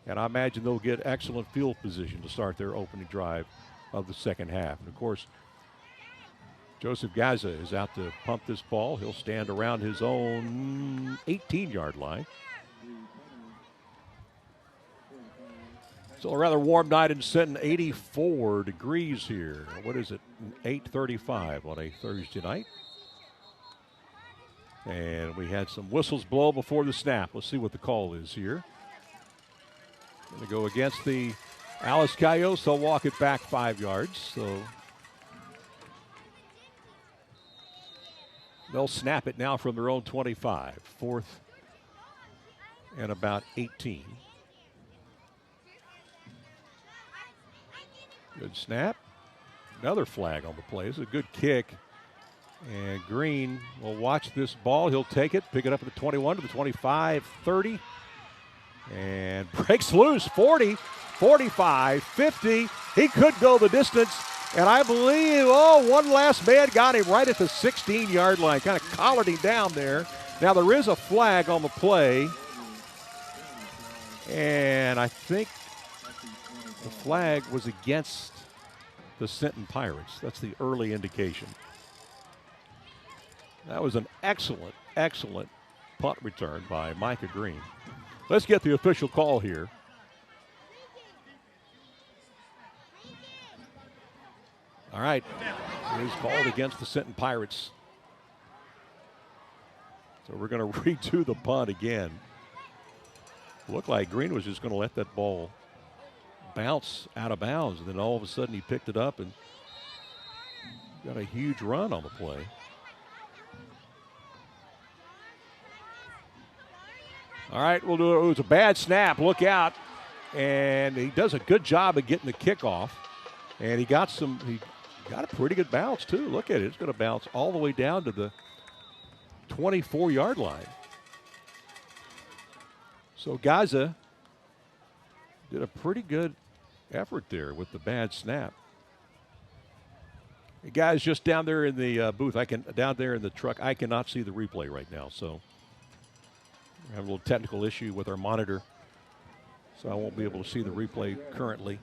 and I imagine they'll get excellent field position to start their opening drive of the second half. And, of course, Joseph Gaza is out to pump this ball. He'll stand around his own 18-yard line. So a rather warm night in Sinton, 84 degrees here. What is it, 8:35 on a Thursday night? And we had some whistles blow before the snap. Let's see what the call is here. Going to go against the Alice Coyotes. They'll walk it back 5 yards. So they'll snap it now from their own 25. 4th and about 18. Good snap. Another flag on the play. It's a good kick. And Green will watch this ball. He'll take it, pick it up at the 21 to the 25, 30. And breaks loose, 40, 45, 50. He could go the distance. And I believe, one last man got him right at the 16-yard line. Kind of collared him down there. Now there is a flag on the play. And I think the flag was against the Sinton Pirates. That's the early indication. That was an excellent, excellent punt return by Micah Green. Let's get the official call here. All right. It is called against the Sinton Pirates. So we're going to redo the punt again. Looked like Green was just going to let that ball bounce out of bounds, and then all of a sudden he picked it up and got a huge run on the play. All right, we'll do it. It was a bad snap. Look out. And he does a good job of getting the kickoff. And he got a pretty good bounce, too. Look at it. It's going to bounce all the way down to the 24-yard line. So Gaza did a pretty good effort there with the bad snap. The guy's just down there in the booth. Down there in the truck. I cannot see the replay right now, so we have a little technical issue with our monitor, so I won't be able to see the replay currently.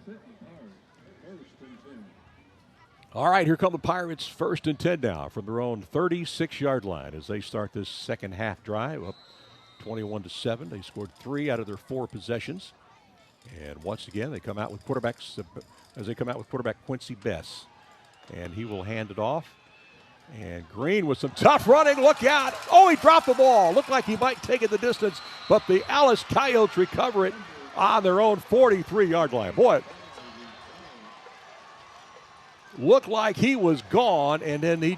All right, here come the Pirates, 1st and 10 now from their own 36-yard line as they start this second half drive up 21-7. They scored 3 out of their 4 possessions. And once again, they come out with quarterbacks quarterback Quincy Bess. And he will hand it off. And Green with some tough running. Look out. Oh, he dropped the ball. Looked like he might take it the distance, but the Alice Coyotes recover it on their own 43-yard line. Boy, looked like he was gone, and then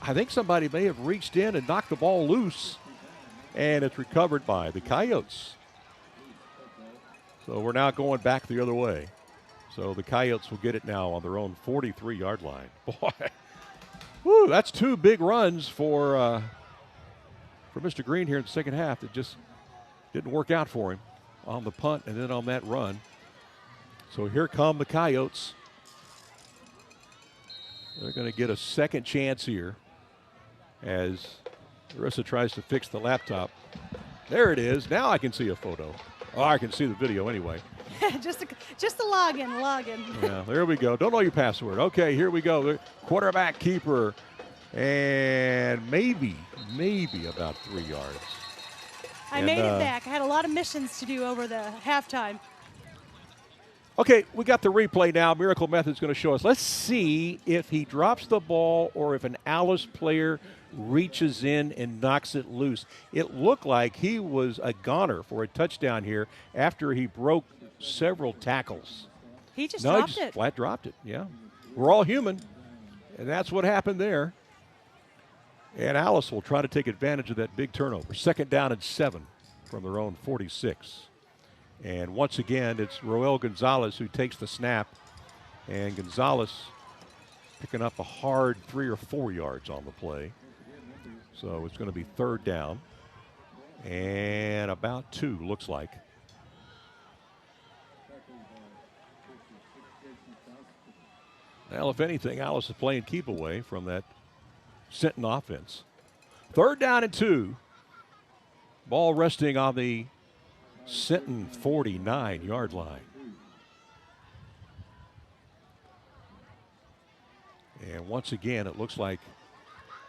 I think somebody may have reached in and knocked the ball loose, and it's recovered by the Coyotes. So we're now going back the other way. So the Coyotes will get it now on their own 43-yard line. Boy, woo, that's 2 big runs for Mr. Green here in the second half that just didn't work out for him on the punt and then on that run. So here come the Coyotes. They're going to get a second chance here as Larissa tries to fix the laptop. There it is. Now I can see a photo. Oh, I can see the video anyway. just a login. Yeah, there we go. Don't know your password. Okay, here we go. The quarterback keeper. And maybe about 3 yards. I made it back. I had a lot of missions to do over the halftime. Okay, we got the replay now. Miracle Method's going to show us. Let's see if he drops the ball or if an Alice player reaches in and knocks it loose. It looked like he was a goner for a touchdown here after he broke several tackles. He just dropped it. Flat dropped it, yeah. We're all human, and that's what happened there. And Alice will try to take advantage of that big turnover. 2nd down and 7 from their own 46. And once again, it's Roel Gonzalez who takes the snap. And Gonzalez picking up a hard 3 or 4 yards on the play. So it's going to be 3rd down. And about 2, looks like. Well, if anything, Alice is playing keep away from that Sinton offense. 3rd down and 2. Ball resting on the Sinton 49-yard line. And once again, it looks like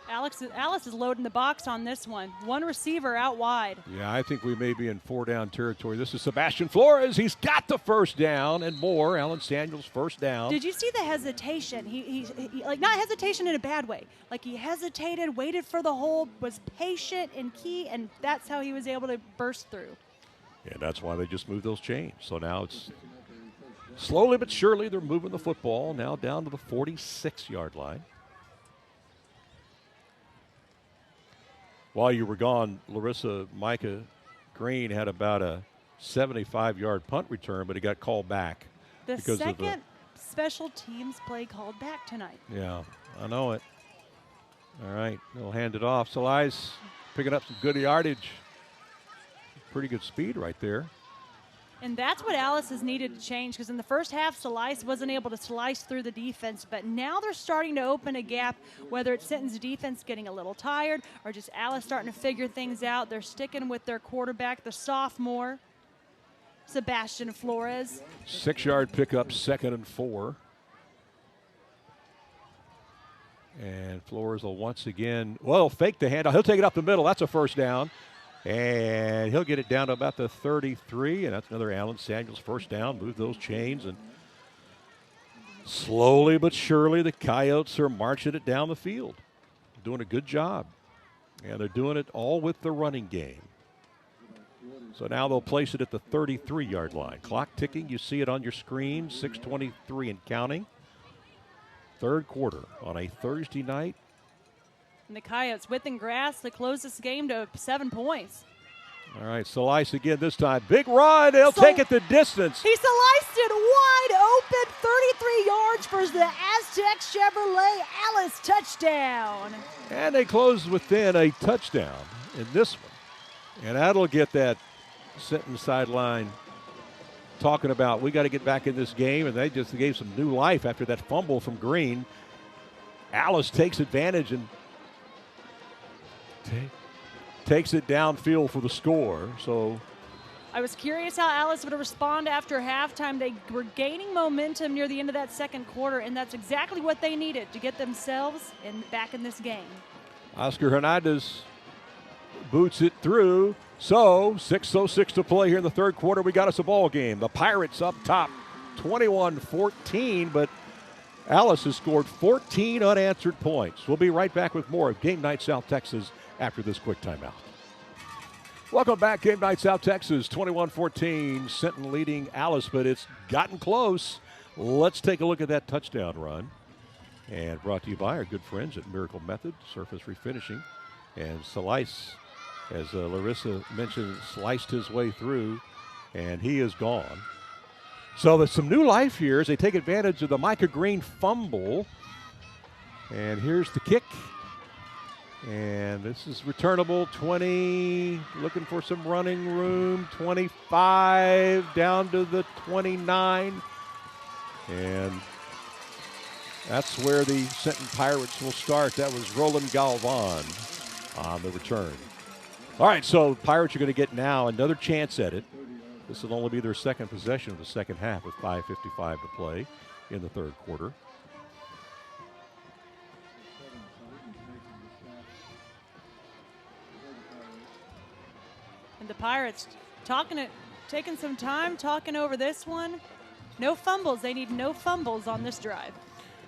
Alice is loading the box on this one. One receiver out wide. Yeah, I think we may be in 4-down territory. This is Sebastian Flores. He's got the 1st down and more. Alan Samuels 1st down. Did you see the hesitation? He like, not hesitation in a bad way. Like, he hesitated, waited for the hole, was patient and key, and that's how he was able to burst through. And that's why they just moved those chains. So now it's slowly but surely they're moving the football now down to the 46-yard line. While you were gone, Micah Green had about a 75-yard punt return, but he got called back. The second special teams play called back tonight. Yeah, I know it. All right, they'll hand it off. Salai's picking up some good yardage. Pretty good speed right there. And that's what Alice has needed to change, because in the first half, Slice wasn't able to slice through the defense, but now they're starting to open a gap, whether it's Sinton's defense getting a little tired or just Alice starting to figure things out. They're sticking with their quarterback, the sophomore, Sebastian Flores. 6-yard pickup, 2nd and 4. And Flores will once again, fake the handoff. He'll take it up the middle. That's a 1st down. And he'll get it down to about the 33, and that's another Alan Samuels 1st down. Move those chains, and slowly but surely the Coyotes are marching it down the field. Doing a good job. And they're doing it all with the running game. So now they'll place it at the 33-yard line. Clock ticking. You see it on your screen, 6:23 and counting. 3rd quarter on a Thursday night. And the Coyotes within grass to close this game to 7 points. All right, Slice again this time. Big run. They'll take it the distance. He sliced it wide open, 33 yards for the Aztec Chevrolet Alice touchdown. And they close within a touchdown in this one. And that'll get that Sinton sideline talking about, we got to get back in this game, and they just gave some new life after that fumble from Green. Alice takes advantage and takes it downfield for the score. So I was curious how Alice would respond after halftime. They were gaining momentum near the end of that second quarter, and that's exactly what they needed to get themselves back in this game. Oscar Hernandez boots it through. So 6:06 to play here in the third quarter. We got us a ball game. The Pirates up top 21-14, but Alice has scored 14 unanswered points. We'll be right back with more of Game Night South Texas after this quick timeout. Welcome back, Game Night South Texas, 21-14. Sinton leading Alice, but it's gotten close. Let's take a look at that touchdown run. And brought to you by our good friends at Miracle Method, Surface Refinishing. And Slice, as Larissa mentioned, sliced his way through, and he is gone. So there's some new life here as they take advantage of the Micah Green fumble. And here's the kick. And this is returnable, 20, looking for some running room, 25, down to the 29. And that's where the Sinton Pirates will start. That was Roland Galvan on the return. All right, so Pirates are going to get now another chance at it. This will only be their second possession of the second half with 5:55 to play in the third quarter. And the Pirates taking some time, talking over this one. No fumbles. They need no fumbles on this drive.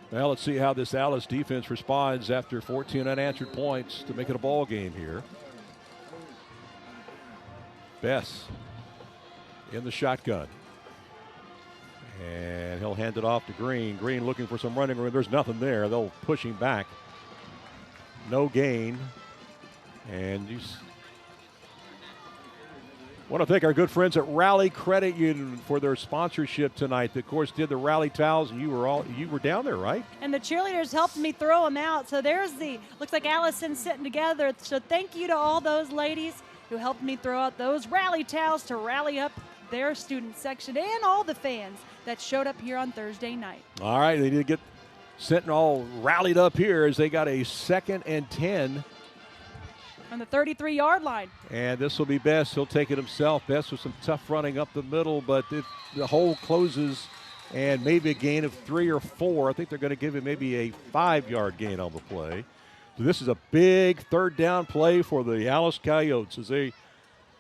Well, let's see how this Alice defense responds after 14 unanswered points to make it a ball game here. Bess in the shotgun. And he'll hand it off to Green. Green looking for some running room. There's nothing there. They'll push him back. No gain. And you want to thank our good friends at Rally Credit Union for their sponsorship tonight. They, of course, did the rally towels, and you were down there, right? And the cheerleaders helped me throw them out. So there's looks like Alice and Sinton together. So thank you to all those ladies who helped me throw out those rally towels to rally up their student section and all the fans that showed up here on Thursday night. All right, they need to get Sinton all rallied up here as they got a 2nd and 10. On the 33-yard line. And this will be Bess. He'll take it himself. Bess with some tough running up the middle, but the hole closes and maybe a gain of 3 or 4. I think they're going to give him maybe a 5-yard gain on the play. So this is a big third down play for the Alice Coyotes as they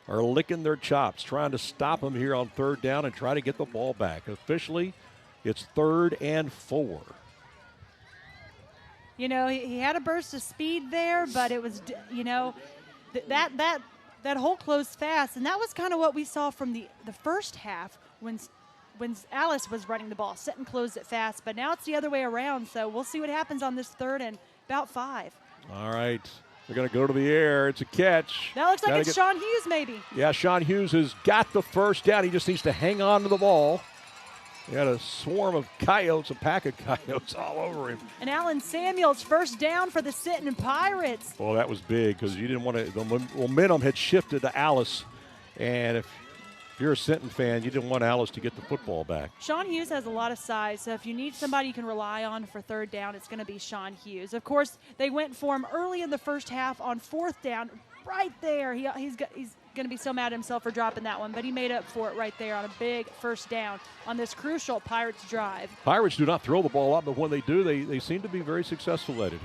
are licking their chops, trying to stop them here on third down and try to get the ball back. Officially, it's 3rd and 4. You know, he had a burst of speed there, but it was, you know, that hole closed fast. And that was kind of what we saw from the first half when Alice was running the ball. Sinton closed it fast, but now it's the other way around. So we'll see what happens on this 3rd and about 5. All right. They're going to go to the air. It's a catch. That looks like it's Sean Hughes maybe. Yeah, Sean Hughes has got the first down. He just needs to hang on to the ball. He had a swarm of coyotes, a pack of coyotes all over him. And Alan Samuels, first down for the Sinton Pirates. Well, that was big because you didn't want to. The momentum had shifted to Alice. And if you're a Sinton fan, you didn't want Alice to get the football back. Sean Hughes has a lot of size, so if you need somebody you can rely on for third down, it's going to be Sean Hughes. Of course, they went for him early in the first half on 4th down, right there. He's going to be so mad at himself for dropping that one, but he made up for it right there on a big first down on this crucial Pirates drive. Pirates do not throw the ball up, but when they do, they seem to be very successful at it.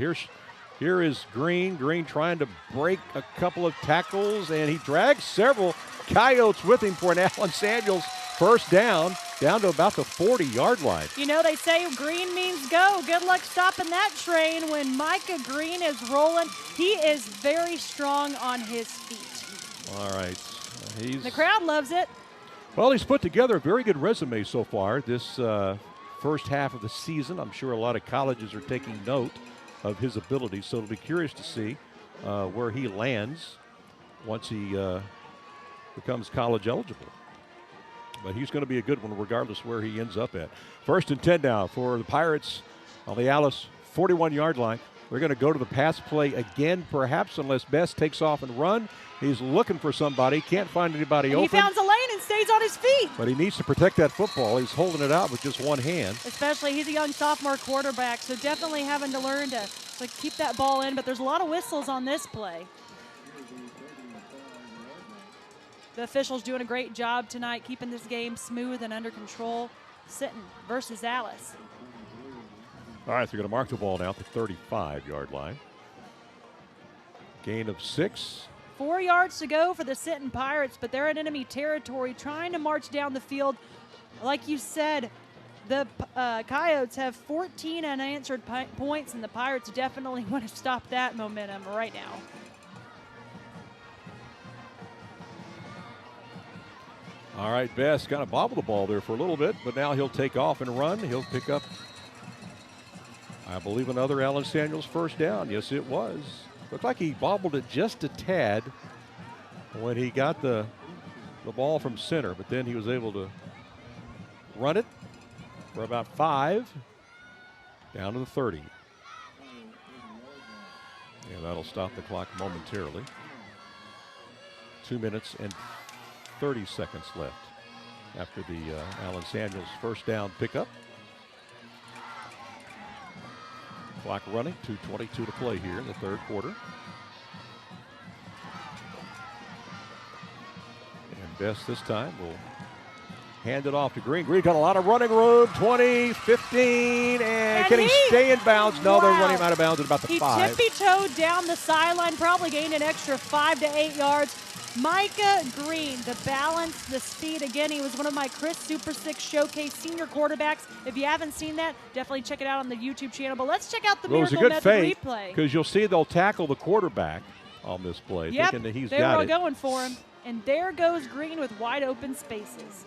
Here is Green. Green trying to break a couple of tackles, and he drags several Coyotes with him for an Alan Samuels first down to about the 40-yard line. You know, they say green means go. Good luck stopping that train when Micah Green is rolling. He is very strong on his feet. All right. The crowd loves it. Well, he's put together a very good resume so far this first half of the season. I'm sure a lot of colleges are taking note of his ability, so it'll be curious to see where he lands once he becomes college eligible. But he's going to be a good one regardless where he ends up at. 1st and 10 now for the Pirates on the Alice 41-yard line. They're going to go to the pass play again, perhaps, unless Bess takes off and run. He's looking for somebody, can't find anybody open. He found a lane and stays on his feet. But he needs to protect that football. He's holding it out with just one hand. Especially, he's a young sophomore quarterback, so definitely having to learn to keep that ball in. But there's a lot of whistles on this play. The officials doing a great job tonight, keeping this game smooth and under control. Sinton versus Alice. All right, they're going to mark the ball now at the 35-yard line. Gain of 6. 4 yards to go for the Sinton Pirates, but they're in enemy territory trying to march down the field. Like you said, the Coyotes have 14 unanswered points, and the Pirates definitely want to stop that momentum right now. All right, Best kind of bobbled the ball there for a little bit, but now he'll take off and run. He'll pick up, I believe, another Allen Samuels first down. Yes, it was. Looked like he bobbled it just a tad when he got the ball from center, but then he was able to run it for about 5 down to the 30. Yeah, that'll stop the clock momentarily. 2 minutes and 30 seconds left after the Allen Samuels first down pickup. Clock running, 2:22 to play here in the third quarter. And Best this time will hand it off to Green. Green got a lot of running room, 20, 15, and can he stay in bounds? No, they're running him out of bounds at about the 5. He tippy-toed down the sideline, probably gained an extra 5 to 8 yards. Micah Green, the balance, the speed. Again, he was one of my Chris Super 6 Showcase senior quarterbacks. If you haven't seen that, definitely check it out on the YouTube channel. But let's check out the Miracle Method replay. Because you'll see they'll tackle the quarterback on this play, thinking that he's got it. They were going for him. And there goes Green with wide open spaces.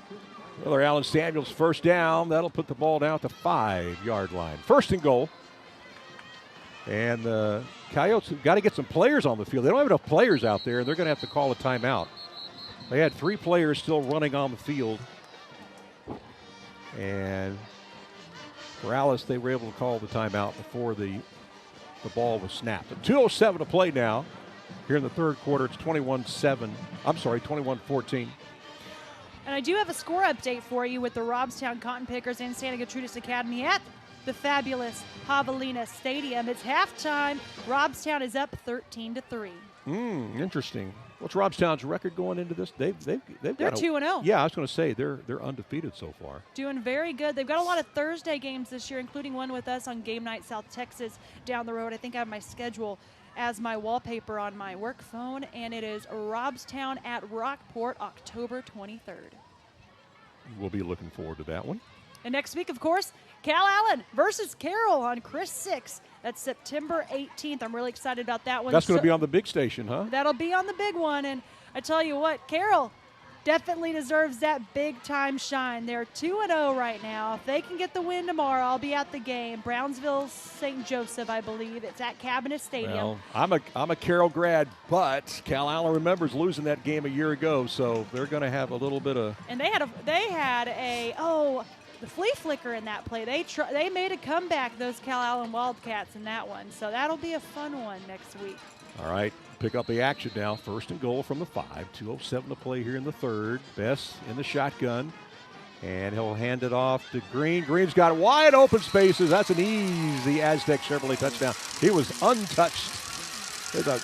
Another Allen Samuels first down. That'll put the ball down at the 5-yard line. First and goal. And the Coyotes have got to get some players on the field. They don't have enough players out there, and they're going to have to call a timeout. They had 3 players still running on the field. And for Alice, they were able to call the timeout before the ball was snapped. 2:07 to play now. Here in the third quarter, it's 21-7. I'm sorry, 21-14. And I do have a score update for you with the Robstown Cotton Pickers and Santa Gertrudis Academy at the fabulous Javelina Stadium. It's halftime. Robstown is up 13-3. Interesting. What's Robstown's record going into this? They're 2-0. Yeah, I was going to say they're undefeated so far. Doing very good. They've got a lot of Thursday games this year, including one with us on Game Night South Texas down the road. I think I have my schedule as my wallpaper on my work phone, and it is Robstown at Rockport, October 23rd. We'll be looking forward to that one. And next week, of course, Cal Allen versus Carroll on Chris 6. That's September 18th. I'm really excited about that one. That's going to be on the big station, huh? That'll be on the big one. And I tell you what, Carroll definitely deserves that big-time shine. They're 2-0 right now. If they can get the win tomorrow, I'll be at the game. Brownsville, St. Joseph, I believe. It's at Cabinet Stadium. Well, I'm a Carroll grad, but Cal Allen remembers losing that game a year ago, so they're going to have a little bit of. And they had the flea flicker in that play. They made a comeback, those Cal Allen Wildcats, in that one. So that'll be a fun one next week. All right, pick up the action now. First and goal from the 5. 2:07 to play here in the third. Best in the shotgun. And he'll hand it off to Green. Green's got wide open spaces. That's an easy Aztec Chevrolet touchdown. He was untouched. There's a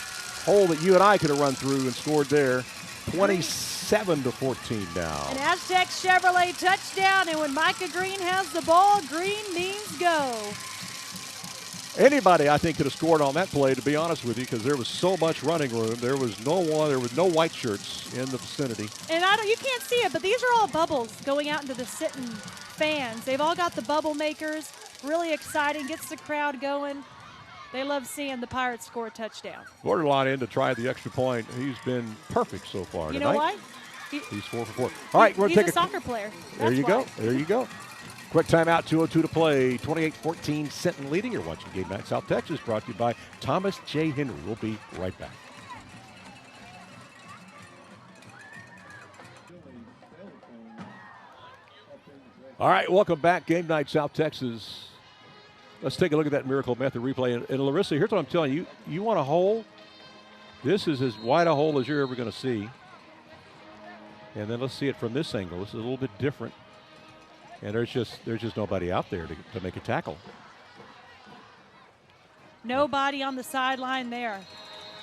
hole that you and I could have run through and scored there. 27-14 now. An Aztec Chevrolet touchdown, and when Micah Green has the ball, Green means go. Anybody, I think, could have scored on that play, to be honest with you, because there was so much running room. There was no white shirts in the vicinity. And you can't see it, but these are all bubbles going out into the Sinton fans. They've all got the bubble makers. Really exciting, gets the crowd going. They love seeing the Pirates score a touchdown. Borderline in to try the extra point. He's been perfect so far tonight. You know why? He's 4 for 4. All right, we're going to take a soccer player. There you go. There you go. Quick timeout, 2:02 to play. 28-14, Sinton leading. You're watching Game Night South Texas, brought to you by Thomas J. Henry. We'll be right back. All right, welcome back. Game Night South Texas. Let's take a look at that Miracle Method replay. And Larissa, here's what I'm telling you. You want a hole? This is as wide a hole as you're ever going to see. And then let's see it from this angle. This is a little bit different. And there's just nobody out there to make a tackle. Nobody on the sideline there.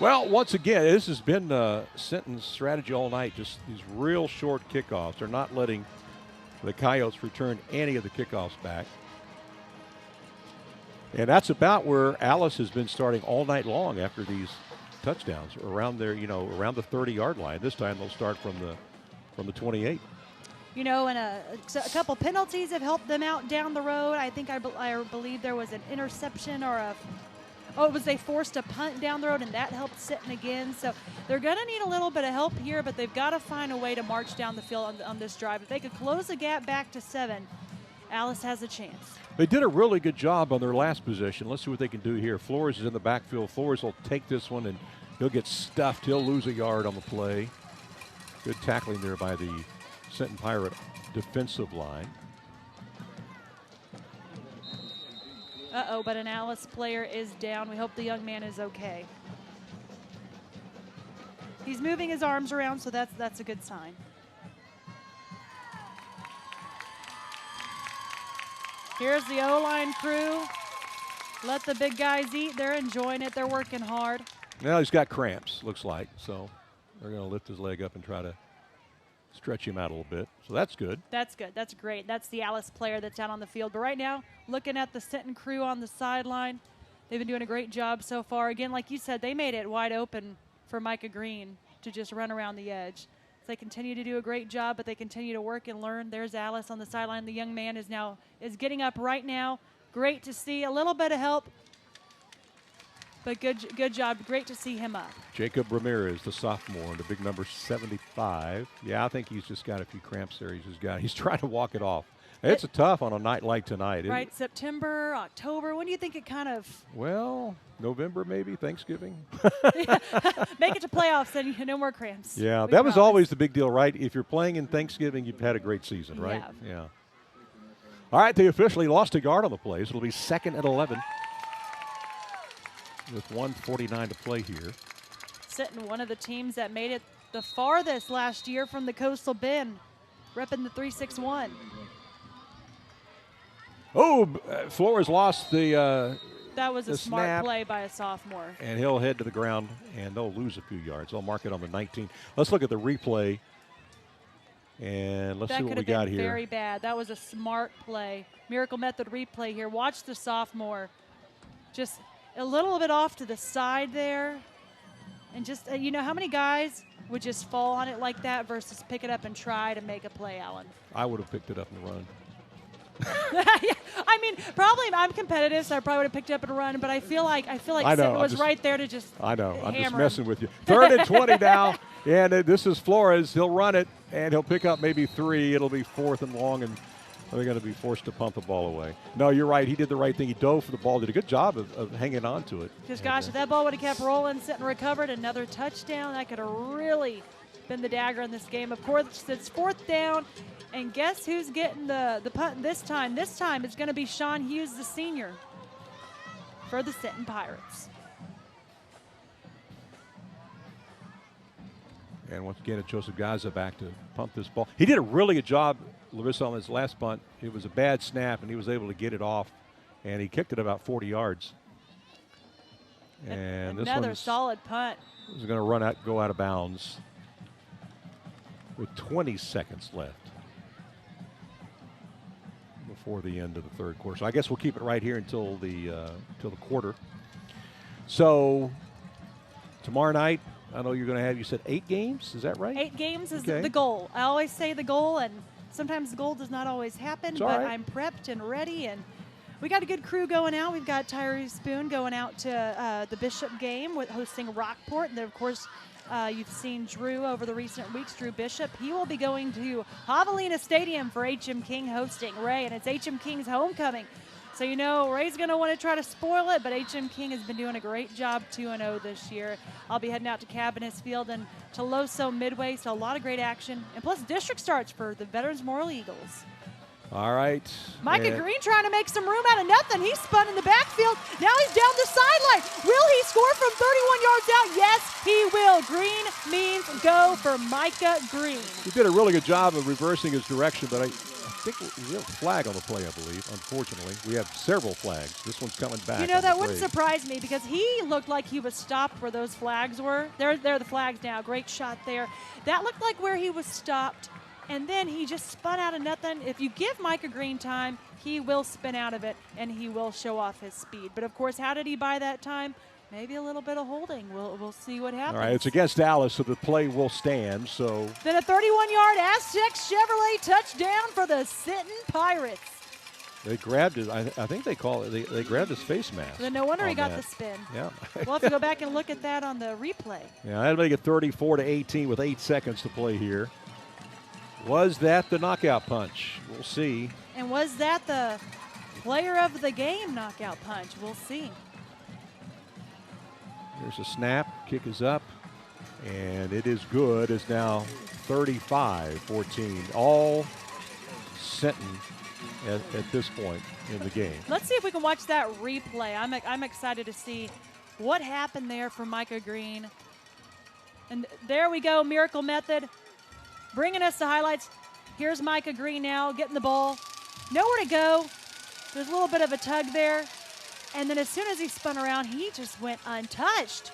Well, once again, this has been Sinton's strategy all night, just these real short kickoffs. They're not letting the Coyotes return any of the kickoffs back. And that's about where Alice has been starting all night long after these touchdowns, around there, around the 30-yard line. This time they'll start from the 28. And a couple penalties have helped them out down the road. I believe there was an interception or they forced a punt down the road, and that helped Sinton again. So they're going to need a little bit of help here, but they've got to find a way to march down the field on this drive. If they could close the gap back to 7, Alice has a chance. They did a really good job on their last possession. Let's see what they can do here. Flores is in the backfield. Flores will take this one, and he'll get stuffed. He'll lose a yard on the play. Good tackling there by the Sinton Pirate defensive line. But an Alice player is down. We hope the young man is okay. He's moving his arms around, so that's a good sign. Here's the O-line crew. Let the big guys eat. They're enjoying it. They're working hard. Now he's got cramps, looks like, so they're going to lift his leg up and try to stretch him out a little bit. So that's good. That's good. That's great. That's the Alice player that's out on the field. But right now, looking at the Sinton crew on the sideline, they've been doing a great job so far. Again, like you said, they made it wide open for Micah Green to just run around the edge. So they continue to do a great job, but they continue to work and learn. There's Alice on the sideline. The young man is getting up right now. Great to see. A little bit of help, but good job. Great to see him up. Jacob Ramirez, the sophomore, the big number 75. Yeah, I think he's just got a few cramps there. He's trying to walk it off. It's a tough on a night like tonight. Right, September, October. When do you think it kind of? Well, November maybe, Thanksgiving. Make it to playoffs, then no more cramps. Yeah, that was always the big deal, right? If you're playing in Thanksgiving, you've had a great season, right? Yeah. All right, they officially lost a yard on the play, so it'll be 2nd and 11 with 1:49 to play here. Sinton, one of the teams that made it the farthest last year from the Coastal Bend, repping the 3-6-1. Oh, Flores lost the that was a smart snap play by a sophomore. And he'll head to the ground, and they'll lose a few yards. They'll mark it on the 19. Let's look at the replay, and let's see what we got here. That could have been very bad. That was a smart play. Miracle Method replay here. Watch the sophomore. Just a little bit off to the side there. And just, how many guys would just fall on it like that versus pick it up and try to make a play, Alan? I would have picked it up and run. I mean, probably I'm competitive, so I probably would have picked it up and run. But I feel like Sinton was right there to just. I know. I'm just him. messing with you. 3rd and 20 now, and this is Flores. He'll run it, and he'll pick up maybe 3. It'll be 4th and long, and they're going to be forced to punt the ball away. No, you're right. He did the right thing. He dove for the ball. Did a good job of hanging on to it. Because, gosh, if that ball would have kept rolling, Sinton recovered another touchdown. That could have really been the dagger in this game. Of course, it's 4th down. And guess who's getting the punt this time? This time it's going to be Sean Hughes, the senior, for the Sinton Pirates. And once again, it's Joseph Gaza back to punt this ball. He did a really good job, Larissa, on his last punt. It was a bad snap, and he was able to get it off, and he kicked it about 40 yards. And another solid punt. This is going to go out of bounds with 20 seconds left before the end of the third quarter. So I guess we'll keep it right here until the quarter. So tomorrow night, I know you're going to have, you said 8 games? Is that right? 8 games is the goal. I always say the goal, and sometimes the goal does not always happen, but right. I'm prepped and ready, and we got a good crew going out. We've got Tyree Spoon going out to the Bishop game with hosting Rockport, and then, of course, you've seen Drew over the recent weeks, Drew Bishop. He will be going to Javelina Stadium for H.M. King hosting Ray, and it's H.M. King's homecoming. So, Ray's going to want to try to spoil it, but H.M. King has been doing a great job 2-0 this year. I'll be heading out to Cabinets Field and to Loso Midway, so a lot of great action. And plus district starts for the Veterans Memorial Eagles. All right. Micah Green trying to make some room out of nothing. He's spun in the backfield. Now he's down the sideline. Will he score from 31 yards out? Yes, he will. Green means go for Micah Green. He did a really good job of reversing his direction, but I think we have a flag on the play, I believe. Unfortunately, we have several flags. This one's coming back. You know, that wouldn't surprise me because he looked like he was stopped where those flags were. They're the flags now. Great shot there. That looked like where he was stopped, and then he just spun out of nothing. If you give Micah Green time, he will spin out of it, and he will show off his speed. But, of course, how did he buy that time? Maybe a little bit of holding. We'll see what happens. All right, it's against Alice, so the play will stand. So then a 31-yard Aztec Chevrolet touchdown for the Sinton Pirates. They grabbed it. I think they call it. They grabbed his face mask. Then no wonder he got the spin. Yeah. We'll have to go back and look at that on the replay. Yeah, that'll make it 34-18 with 8 seconds to play here. Was that the knockout punch? We'll see. And was that the player of the game knockout punch? We'll see. There's a snap. Kick is up. And it is good. It's now 35-14. All Sinton at this point in the game. Let's see if we can watch that replay. I'm excited to see what happened there for Micah Green. And there we go, Miracle Method. Bringing us the highlights. Here's Micah Green now getting the ball. Nowhere to go. There's a little bit of a tug there. And then as soon as he spun around, he just went untouched.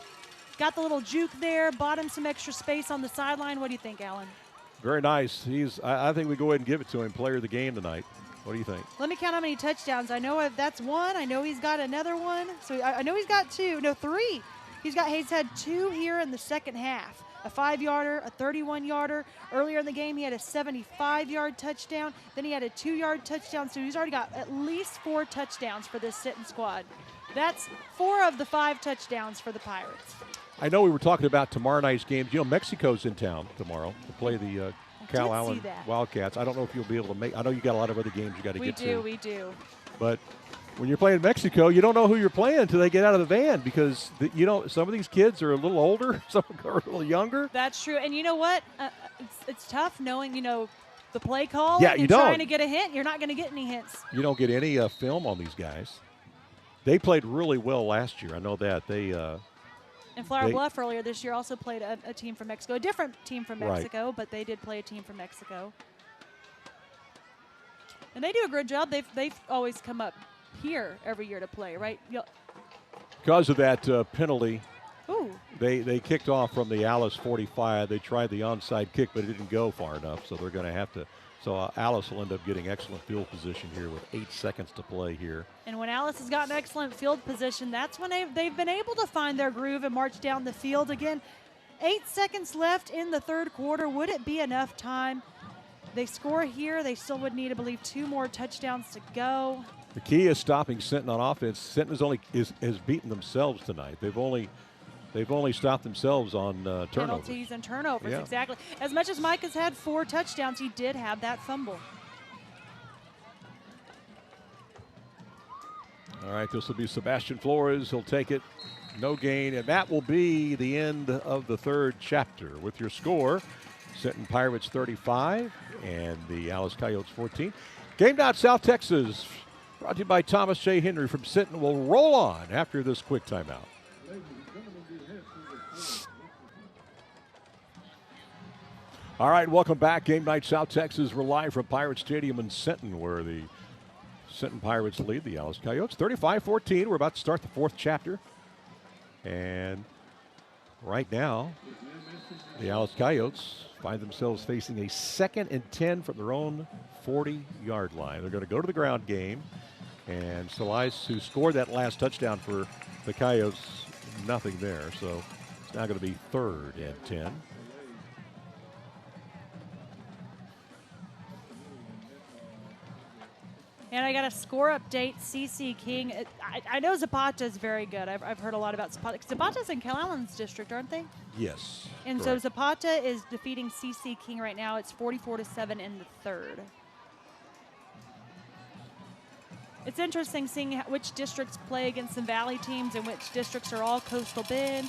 Got the little juke there, bought him some extra space on the sideline. What do you think, Alan? Very nice. I think we go ahead and give it to him, player of the game tonight. What do you think? Let me count how many touchdowns. I know that's one. I know he's got another one. So I know he's got two. No, three. He's had 2 here in the second half. A 5-yarder, a 31-yarder. Earlier in the game, he had a 75-yard touchdown. Then he had a 2-yard touchdown. So he's already got at least 4 touchdowns for this Sinton squad. That's 4 of the 5 touchdowns for the Pirates. I know we were talking about tomorrow night's games. You know, Mexico's in town tomorrow to play the Cal Allen Wildcats. I don't know if you'll be able to make. I know you got a lot of other games you got to get to. We do. But when you're playing Mexico, you don't know who you're playing until they get out of the van because some of these kids are a little older, some are a little younger. That's true. And you know what? It's tough knowing the play call. Yeah, you don't. Trying to get a hint. You're not going to get any hints. You don't get any film on these guys. They played really well last year. I know that And Flower Bluff earlier this year also played a team from Mexico, a different team from Mexico, but they did play a team from Mexico. And they do a good job. They've always come up here every year to play, right? Because of that penalty, ooh. They kicked off from the Alice 45. They tried the onside kick, but it didn't go far enough, so they're going to have to. So Alice will end up getting excellent field position here with 8 seconds to play here. And when Alice has gotten excellent field position, that's when they've been able to find their groove and march down the field. Again, 8 seconds left in the third quarter. Would it be enough time? They score here. They still would need, I believe, 2 more touchdowns to go. The key is stopping Sinton on offense. Sinton has beaten themselves tonight. They've only stopped themselves on turnovers. Penalties and turnovers, yeah. Exactly. As much as Mike has had 4 touchdowns, he did have that fumble. All right, this will be Sebastian Flores. He'll take it. No gain, and that will be the end of the third chapter. With your score, Sinton Pirates 35 and the Alice Coyotes 14. Game Night South Texas, brought to you by Thomas J. Henry from Sinton, will roll on after this quick timeout. All right, welcome back. Game Night South Texas. We're live from Pirate Stadium in Sinton, where the Sinton Pirates lead the Alice Coyotes 35-14. We're about to start the fourth chapter. And right now, the Alice Coyotes find themselves facing a 2nd and 10 from their own 40-yard line. They're going to go to the ground game. And Solis, who scored that last touchdown for the Coyotes, nothing there. So it's now going to be 3rd and 10. And I got a score update. CC King. I know Zapata's very good. I've heard a lot about Zapata. Zapata's in Cal Allen's district, aren't they? Yes. And correct. so Zapata is defeating CC King right now. It's 44-7 in the third. It's interesting seeing which districts play against some Valley teams and which districts are all Coastal Bend.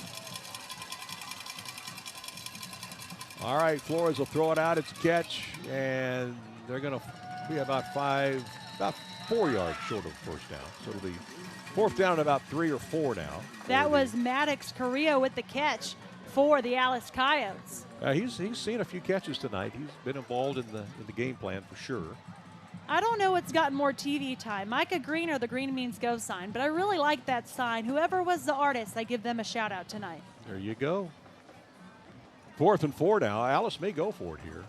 All right, Flores will throw it out. It's a catch, and they're going to be about 4 yards short of first down. So it'll be 4th down and about 3 or 4 now. That was Maddox Carrillo with the catch for the Alice Coyotes. He's seen a few catches tonight. He's been involved in the game plan for sure. I don't know what's gotten more TV time, Micah Green or the Green Means Go sign, but I really like that sign. Whoever was the artist, I give them a shout out tonight. There you go. 4th and 4 now. Alice may go for it here.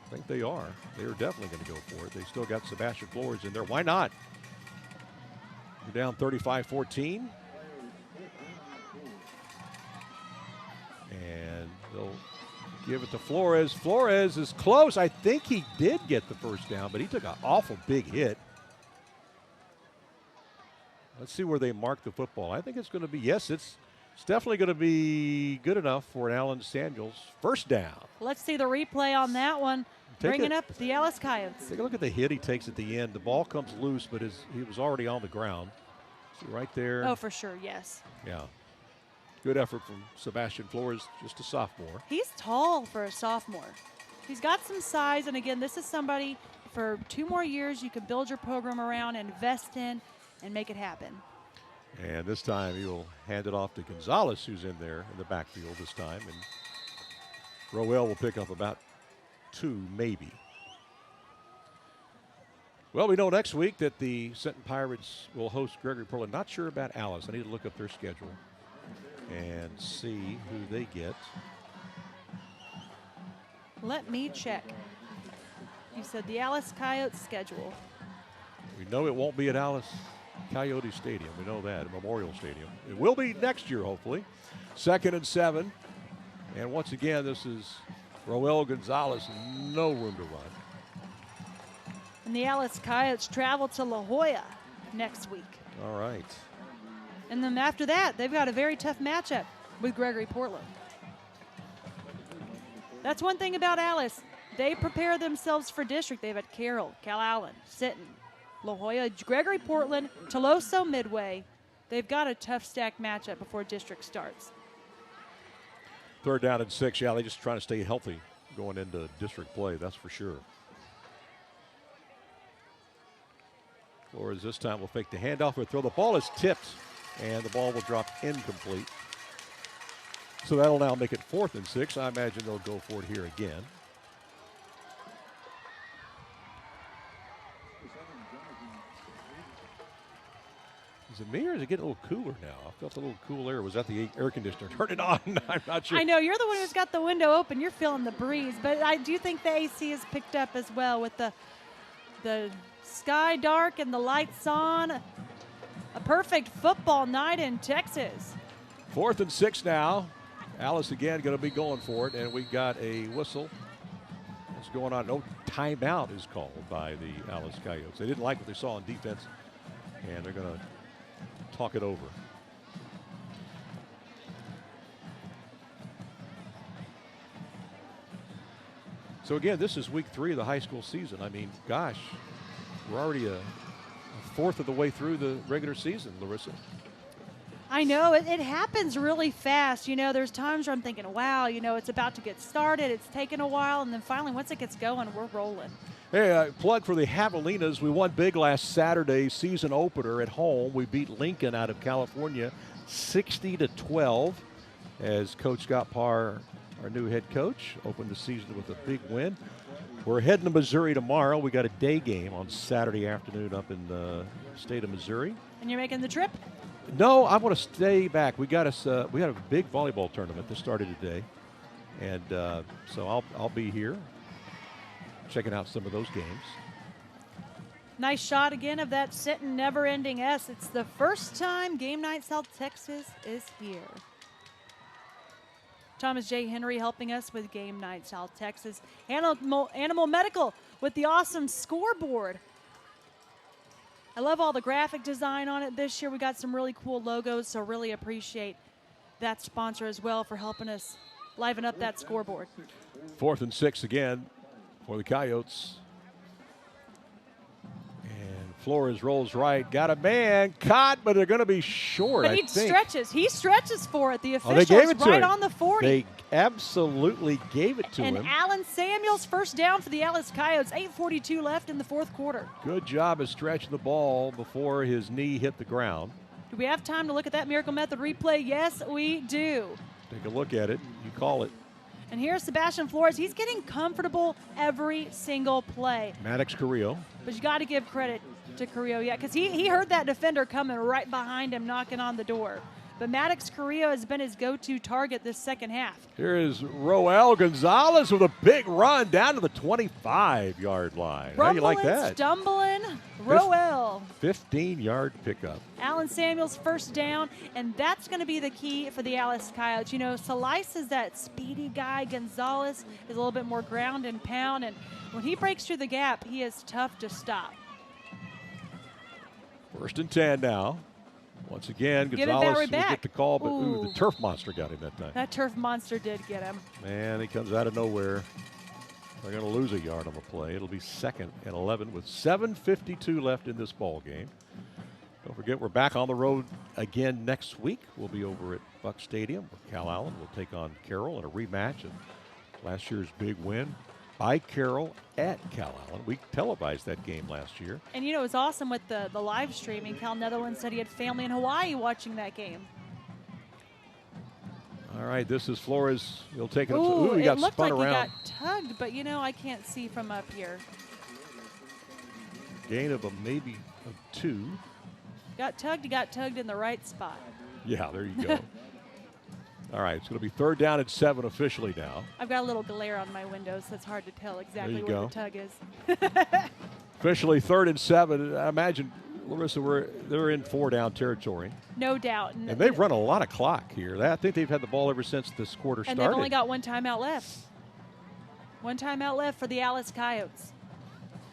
I think they are. They are definitely going to go for it. They still got Sebastian Flores in there. Why not? You're down 35-14. And they'll give it to Flores. Flores is close. I think he did get the first down, but he took an awful big hit. Let's see where they mark the football. I think it's going to be, yes, it's definitely going to be good enough for an Allen Samuels first down. Let's see the replay on that one. Bringing up the Alice Coyotes. Take a look at the hit he takes at the end. The ball comes loose, but he was already on the ground. See right there. Oh, for sure, yes. Yeah. Good effort from Sebastian Flores, just a sophomore. He's tall for a sophomore. He's got some size, and again, this is somebody for 2 more years you can build your program around, invest in, and make it happen. And this time he'll hand it off to Gonzalez, who's in there in the backfield this time. And Roel will pick up about 2, maybe. Well, we know next week that the Sinton Pirates will host Gregory Portland. Not sure about Alice. I need to look up their schedule and see who they get. Let me check. You said the Alice Coyotes schedule. We know it won't be at Alice Coyote Stadium. We know that, at Memorial Stadium. It will be next year, hopefully. 2nd and 7. And once again, this is Roel Gonzalez. No room to run. And the Alice Coyotes travel to La Jolla next week. All right. And then after that, they've got a very tough matchup with Gregory Portland. That's one thing about Alice. They prepare themselves for district. They've had Carroll, Calallen, Sinton, La Jolla, Gregory Portland, Toloso, Midway. They've got a tough stack matchup before district starts. 3rd down and 6. Yeah, they're just trying to stay healthy going into district play, that's for sure. Flores this time will fake the handoff or throw. The ball is tipped, and the ball will drop incomplete. So that'll now make it 4th and 6. I imagine they'll go for it here again. Is it me or is it getting a little cooler now? I felt a little cool air. Was that the air conditioner? Turn it on. I'm not sure. I know. You're the one who's got the window open. You're feeling the breeze. But I do think the AC is picked up as well with the sky dark and the lights on. A perfect football night in Texas. 4th and 6 now. Alice again going to be going for it, and we got a whistle. What's going on? No timeout is called by the Alice Coyotes. They didn't like what they saw on defense, and they're going to talk it over. So again, this is week 3 of the high school season. I mean, gosh, we're already a 4th of the way through the regular season, Larissa. I know. It happens really fast. You know, there's times where I'm thinking, wow, you know, it's about to get started. It's taken a while. And then finally, once it gets going, we're rolling. Hey, plug for the Javelinas. We won big last Saturday, season opener at home. We beat Lincoln out of California 60-12 as Coach Scott Parr, our new head coach, opened the season with a big win. We're heading to Missouri tomorrow. We got a day game on Saturday afternoon up in the state of Missouri. And you're making the trip? No, I want to stay back. We got we had a big volleyball tournament that started today, and so I'll be here checking out some of those games. Nice shot again of that Sinton never-ending S. It's the first time Game Night South Texas is here. Thomas J. Henry helping us with Game Night South Texas. Animal Medical with the awesome scoreboard. I love all the graphic design on it this year. We got some really cool logos, so really appreciate that sponsor as well for helping us liven up that scoreboard. 4th and 6 again for the Coyotes. And Flores rolls right, got a man, caught, but they're going to be short, but I he think. stretches. He stretches for it. The Oh, officials they gave it to right him. on the 40. They absolutely gave it to and him. Allen Samuels first down for the Alice Coyotes. 8:42 left in the 4th quarter. Good job of stretching the ball before his knee hit the ground. Do we have time to look at that Miracle Method replay? Yes, we do. Take a look at it. You call it. And here's Sebastian Flores. He's getting comfortable every single play. Maddox Carrillo. But you got to give credit to Carrillo, yeah, because he heard that defender coming right behind him, knocking on the door. But Maddox Carrillo has been his go-to target this second half. Here is Roel Gonzalez with a big run down to the 25-yard line. How do you like that? Stumbling, Roel. 15-yard pickup. Allen Samuels first down, and that's going to be the key for the Alice Coyotes. You know, Salice is that speedy guy. Gonzalez is a little bit more ground and pound, and when he breaks through the gap, he is tough to stop. 1st and 10 now. Once again, Gonzalez will get the call, but the turf monster got him that time. That turf monster did get him. Man, he comes out of nowhere. They're going to lose a yard on the play. It'll be 2nd and 11 with 7:52 left in this ball game. Don't forget, we're back on the road again next week. We'll be over at Buck Stadium. Cal Allen will take on Carroll in a rematch of last year's big win by Carroll at Cal Allen. We televised that game last year. And, you know, it was awesome with the live streaming. Cal Netherlands said he had family in Hawaii watching that game. All right, this is Flores. He'll take it up. He got it looked spun like around. He got tugged, but, you know, I can't see from up here. Gain of maybe 2. Got tugged. He got tugged in the right spot. Yeah, there you go. All right, it's going to be 3rd down and 7 officially now. I've got a little glare on my window, so it's hard to tell exactly where the tug is. Officially 3rd and 7. I imagine, Larissa, they're in 4-down territory. No doubt. And they've run a lot of clock here. I think they've had the ball ever since this quarter started. And they've only got 1 timeout left. 1 timeout left for the Alice Coyotes.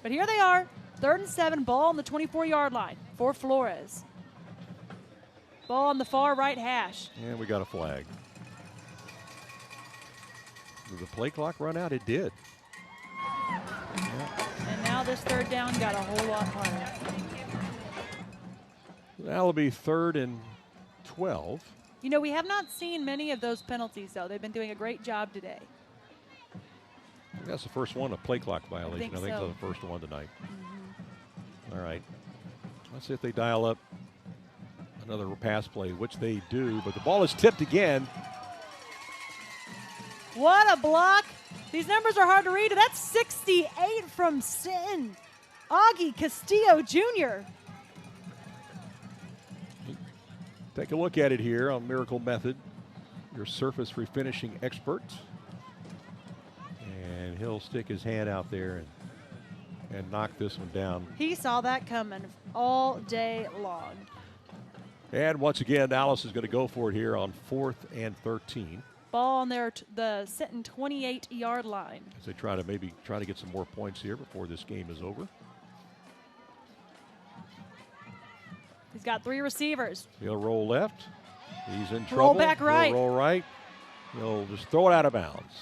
But here they are, 3rd and 7, ball on the 24-yard line for Flores. Ball on the far right hash. And we got a flag. Did the play clock run out? It did. Yeah. And now this 3rd down got a whole lot harder. That'll be 3rd and 12. You know, we have not seen many of those penalties, though. They've been doing a great job today. That's the first one, a play clock violation. I think so. That's the first one tonight. All right. Let's see if they dial up another pass play, which they do, but the ball is tipped again. What a block. These numbers are hard to read. That's 68 from Sinton. Augie Castillo Jr. Take a look at it here on Miracle Method, your surface refinishing expert. And he'll stick his hand out there and knock this one down. He saw that coming all day long. And once again, Alice is going to go for it here on 4th and 13. Ball on the Sinton 28-yard line. As they try to get some more points here before this game is over. He's got 3 receivers. He'll roll left. He's in trouble. Roll back right. He'll roll right. He'll just throw it out of bounds.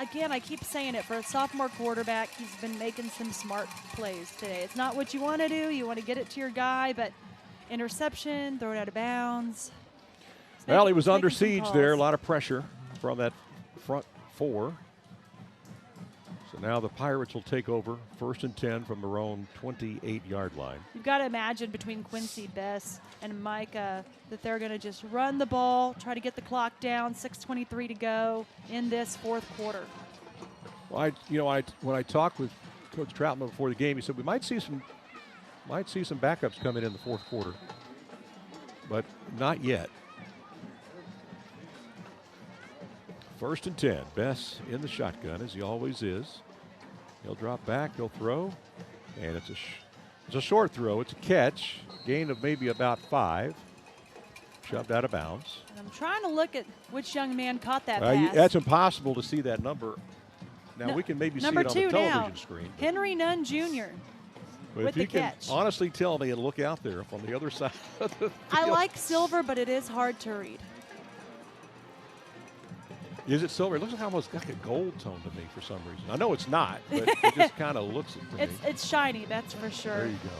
Again, I keep saying it, for a sophomore quarterback, he's been making some smart plays today. It's not what you want to do. You want to get it to your guy, but interception, throw it out of bounds. Well, he was under siege there. A lot of pressure from that front 4. So now the Pirates will take over 1st and 10 from their own 28-yard line. You've got to imagine between Quincy Bess and Micah that they're going to just run the ball, try to get the clock down, 6:23 to go in this 4th quarter. Well, when I talked with Coach Troutman before the game, he said we might see some backups coming in the 4th quarter, but not yet. 1st and 10. Bess in the shotgun, as he always is. He'll drop back. He'll throw. And it's a short throw. It's a catch. Gain of maybe about 5. Shoved out of bounds. And I'm trying to look at which young man caught that pass. That's impossible to see that number. Now, we can maybe see it on the television screen. Henry Nunn Jr. with the catch. If you can honestly tell me and look out there from the other side of the field. I like silver, but it is hard to read. Is it silver? It looks like almost like a gold tone to me for some reason. I know it's not, but it just kind of looks it to me. It's shiny, that's for sure. There you go.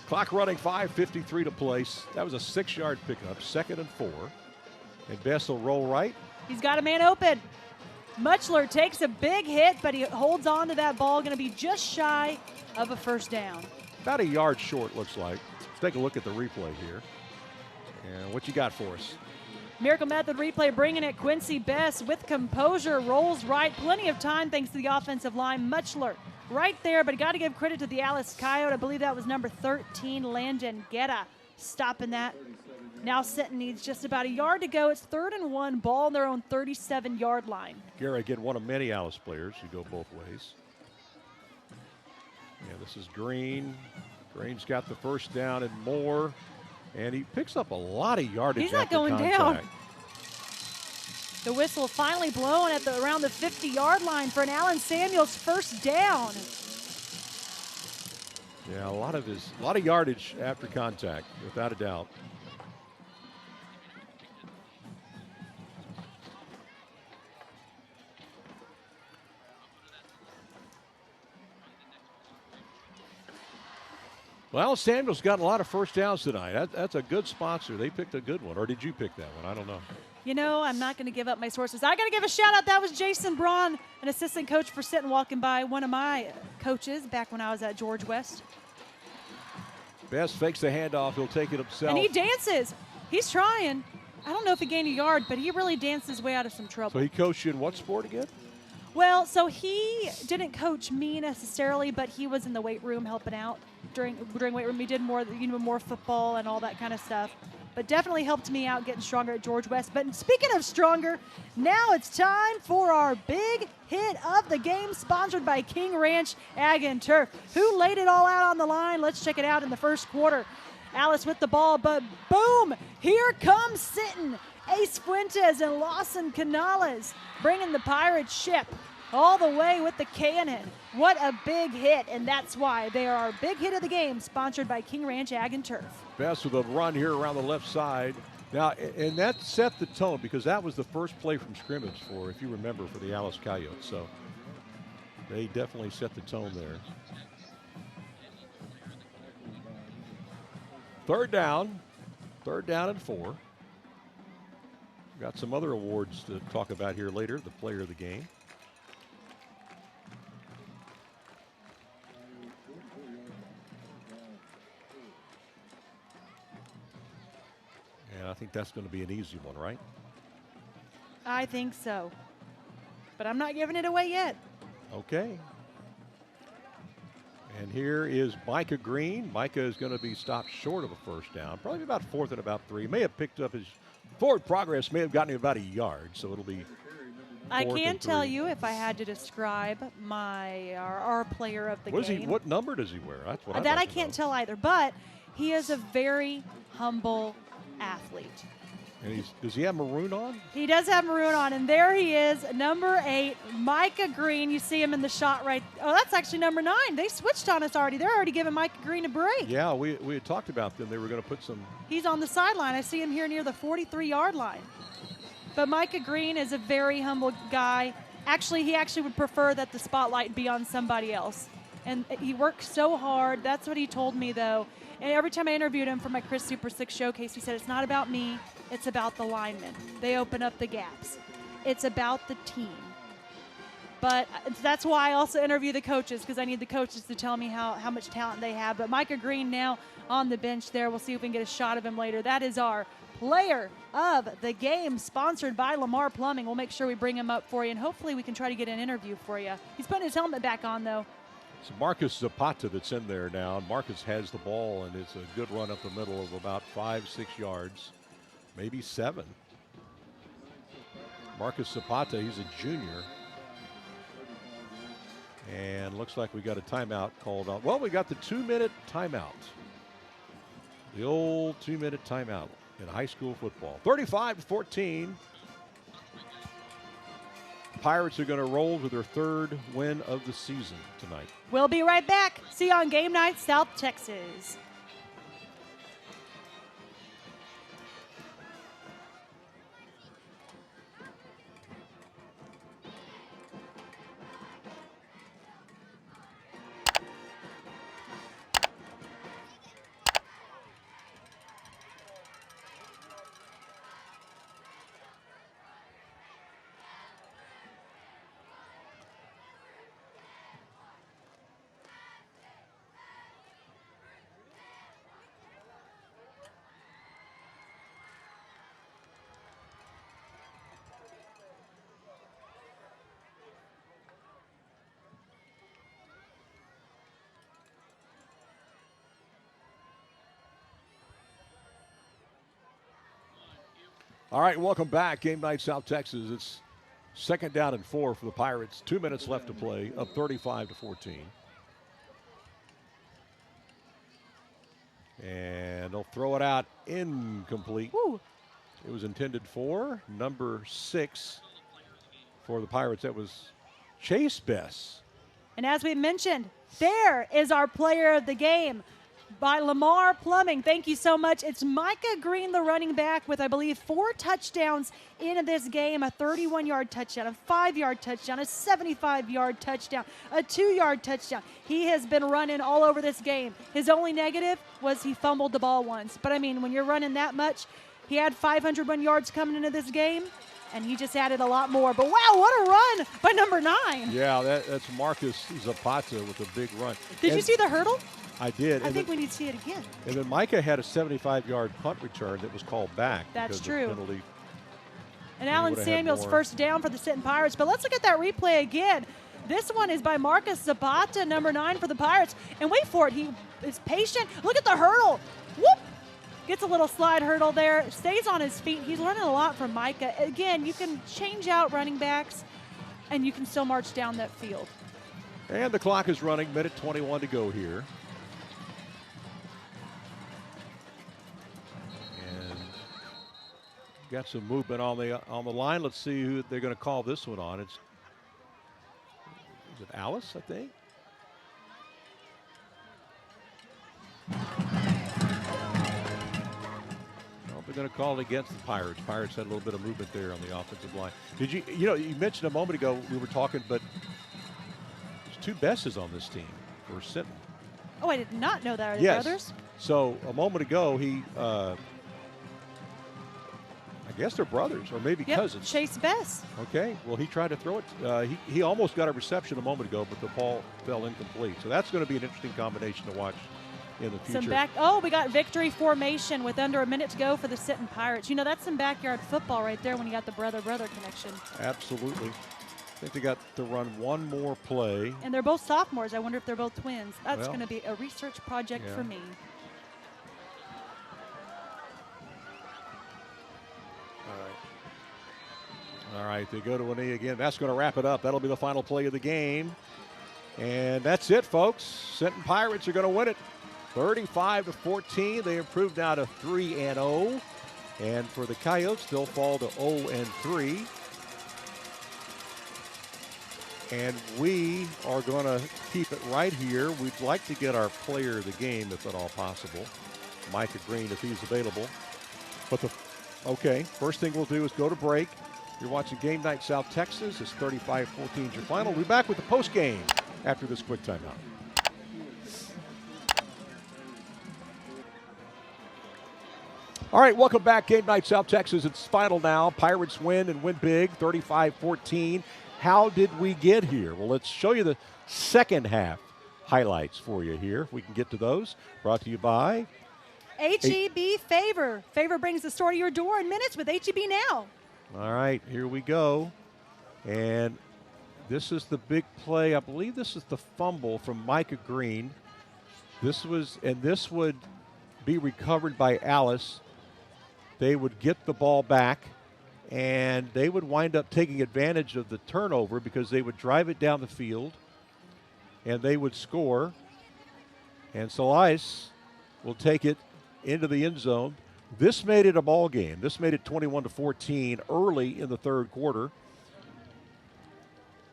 Clock running, 5:53 to place. That was a 6-yard pickup, 2nd and 4. And Bess will roll right. He's got a man open. Muchler takes a big hit, but he holds on to that ball. Going to be just shy of a 1st down. About a yard short, looks like. Let's take a look at the replay here. And what you got for us? Miracle Method replay bringing it. Quincy Best with composure, rolls right. Plenty of time thanks to the offensive line. Muchler right there, but got to give credit to the Alice Coyote. I believe that was number 13, Landon Guetta, stopping that. Now Sinton needs just about a yard to go. It's 3rd and 1, ball on their own 37-yard line. Gary, again, one of many Alice players who go both ways. Yeah, this is Green. Green's got the first down and more, and he picks up a lot of yardage. He's not after going contact. down. The whistle finally blown at around the 50-yard line for an Allen Samuels first down. Yeah, a lot of yardage after contact, without a doubt. Well, Samuel's gotten a lot of first downs tonight. That's a good sponsor. They picked a good one. Or did you pick that one? I don't know. You know, I'm not going to give up my sources. I got to give a shout out. That was Jason Braun, an assistant coach for Sinton, walking by, one of my coaches back when I was at George West. Best fakes the handoff. He'll take it himself. And he dances. He's trying. I don't know if he gained a yard, but he really danced his way out of some trouble. So he coached you in what sport again? Well, so he didn't coach me necessarily, but he was in the weight room helping out during weight room. He did more football and all that kind of stuff, but definitely helped me out getting stronger at George West. But speaking of stronger, now it's time for our big hit of the game, sponsored by King Ranch Ag and Turf. Who laid it all out on the line? Let's check it out in the first quarter. Alice with the ball, but boom, here comes Sinton. Ace Fuentes and Lawson Canales bringing the Pirates ship all the way with the cannon. What a big hit, and that's why they are our big hit of the game, sponsored by King Ranch Ag and Turf. Best with a run here around the left side. Now, and that set the tone because that was the first play from scrimmage if you remember, for the Alice Coyotes. So they definitely set the tone there. 3rd down and 4. Got some other awards to talk about here later, the player of the game. And I think that's going to be an easy one, right? I think so. But I'm not giving it away yet. Okay. And here is Micah Green. Micah is going to be stopped short of a first down, probably about 4th and about 3. May have picked up his forward progress, may have gotten him about a yard, so it'll be. I can tell you, if I had to describe our player of the game. What number does he wear? That's what I can't tell either, but he is a very humble athlete. And does he have maroon on? He does have maroon on, and there he is, number 8, Micah Green. You see him in the shot right. Oh, that's actually number 9. They switched on us already. They're already giving Micah Green a break. Yeah, we had talked about them. They were going to put some. He's on the sideline. I see him here near the 43-yard line. But Micah Green is a very humble guy. Actually, he would prefer that the spotlight be on somebody else. And he works so hard. That's what he told me, though. And every time I interviewed him for my Chris Super 6 showcase, he said, it's not about me. It's about the linemen. They open up the gaps. It's about the team. But that's why I also interview the coaches, because I need the coaches to tell me how much talent they have. But Micah Green now on the bench there. We'll see if we can get a shot of him later. That is our player of the game, sponsored by Lamar Plumbing. We'll make sure we bring him up for you, and hopefully we can try to get an interview for you. He's putting his helmet back on, though. It's Marcus Zapata that's in there now. Marcus has the ball, and it's a good run up the middle of about 5-6 yards, maybe 7. Marcus Zapata, he's a junior. And looks like we got a timeout called on. Well, we got the 2-minute timeout. The old 2-minute timeout in high school football. 35-14. Pirates are going to roll with their 3rd win of the season tonight. We'll be right back. See you on Game Night South Texas. All right, welcome back. Game night, South Texas. It's second down and 4 for the Pirates. 2 minutes left to play, up 35-14. And they'll throw it out incomplete. Woo. It was intended for number 6 for the Pirates. That was Chase Bess. And as we mentioned, there is our player of the game by Lamar Plumbing. Thank you so much. It's Micah Green, the running back, with, I believe, 4 touchdowns in this game, a 31-yard touchdown, a 5-yard touchdown, a 75-yard touchdown, a 2-yard touchdown. He has been running all over this game. His only negative was he fumbled the ball once. But, I mean, when you're running that much, he had 501 yards coming into this game, and he just added a lot more. But, wow, what a run by number 9. Yeah, that's Marcus Zapata with a big run. Did you see the hurdle? I did. I think we need to see it again. And then Micah had a 75-yard punt return that was called back. That's because true. of the penalty. And Alan Samuels first down for the Sinton Pirates. But let's look at that replay again. This one is by Marcus Zapata, number 9 for the Pirates. And wait for it. He is patient. Look at the hurdle. Whoop. Gets a little slide hurdle there. Stays on his feet. He's learning a lot from Micah. Again, you can change out running backs, and you can still march down that field. And the clock is running. Minute 21 to go here. And got some movement on the line. Let's see who they're going to call this one on. Is it Alice, I think? They're going to call it against the Pirates. Pirates had a little bit of movement there on the offensive line. Did you mentioned a moment ago, we were talking, but there's 2 Besses on this team for Sinton. Oh, I did not know that. Are they brothers? So a moment ago, I guess they're brothers or maybe cousins. Chase Bess. Okay, well, he tried to throw it. He almost got a reception a moment ago, but the ball fell incomplete. So that's going to be an interesting combination to watch in the future. We got victory formation with under a minute to go for the Sinton Pirates. You know, that's some backyard football right there when you got the brother-brother connection. Absolutely. I think they got to run one more play. And they're both sophomores. I wonder if they're both twins. That's going to be a research project for me. All right, they go to a knee again. That's going to wrap it up. That'll be the final play of the game. And that's it, folks. Sinton Pirates are going to win it. 35-14. They improved now to 3-0. And for the Coyotes, they'll fall to 0-3. And we are going to keep it right here. We'd like to get our player of the game, if at all possible. Micah Green, if he's available. But first thing we'll do is go to break. You're watching Game Night South Texas. It's 35-14 your final. We'll be back with the post game after this quick timeout. All right, welcome back. Game Night South Texas. It's final now. Pirates win and win big, 35-14. How did we get here? Well, let's show you the second half highlights for you here, if we can get to those. Brought to you by H-E-B Favor. Favor brings the store to your door in minutes with H-E-B Now. All right, here we go. And this is the big play. I believe this is the fumble from Micah Green. This would be recovered by Alice. They would get the ball back, and they would wind up taking advantage of the turnover because they would drive it down the field, and they would score. And Elias will take it into the end zone. This made it a ball game. This made it 21-14 early in the third quarter.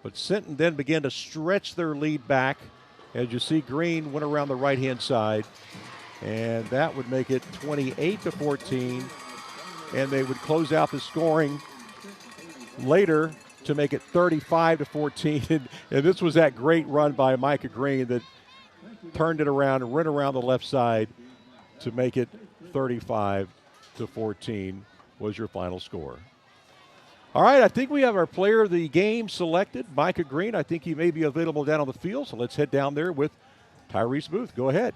But Sinton then began to stretch their lead back. As you see, Green went around the right-hand side, and that would make it 28-14. And they would close out the scoring later to make it 35-14. And this was that great run by Micah Green that turned it around and ran around the left side to make it 35-14 was your final score. All right, I think we have our player of the game selected, Micah Green. I think he may be available down on the field, so let's head down there with Tyrese Booth. Go ahead.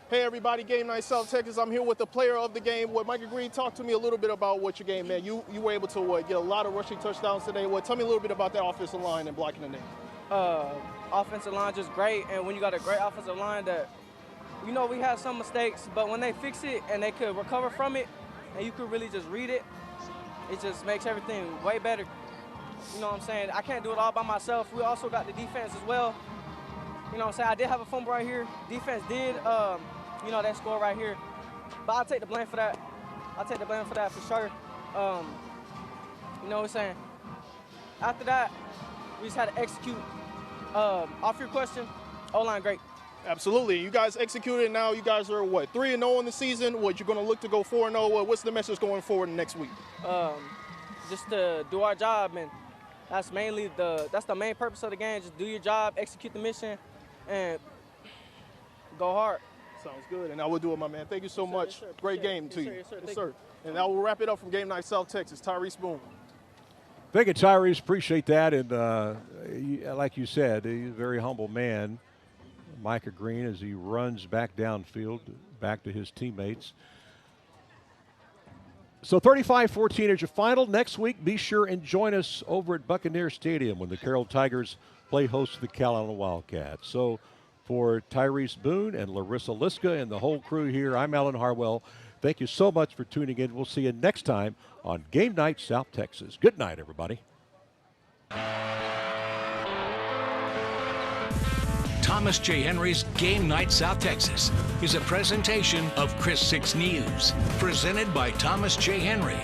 Hey everybody, Game Night South Texas. I'm here with the player of the game. Micah Green, talk to me a little bit about what your game, man. You were able to get a lot of rushing touchdowns today. Tell me a little bit about that offensive line and blocking the name. Offensive line just great, and when you got a great offensive line that, we had some mistakes, but when they fix it and they could recover from it and you could really just read it, it just makes everything way better. You know what I'm saying? I can't do it all by myself. We also got the defense as well. You know what I'm saying? I did have a fumble right here. Defense did, you know, that score right here. But I'll take the blame for that. I'll take the blame for that for sure. You know what I'm saying? After that, we just had to execute. Off your question, O-line great. Absolutely. You guys executed. Now you guys are, what, 3-0 in the season? What, you're going to look to go 4-0? What's the message going forward next week? Just to do our job, and that's mainly that's the main purpose of the game. Just do your job, execute the mission, and go hard. Sounds good, and I will do it, my man. Thank you so much. Yes, Great game to you. Yes, sir. And I will wrap it up from Game Night South Texas. Tyrese Boone. Thank you, Tyrese. Appreciate that. And like you said, he's a very humble man. Micah Green, as he runs back downfield, back to his teammates. So 35-14 is your final. Next week, be sure and join us over at Buccaneer Stadium when the Carroll Tigers play host to the Carolina Wildcats. So for Tyrese Boone and Larissa Liska and the whole crew here, I'm Alan Harwell. Thank you so much for tuning in. We'll see you next time on Game Night South Texas. Good night, everybody. Thomas J. Henry's Game Night South Texas is a presentation of Chris 6 News, presented by Thomas J. Henry.